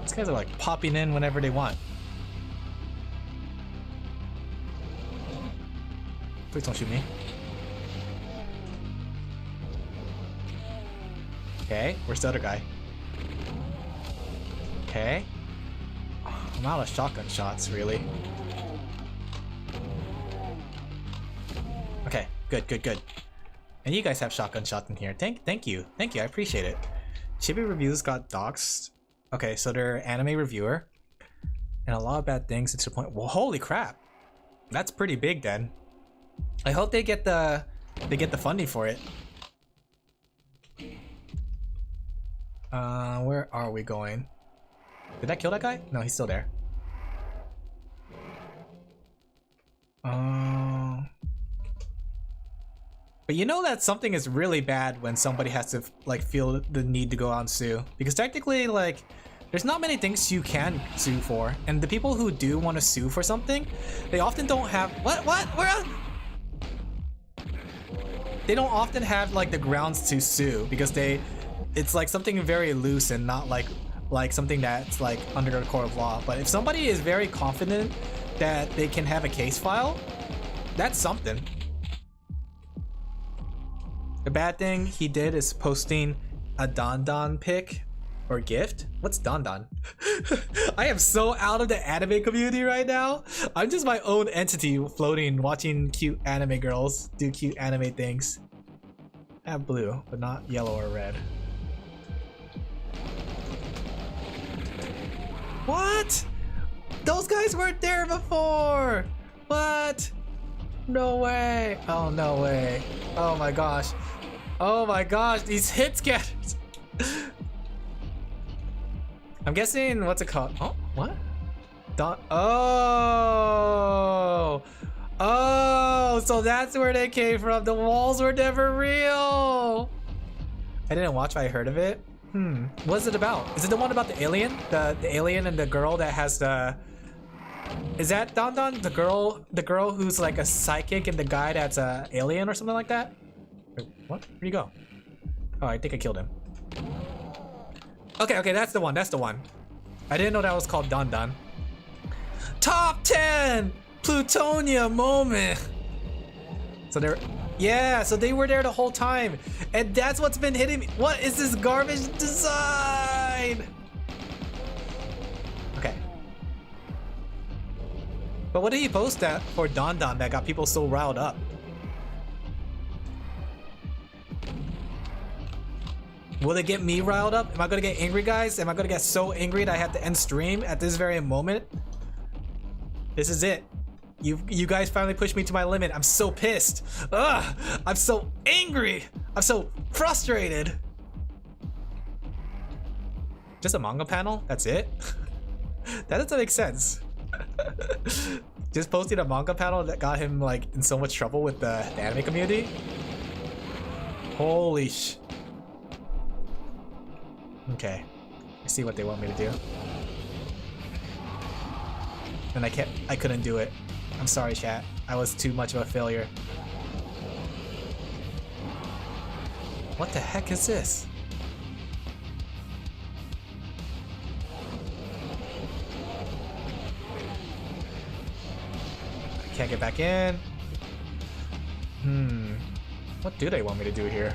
Speaker 1: These guys are like popping in whenever they want. Please don't shoot me. Okay, where's the other guy? Okay. I'm out of shotgun shots, really. Okay, good. And you guys have shotgun shots in here. Thank you, I appreciate it. Chibi Reviews got doxxed. Okay, so they're anime reviewer, and a lot of bad things to the point. Well, holy crap, that's pretty big then. I hope they get the funding for it. Where are we going? Did I kill that guy? No, he's still there. But you know that something is really bad when somebody has to like feel the need to go out and sue, because technically like there's not many things you can sue for, and the people who do want to sue for something, they often don't have they don't often have like the grounds to sue, because it's like something very loose and not like something that's like under the court of law. But if somebody is very confident that they can have a case file, that's something. The bad thing he did is posting a Don pic or gift. What's Don? I am so out of the anime community right now. I'm just my own entity floating, watching cute anime girls do cute anime things. I have blue, but not yellow or red. What? Those guys weren't there before! What? No way! Oh, no way. Oh my gosh. Oh my gosh, these hit scatters! I'm guessing, what's it called? Oh, what? Oh, so that's where they came from. The walls were never real! I didn't watch, but I heard of it. What's it about? Is it the one about the alien? The alien and the girl that has the... Is that Don? The girl who's like a psychic and the guy that's a alien or something like that? Wait, what? Where'd you go? Oh, I think I killed him. Okay, that's the one. I didn't know that was called Don. Top 10 Plutonia moment. So they were there the whole time, and that's what's been hitting me. What is this garbage design? Okay. But what did he post that for Don that got people so riled up? Will it get me riled up? Am I gonna get angry, guys? Am I gonna get so angry that I have to end stream at this very moment? This is it. You guys finally pushed me to my limit. I'm so pissed. Ugh! I'm so angry. I'm so frustrated. Just a manga panel? That's it? That doesn't make sense. Just posting a manga panel that got him like in so much trouble with the anime community. Holy sh... Okay, I see what they want me to do. And I couldn't do it. I'm sorry, chat. I was too much of a failure. What the heck is this? I can't get back in. What do they want me to do here?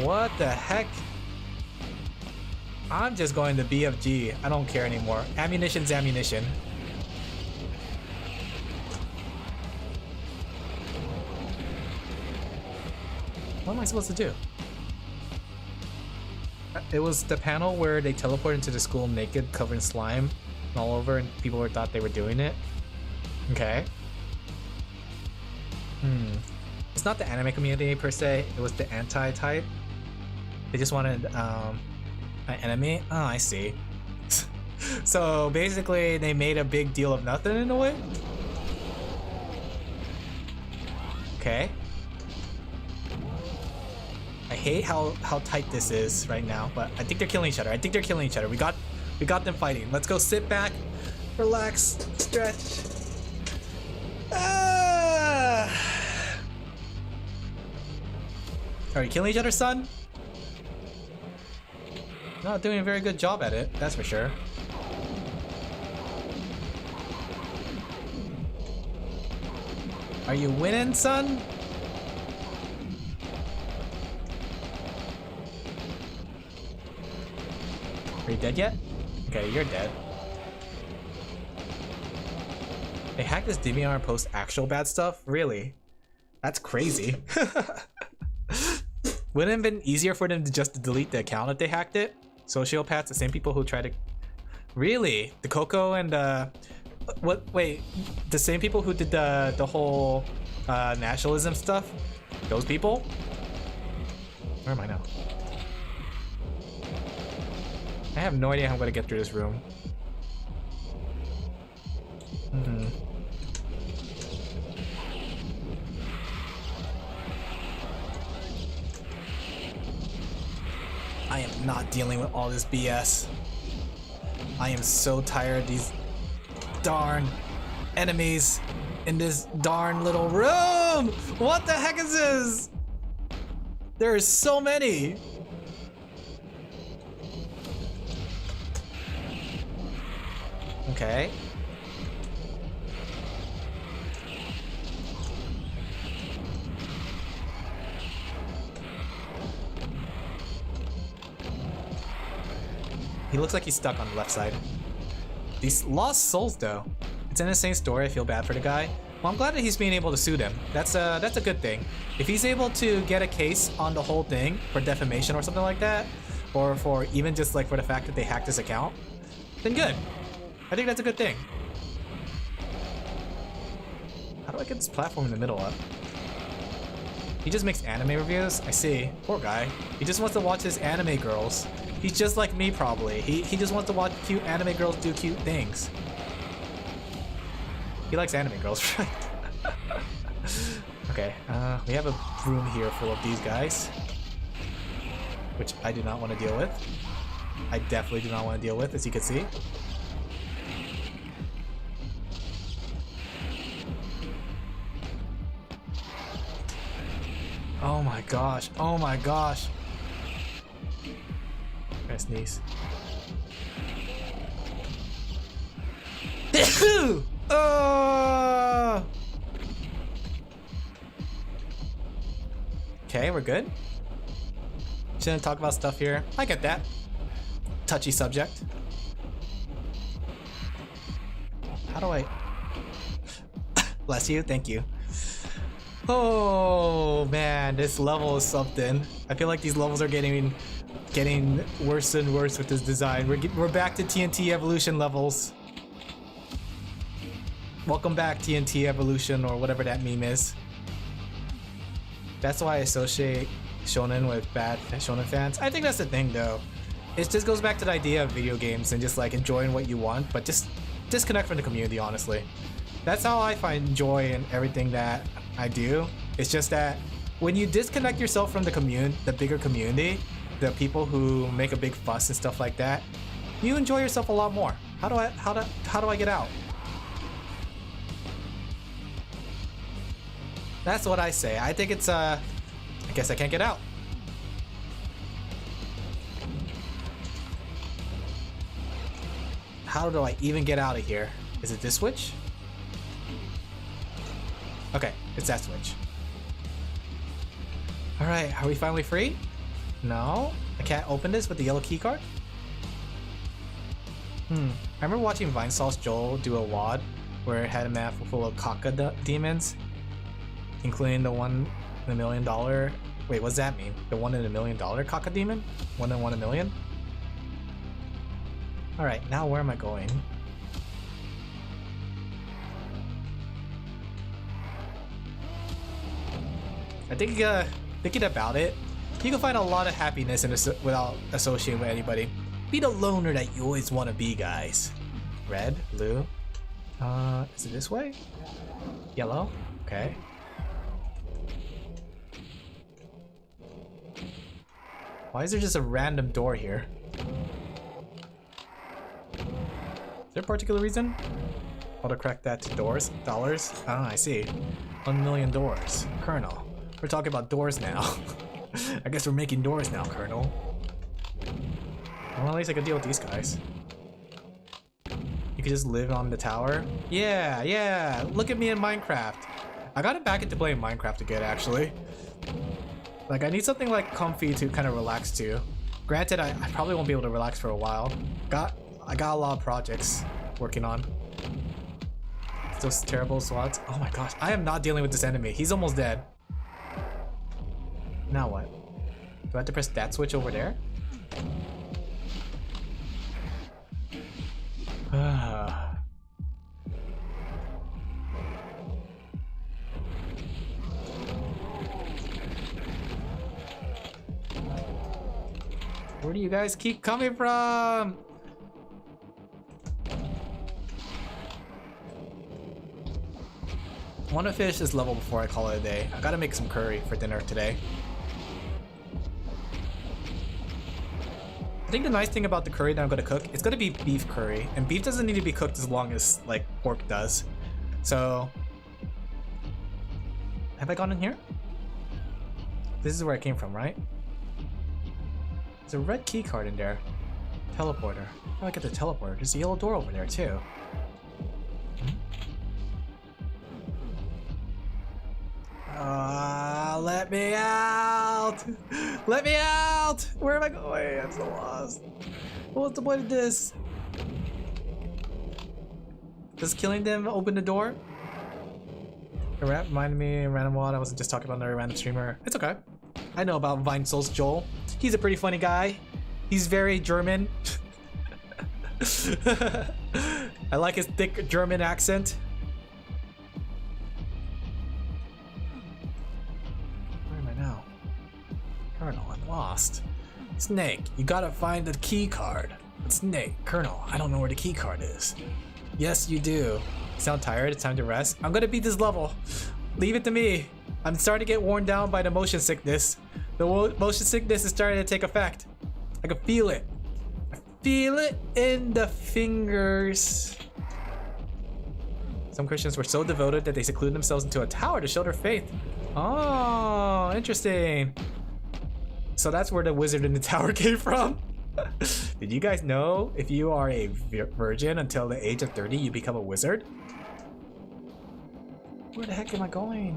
Speaker 1: What the heck? I'm just going to BFG. I don't care anymore. Ammunition's ammunition. What am I supposed to do? It was the panel where they teleported into the school naked, covered in slime all over, and people thought they were doing it. Okay. It's not the anime community per se, it was the anti-type. They just wanted an enemy. Oh, I see. So basically they made a big deal of nothing in a way? Okay. I hate how tight this is right now, but I think they're killing each other. I think they're killing each other. We got them fighting. Let's go sit back, relax, stretch. Are you killing each other, son? Not doing a very good job at it, that's for sure. Are you winning, son? Are you dead yet? Okay, you're dead. They hacked this DVR and post actual bad stuff? Really? That's crazy. Wouldn't it have been easier for them to just delete the account if they hacked it? Sociopaths, the same people who try to... Really? The Coco and what? Wait, the same people who did the whole nationalism stuff? Those people? Where am I now? I have no idea how I'm gonna get through this room. I am not dealing with all this BS. I am so tired of these darn enemies in this darn little room. What the heck is this? There are so many. Okay. He looks like he's stuck on the left side. These lost souls though. It's an insane story. I feel bad for the guy. Well, I'm glad that he's being able to sue them. That's a good thing. If he's able to get a case on the whole thing for defamation or something like that, or for even just like for the fact that they hacked his account, then good. I think that's a good thing. How do I get this platform in the middle up? He just makes anime reviews? I see. Poor guy. He just wants to watch his anime girls. He's just like me probably. He just wants to watch cute anime girls do cute things. He likes anime girls, right? Okay, we have a room here full of these guys, which I do not want to deal with. I definitely do not want to deal with, as you can see. Oh my gosh, oh my gosh. I sneeze. Okay, we're good. Shouldn't talk about stuff here. I get that. Touchy subject. How do I... Bless you, thank you. Oh man, this level is something. I feel like these levels are getting worse and worse with this design. We're back to TNT Evolution levels. Welcome back, TNT Evolution, or whatever that meme is. That's why I associate shonen with bad shonen fans. I think that's the thing though. It just goes back to the idea of video games and just like enjoying what you want, but just disconnect from the community, honestly. That's how I find joy in everything that I do. It's just that when you disconnect yourself from the bigger community, the people who make a big fuss and stuff like that, you enjoy yourself a lot more. How do I get out? That's what I say. I think it's I guess I can't get out. How do I even get out of here? Is it this switch? Okay, it's that switch. Alright, are we finally free? No? I can't open this with the yellow key card? I remember watching Vine Sauce Joel do a WOD where it had a map full of Kaka demons, including the $1 in a million. Wait, what's that mean? The $1 in a million Kaka demon? 1 in 1 in a million? Alright, now where am I going? I think thinking about it, you can find a lot of happiness without associating with anybody. Be the loner that you always want to be, guys. Red, blue. Is it this way? Yellow? Okay. Why is there just a random door here? Is there a particular reason? Auto crack that to doors? Dollars? Ah, I see. 1 million doors. Colonel. We're talking about doors now. I guess we're making doors now, Colonel. Well, at least I can deal with these guys. You could just live on the tower? Yeah, yeah! Look at me in Minecraft! I got it back into playing Minecraft again, actually. Like, I need something like comfy to kind of relax to. Granted, I probably won't be able to relax for a while. I got a lot of projects working on. Those terrible slots. Oh my gosh, I am not dealing with this enemy. He's almost dead. Now what? Do I have to press that switch over there? Where do you guys keep coming from? I want to finish this level before I call it a day. I gotta make some curry for dinner today. I think the nice thing about the curry that I'm gonna cook, it's gonna be beef curry, and beef doesn't need to be cooked as long as like pork does. So, have I gone in here? This is where I came from, right? There's a red key card in there. Teleporter. How do I get the teleporter? There's a yellow door over there too. Let me out! Let me out! Where am I going? I'm so lost. What's the point of this? Does killing them open the door? It reminded me of Random Wad. I wasn't just talking about another random streamer. It's okay. I know about Vine Souls Joel. He's a pretty funny guy. He's very German. I like his thick German accent. Colonel, I'm lost. Snake, you gotta find the key card. Snake, Colonel, I don't know where the key card is. Yes, you do. Sound tired? It's time to rest. I'm gonna beat this level. Leave it to me. I'm starting to get worn down by the motion sickness. The motion sickness is starting to take effect. I can feel it. I feel it in the fingers. Some Christians were so devoted that they secluded themselves into a tower to show their faith. Oh, interesting. So that's where the wizard in the tower came from. Did you guys know if you are a virgin until the age of 30, you become a wizard? Where the heck am I going?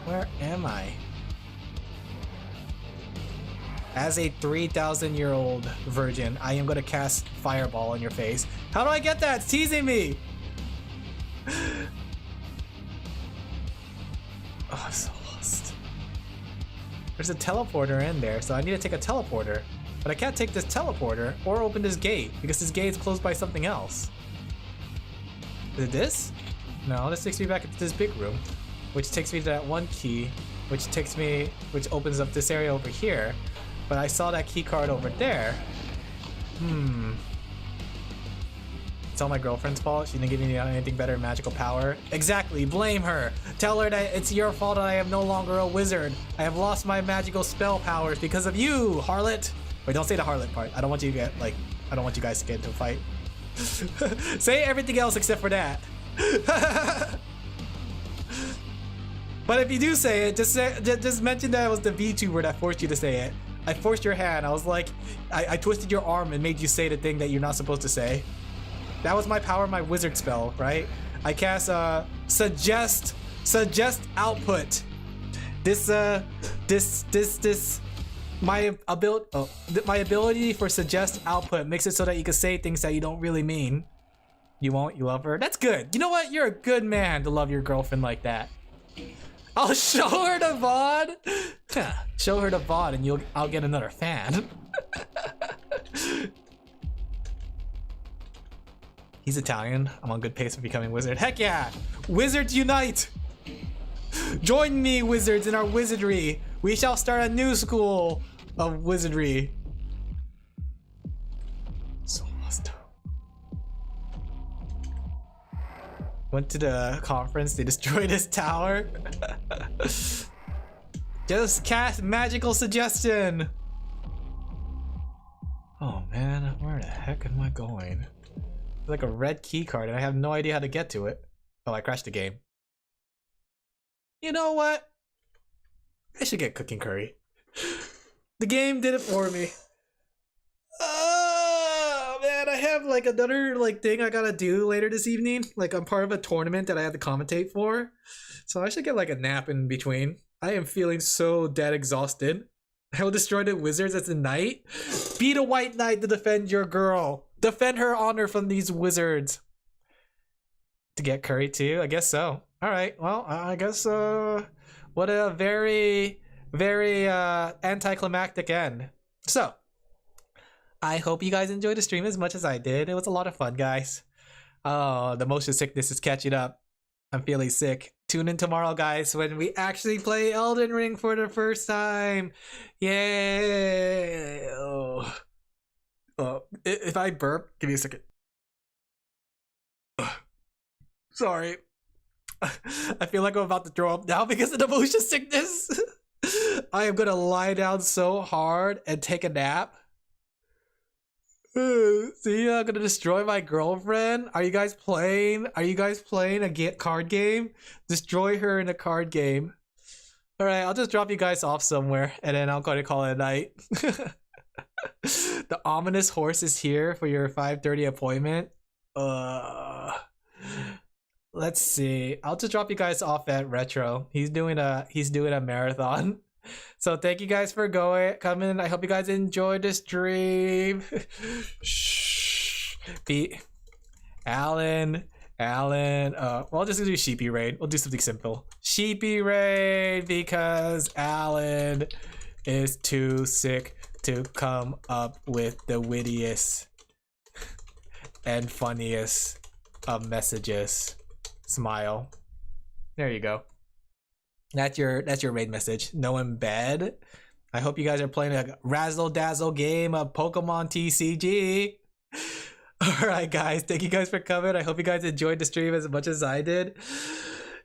Speaker 1: Where am I? As a 3,000-year-old virgin, I am gonna cast Fireball in your face. How do I get that? It's teasing me! Oh, I'm so lost. There's a teleporter in there, so I need to take a teleporter. But I can't take this teleporter or open this gate because this gate is closed by something else. Is it this? No, this takes me back into this big room, which takes me to that one key, which opens up this area over here. But I saw that key card over there. It's all my girlfriend's fault. She didn't give me anything better than magical power. Exactly, blame her. Tell her that it's your fault that I am no longer a wizard. I have lost my magical spell powers because of you, harlot. Wait, don't say the harlot part. I don't want you to get, like, I don't want you guys to get into a fight. Say everything else except for that. But if you do say it, just mention that it was the VTuber that forced you to say it. I forced your hand. I was like, I twisted your arm and made you say the thing that you're not supposed to say. That was my power, my wizard spell, right? I cast suggest output. My ability for suggest output makes it so that you can say things that you don't really mean. You won't? You love her? That's good. You know what? You're a good man to love your girlfriend like that. I'll show her the VOD. Show her the VOD and I'll get another fan. He's Italian. I'm on good pace for becoming wizard. Heck yeah! Wizards unite! Join me, wizards, in our wizardry. We shall start a new school of wizardry. So lost. Went to the conference. They destroyed his tower. Just cast magical suggestion. Oh man, where the heck am I going? It's like a red key card and I have no idea how to get to it. Oh, I crashed the game. You know what? I should get cooking curry. The game did it for me. Oh man, I have like another like thing I gotta do later this evening. Like I'm part of a tournament that I have to commentate for. So I should get like a nap in between. I am feeling so dead exhausted. I will destroy the wizards as a knight. Be the white knight to defend your girl. Defend her honor from these wizards. To get curry too? I guess so. Alright, well, I guess what a very, very anticlimactic end. So, I hope you guys enjoyed the stream as much as I did. It was a lot of fun, guys. Oh, the motion sickness is catching up. I'm feeling sick. Tune in tomorrow, guys, when we actually play Elden Ring for the first time. Yay! Oh, if I burp, give me a second. Sorry. I feel like I'm about to throw up now because of the motion sickness. I am gonna lie down so hard and take a nap. See, I'm gonna destroy my girlfriend. Are you guys playing? Are you guys playing a card game? Destroy her in a card game. All right, I'll just drop you guys off somewhere, and then I'll go to call it a night. The ominous horse is here for your 5:30 appointment. Let's see. I'll just drop you guys off at Retro. He's doing a marathon. So thank you guys for coming. I hope you guys enjoyed the stream. Shh. Alin. Well, I'll just do Sheepy Raid. We'll do something simple. Sheepy Raid because Alin is too sick to come up with the wittiest and funniest of messages. Smile. There you go. That's your raid message. No embed. I hope you guys are playing a razzle dazzle game of Pokemon TCG. Alright guys, thank you guys for coming. I hope you guys enjoyed the stream as much as I did. It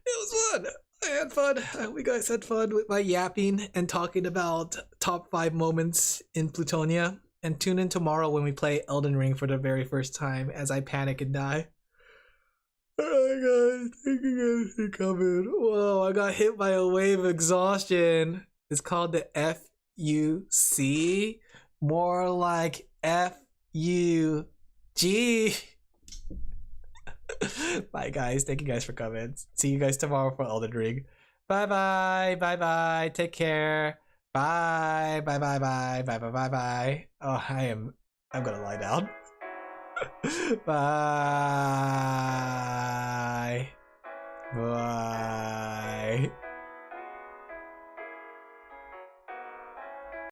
Speaker 1: was fun. I had fun. I hope you guys had fun with my yapping and talking about top 5 moments in Plutonia. And tune in tomorrow when we play Elden Ring for the very first time as I panic and die. Alright guys, thank you guys for coming. Whoa, I got hit by a wave of exhaustion. It's called the FUC. More like FUG. Bye guys, thank you guys for coming. See you guys tomorrow for Elden Ring. Bye bye, bye bye, take care. Bye, bye bye bye, bye bye bye bye. Oh, I'm gonna lie down. Bye. Bye.